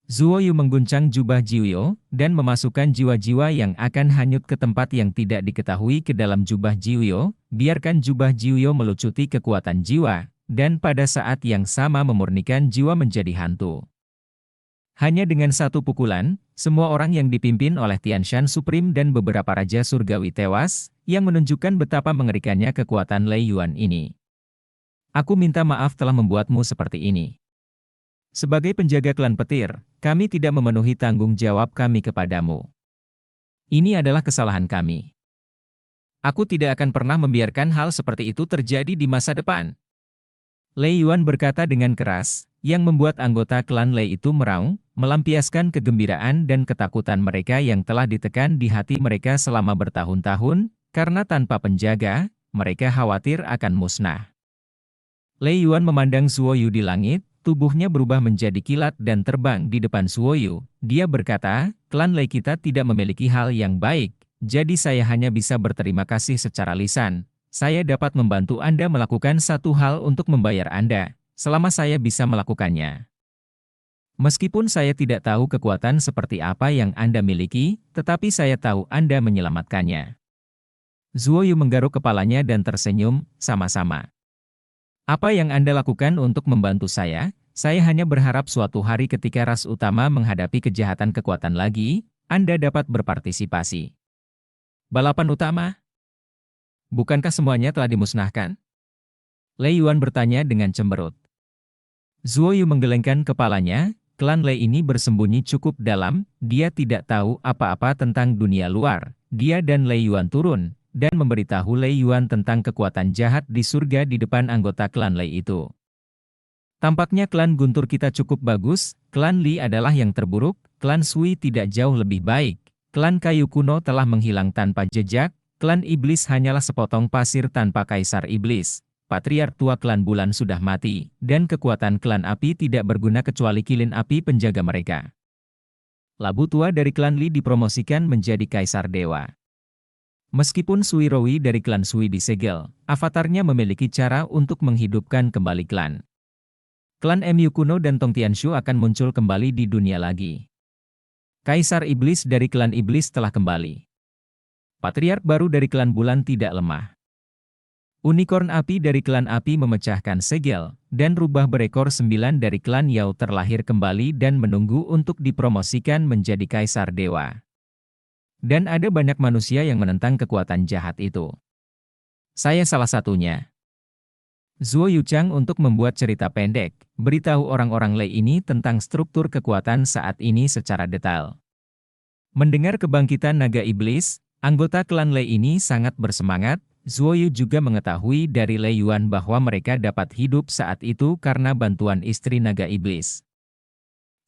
Zuo Yu mengguncang jubah Jiuyo, dan memasukkan jiwa-jiwa yang akan hanyut ke tempat yang tidak diketahui ke dalam jubah Jiuyo, biarkan jubah Jiuyo melucuti kekuatan jiwa, dan pada saat yang sama memurnikan jiwa menjadi hantu. Hanya dengan satu pukulan, semua orang yang dipimpin oleh Tianshan Supreme dan beberapa raja surgawi tewas, yang menunjukkan betapa mengerikannya kekuatan Lei Yuan ini. Aku minta maaf telah membuatmu seperti ini. Sebagai penjaga klan petir, kami tidak memenuhi tanggung jawab kami kepadamu. Ini adalah kesalahan kami. Aku tidak akan pernah membiarkan hal seperti itu terjadi di masa depan. Lei Yuan berkata dengan keras, yang membuat anggota klan Lei itu meraung, melampiaskan kegembiraan dan ketakutan mereka yang telah ditekan di hati mereka selama bertahun-tahun, karena tanpa penjaga, mereka khawatir akan musnah. Lei Yuan memandang Zuo Yu di langit, tubuhnya berubah menjadi kilat dan terbang di depan Zuo Yu. Dia berkata, klan Lei kita tidak memiliki hal yang baik, jadi saya hanya bisa berterima kasih secara lisan. Saya dapat membantu Anda melakukan satu hal untuk membayar Anda, selama saya bisa melakukannya. Meskipun saya tidak tahu kekuatan seperti apa yang Anda miliki, tetapi saya tahu Anda menyelamatkannya. Zuo Yu menggaruk kepalanya dan tersenyum, sama-sama. Apa yang Anda lakukan untuk membantu saya? Saya hanya berharap suatu hari ketika ras utama menghadapi kejahatan kekuatan lagi, Anda dapat berpartisipasi. Balapan utama? Bukankah semuanya telah dimusnahkan? Lei Yuan bertanya dengan cemberut. Zuo Yu menggelengkan kepalanya, klan Lei ini bersembunyi cukup dalam, dia tidak tahu apa-apa tentang dunia luar. Dia dan Lei Yuan turun, dan memberitahu Lei Yuan tentang kekuatan jahat di surga di depan anggota klan Lei itu. Tampaknya klan Guntur kita cukup bagus, klan Li adalah yang terburuk, klan Sui tidak jauh lebih baik, klan kayu kuno telah menghilang tanpa jejak, klan Iblis hanyalah sepotong pasir tanpa Kaisar Iblis, patriark tua klan Bulan sudah mati, dan kekuatan klan api tidak berguna kecuali kilin api penjaga mereka. Labu tua dari klan Li dipromosikan menjadi Kaisar Dewa. Meskipun Sui Rowi dari klan Sui disegel, avatarnya memiliki cara untuk menghidupkan kembali klan. Klan Mu kuno dan Tong Tianshu akan muncul kembali di dunia lagi. Kaisar Iblis dari klan Iblis telah kembali. Patriark baru dari klan Bulan tidak lemah. Unicorn api dari klan api memecahkan segel, dan rubah berekor 9 dari klan Yao terlahir kembali dan menunggu untuk dipromosikan menjadi Kaisar Dewa. Dan ada banyak manusia yang menentang kekuatan jahat itu. Saya salah satunya. Zuo Yuchang untuk membuat cerita pendek, beritahu orang-orang Lei ini tentang struktur kekuatan saat ini secara detail. Mendengar kebangkitan naga iblis, anggota klan Lei ini sangat bersemangat, Zuoyu juga mengetahui dari Lei Yuan bahwa mereka dapat hidup saat itu karena bantuan istri naga iblis.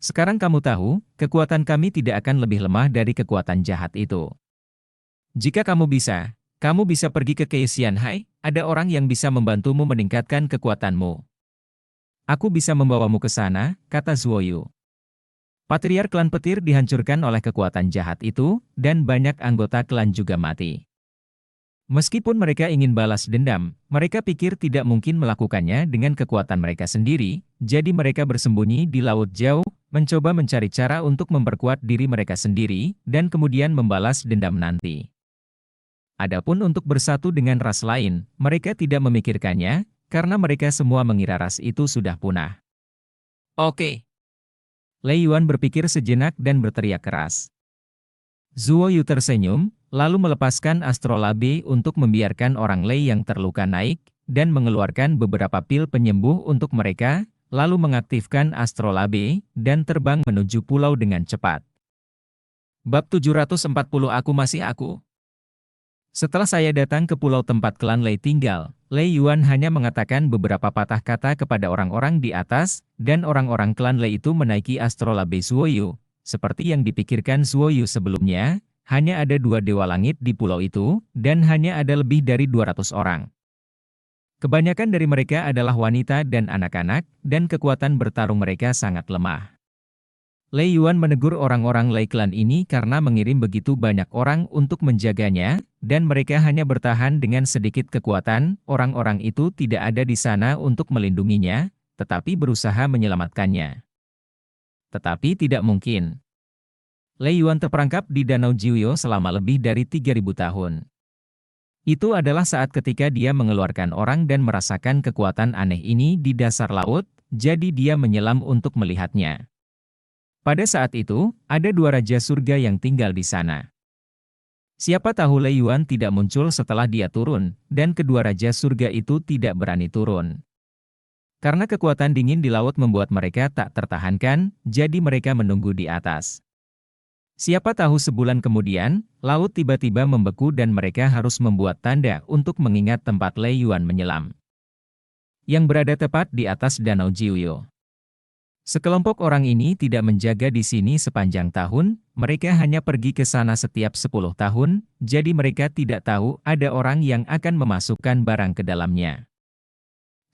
Sekarang kamu tahu, kekuatan kami tidak akan lebih lemah dari kekuatan jahat itu. Jika kamu bisa pergi ke Keishianhai, ada orang yang bisa membantumu meningkatkan kekuatanmu. Aku bisa membawamu ke sana, kata Zuoyu. Patriark klan petir dihancurkan oleh kekuatan jahat itu, dan banyak anggota klan juga mati. Meskipun mereka ingin balas dendam, mereka pikir tidak mungkin melakukannya dengan kekuatan mereka sendiri, jadi mereka bersembunyi di Laut Jauh, mencoba mencari cara untuk memperkuat diri mereka sendiri, dan kemudian membalas dendam nanti. Adapun untuk bersatu dengan ras lain, mereka tidak memikirkannya, karena mereka semua mengira ras itu sudah punah. Oke. Lei Yuan berpikir sejenak dan berteriak keras. Zuoyu tersenyum, lalu melepaskan astrolabe untuk membiarkan orang Lei yang terluka naik, dan mengeluarkan beberapa pil penyembuh untuk mereka, lalu mengaktifkan astrolabe, dan terbang menuju pulau dengan cepat. Bab 740 Aku Masih Aku. Setelah saya datang ke pulau tempat klan Lei tinggal, Lei Yuan hanya mengatakan beberapa patah kata kepada orang-orang di atas, dan orang-orang klan Lei itu menaiki astrolabe Zuoyu. Seperti yang dipikirkan Zuoyu sebelumnya, hanya ada 2 dewa langit di pulau itu, dan hanya ada lebih dari 200 orang. Kebanyakan dari mereka adalah wanita dan anak-anak, dan kekuatan bertarung mereka sangat lemah. Lei Yuan menegur orang-orang Lei klan ini karena mengirim begitu banyak orang untuk menjaganya, dan mereka hanya bertahan dengan sedikit kekuatan. Orang-orang itu tidak ada di sana untuk melindunginya, tetapi berusaha menyelamatkannya. Tetapi tidak mungkin. Lei Yuan terperangkap di Danau Jiuyo selama lebih dari 3.000 tahun. Itu adalah saat ketika dia mengeluarkan orang dan merasakan kekuatan aneh ini di dasar laut, jadi dia menyelam untuk melihatnya. Pada saat itu, ada 2 raja surga yang tinggal di sana. Siapa tahu Lei Yuan tidak muncul setelah dia turun, dan kedua raja surga itu tidak berani turun. Karena kekuatan dingin di laut membuat mereka tak tertahankan, jadi mereka menunggu di atas. Siapa tahu sebulan kemudian, laut tiba-tiba membeku dan mereka harus membuat tanda untuk mengingat tempat Lei Yuan menyelam. Yang berada tepat di atas Danau Jiuyo. Sekelompok orang ini tidak menjaga di sini sepanjang tahun, mereka hanya pergi ke sana setiap 10 tahun, jadi mereka tidak tahu ada orang yang akan memasukkan barang ke dalamnya.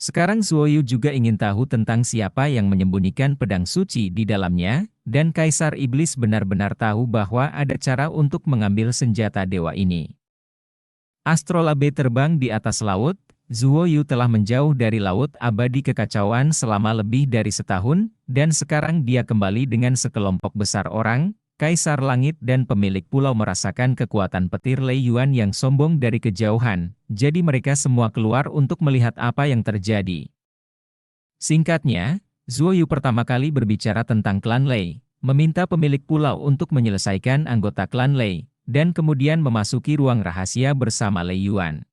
Sekarang Zuoyu juga ingin tahu tentang siapa yang menyembunyikan pedang suci di dalamnya, dan Kaisar Iblis benar-benar tahu bahwa ada cara untuk mengambil senjata dewa ini. Astrolabe terbang di atas laut. Zuoyu telah menjauh dari laut abadi kekacauan selama lebih dari setahun, dan sekarang dia kembali dengan sekelompok besar orang. Kaisar Langit dan pemilik pulau merasakan kekuatan petir Lei Yuan yang sombong dari kejauhan, jadi mereka semua keluar untuk melihat apa yang terjadi. Singkatnya, Zuoyu pertama kali berbicara tentang klan Lei, meminta pemilik pulau untuk menyelesaikan anggota klan Lei, dan kemudian memasuki ruang rahasia bersama Lei Yuan.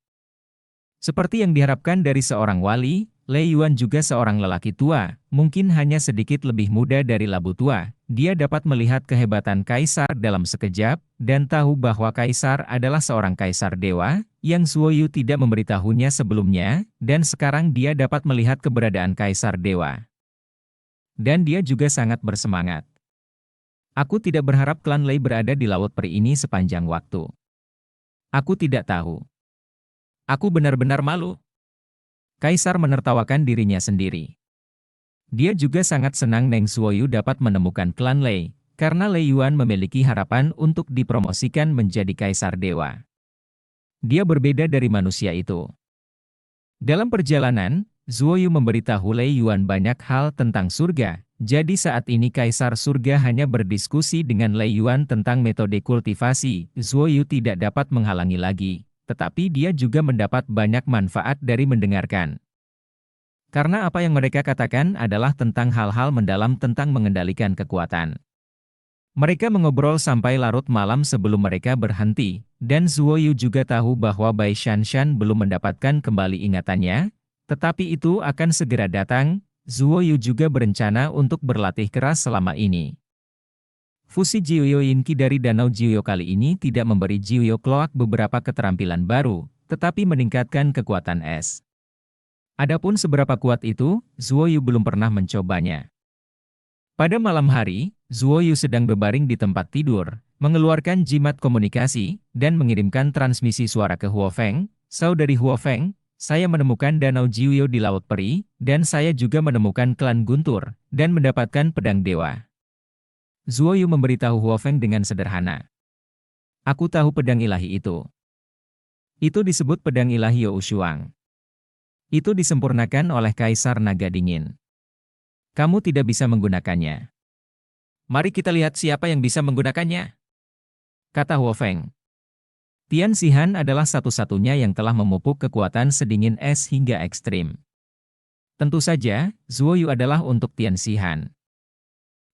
Seperti yang diharapkan dari seorang wali, Lei Yuan juga seorang lelaki tua, mungkin hanya sedikit lebih muda dari Labu Tua. Dia dapat melihat kehebatan kaisar dalam sekejap, dan tahu bahwa kaisar adalah seorang kaisar dewa, yang Zuoyu tidak memberitahunya sebelumnya, dan sekarang dia dapat melihat keberadaan kaisar dewa. Dan dia juga sangat bersemangat. Aku tidak berharap klan Lei berada di Laut Peri ini sepanjang waktu. Aku tidak tahu. Aku benar-benar malu. Kaisar menertawakan dirinya sendiri. Dia juga sangat senang Neng Zuoyu dapat menemukan klan Lei, karena Lei Yuan memiliki harapan untuk dipromosikan menjadi kaisar dewa. Dia berbeda dari manusia itu. Dalam perjalanan, Zuoyu memberitahu Lei Yuan banyak hal tentang surga, jadi saat ini kaisar surga hanya berdiskusi dengan Lei Yuan tentang metode kultivasi. Zuoyu tidak dapat menghalangi lagi. Tetapi dia juga mendapat banyak manfaat dari mendengarkan. Karena apa yang mereka katakan adalah tentang hal-hal mendalam tentang mengendalikan kekuatan. Mereka mengobrol sampai larut malam sebelum mereka berhenti, dan Zuoyu juga tahu bahwa Bai Shanshan belum mendapatkan kembali ingatannya, tetapi itu akan segera datang. Zuoyu juga berencana untuk berlatih keras selama ini. Fusi Jiuyo Yinki dari Danau Jiuyo kali ini tidak memberi Jiuyo Cloak beberapa keterampilan baru, tetapi meningkatkan kekuatan es. Adapun seberapa kuat itu, Zuo Yu belum pernah mencobanya. Pada malam hari, Zuo Yu sedang berbaring di tempat tidur, mengeluarkan jimat komunikasi, dan mengirimkan transmisi suara ke Huo Feng. Saudari Huo Feng, saya menemukan Danau Jiuyo di Laut Peri, dan saya juga menemukan klan Guntur, dan mendapatkan pedang dewa. Zuo Yu memberitahu Huo Feng dengan sederhana. Aku tahu pedang ilahi itu. Itu disebut pedang ilahi You Shuang. Itu disempurnakan oleh Kaisar Naga Dingin. Kamu tidak bisa menggunakannya. Mari kita lihat siapa yang bisa menggunakannya, kata Huo Feng. Tian Xihan adalah satu-satunya yang telah memupuk kekuatan sedingin es hingga ekstrim. Tentu saja, Zuo Yu adalah untuk Tian Xihan.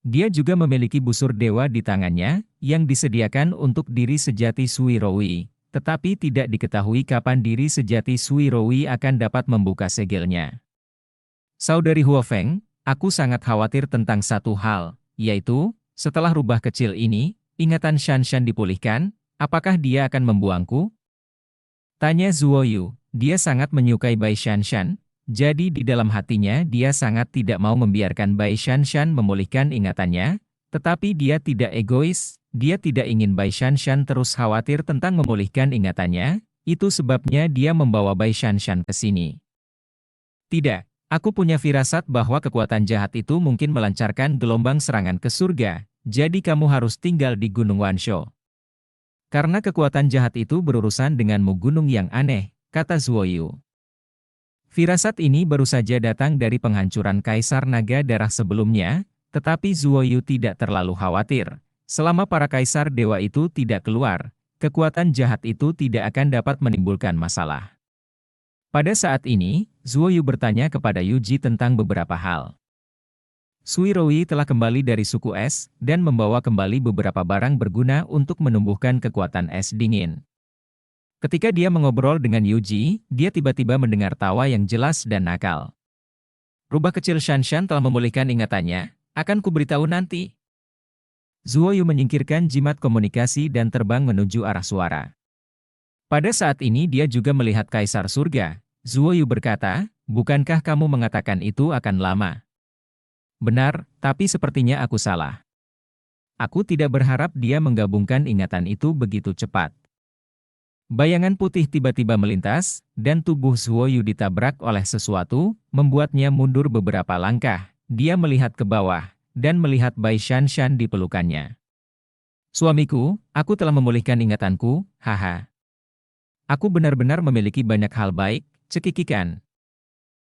Dia juga memiliki busur dewa di tangannya, yang disediakan untuk diri sejati Sui Rowi, tetapi tidak diketahui kapan diri sejati Sui Rowi akan dapat membuka segelnya. Saudari Huo Feng, aku sangat khawatir tentang satu hal, yaitu, setelah rubah kecil ini, ingatan Shanshan dipulihkan, apakah dia akan membuangku? Tanya Zuo Yu. Dia sangat menyukai Bai Shanshan, jadi di dalam hatinya dia sangat tidak mau membiarkan Bai Shanshan memulihkan ingatannya, tetapi dia tidak egois, dia tidak ingin Bai Shanshan terus khawatir tentang memulihkan ingatannya, itu sebabnya dia membawa Bai Shanshan ke sini. Tidak. Aku punya firasat bahwa kekuatan jahat itu mungkin melancarkan gelombang serangan ke surga, jadi kamu harus tinggal di Gunung Wansho. Karena kekuatan jahat itu berurusan denganmu gunung yang aneh, kata Zuo Yu. Firasat ini baru saja datang dari penghancuran Kaisar Naga Darah sebelumnya, tetapi Zuo Yu tidak terlalu khawatir. Selama para Kaisar Dewa itu tidak keluar, kekuatan jahat itu tidak akan dapat menimbulkan masalah. Pada saat ini, Zuo Yu bertanya kepada Yu Ji tentang beberapa hal. Sui Rowi telah kembali dari suku es, dan membawa kembali beberapa barang berguna untuk menumbuhkan kekuatan es dingin. Ketika dia mengobrol dengan Yu Ji, dia tiba-tiba mendengar tawa yang jelas dan nakal. Rubah kecil Shanshan telah memulihkan ingatannya, akan kuberitahu nanti. Zuo Yu menyingkirkan jimat komunikasi dan terbang menuju arah suara. Pada saat ini dia juga melihat Kaisar Surga. Zuo Yu berkata, bukankah kamu mengatakan itu akan lama? Benar, tapi sepertinya aku salah. Aku tidak berharap dia menggabungkan ingatan itu begitu cepat. Bayangan putih tiba-tiba melintas, dan tubuh Zuo Yu ditabrak oleh sesuatu, membuatnya mundur beberapa langkah. Dia melihat ke bawah, dan melihat Bai Shanshan di pelukannya. Suamiku, aku telah memulihkan ingatanku, haha. Aku benar-benar memiliki banyak hal baik, cekikikan.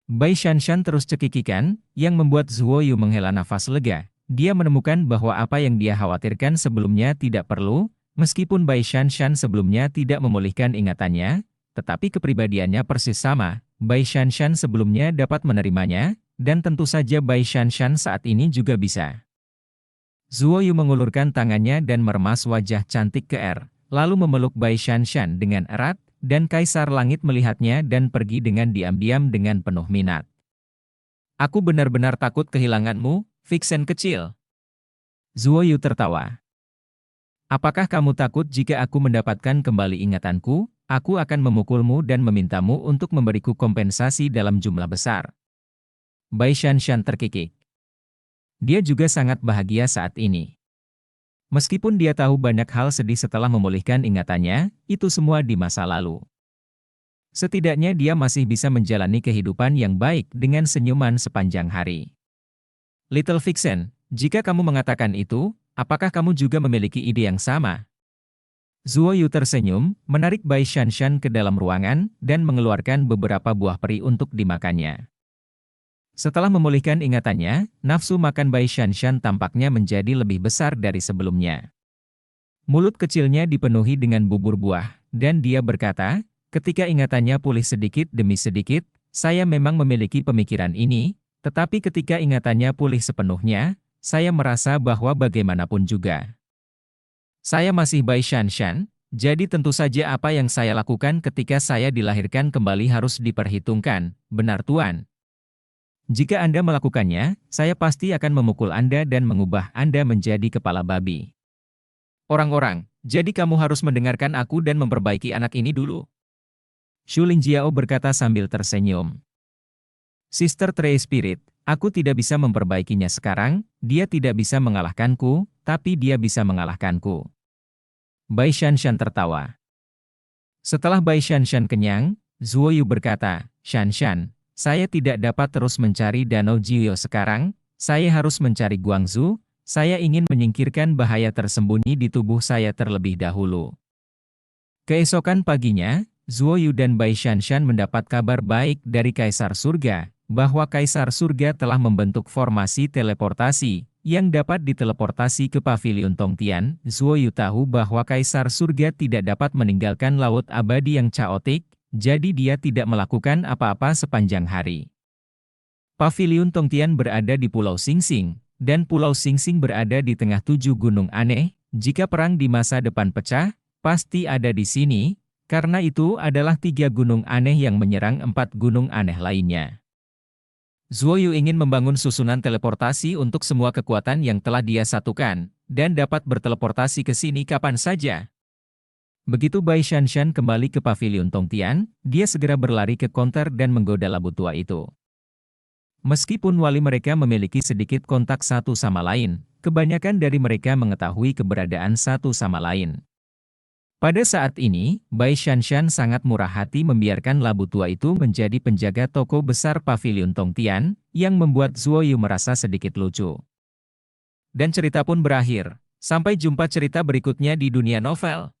Bai Shanshan terus cekikikan, yang membuat Zuo Yu menghela nafas lega. Dia menemukan bahwa apa yang dia khawatirkan sebelumnya tidak perlu, meskipun Bai Shanshan sebelumnya tidak memulihkan ingatannya, tetapi kepribadiannya persis sama. Bai Shanshan sebelumnya dapat menerimanya, dan tentu saja Bai Shanshan saat ini juga bisa. Zuo Yu mengulurkan tangannya dan meremas wajah cantik ke lalu memeluk Bai Shanshan dengan erat, dan Kaisar Langit melihatnya dan pergi dengan diam-diam dengan penuh minat. Aku benar-benar takut kehilanganmu, Vixen kecil. Zuo Yu tertawa. Apakah kamu takut jika aku mendapatkan kembali ingatanku? Aku akan memukulmu dan memintamu untuk memberiku kompensasi dalam jumlah besar. Bai Shanshan terkikik. Dia juga sangat bahagia saat ini. Meskipun dia tahu banyak hal sedih setelah memulihkan ingatannya, itu semua di masa lalu. Setidaknya dia masih bisa menjalani kehidupan yang baik dengan senyuman sepanjang hari. Little Vixen, jika kamu mengatakan itu, apakah kamu juga memiliki ide yang sama? Zuo Yu tersenyum, menarik Bai Shanshan ke dalam ruangan, dan mengeluarkan beberapa buah peri untuk dimakannya. Setelah memulihkan ingatannya, nafsu makan Bai Shanshan tampaknya menjadi lebih besar dari sebelumnya. Mulut kecilnya dipenuhi dengan bubur buah, dan dia berkata, ketika ingatannya pulih sedikit demi sedikit, saya memang memiliki pemikiran ini, tetapi ketika ingatannya pulih sepenuhnya, saya merasa bahwa bagaimanapun juga. Saya masih Bai Shanshan, jadi tentu saja apa yang saya lakukan ketika saya dilahirkan kembali harus diperhitungkan, benar Tuan. Jika Anda melakukannya, saya pasti akan memukul Anda dan mengubah Anda menjadi kepala babi. Orang-orang, jadi kamu harus mendengarkan aku dan memperbaiki anak ini dulu. Shu Lingjiao berkata sambil tersenyum. Sister Tree Spirit, aku tidak bisa memperbaikinya sekarang, dia tidak bisa mengalahkanku, tapi dia bisa mengalahkanku. Bai Shanshan tertawa. Setelah Bai Shanshan kenyang, Zuo Yu berkata, Shanshan, saya tidak dapat terus mencari Danau Jiyo sekarang, saya harus mencari Guangzhou, saya ingin menyingkirkan bahaya tersembunyi di tubuh saya terlebih dahulu. Keesokan paginya, Zuo Yu dan Bai Shanshan mendapat kabar baik dari Kaisar Surga, bahwa Kaisar Surga telah membentuk formasi teleportasi, yang dapat diteleportasi ke Paviliun Tongtian. Zuo Yu tahu bahwa Kaisar Surga tidak dapat meninggalkan laut abadi yang kaotik, jadi dia tidak melakukan apa-apa sepanjang hari. Paviliun Tongtian berada di Pulau Singsing, dan Pulau Singsing berada di tengah 7 gunung aneh. Jika perang di masa depan pecah, pasti ada di sini, karena itu adalah 3 gunung aneh yang menyerang 4 gunung aneh lainnya. Zuo Yu ingin membangun susunan teleportasi untuk semua kekuatan yang telah dia satukan, dan dapat berteleportasi ke sini kapan saja. Begitu Bai Shanshan kembali ke Paviliun Tongtian, dia segera berlari ke konter dan menggoda labu tua itu. Meskipun wali mereka memiliki sedikit kontak satu sama lain, kebanyakan dari mereka mengetahui keberadaan satu sama lain. Pada saat ini, Bai Shanshan sangat murah hati membiarkan labu tua itu menjadi penjaga toko besar Paviliun Tongtian, yang membuat Zuo Yu merasa sedikit lucu. Dan cerita pun berakhir. Sampai jumpa cerita berikutnya di dunia novel.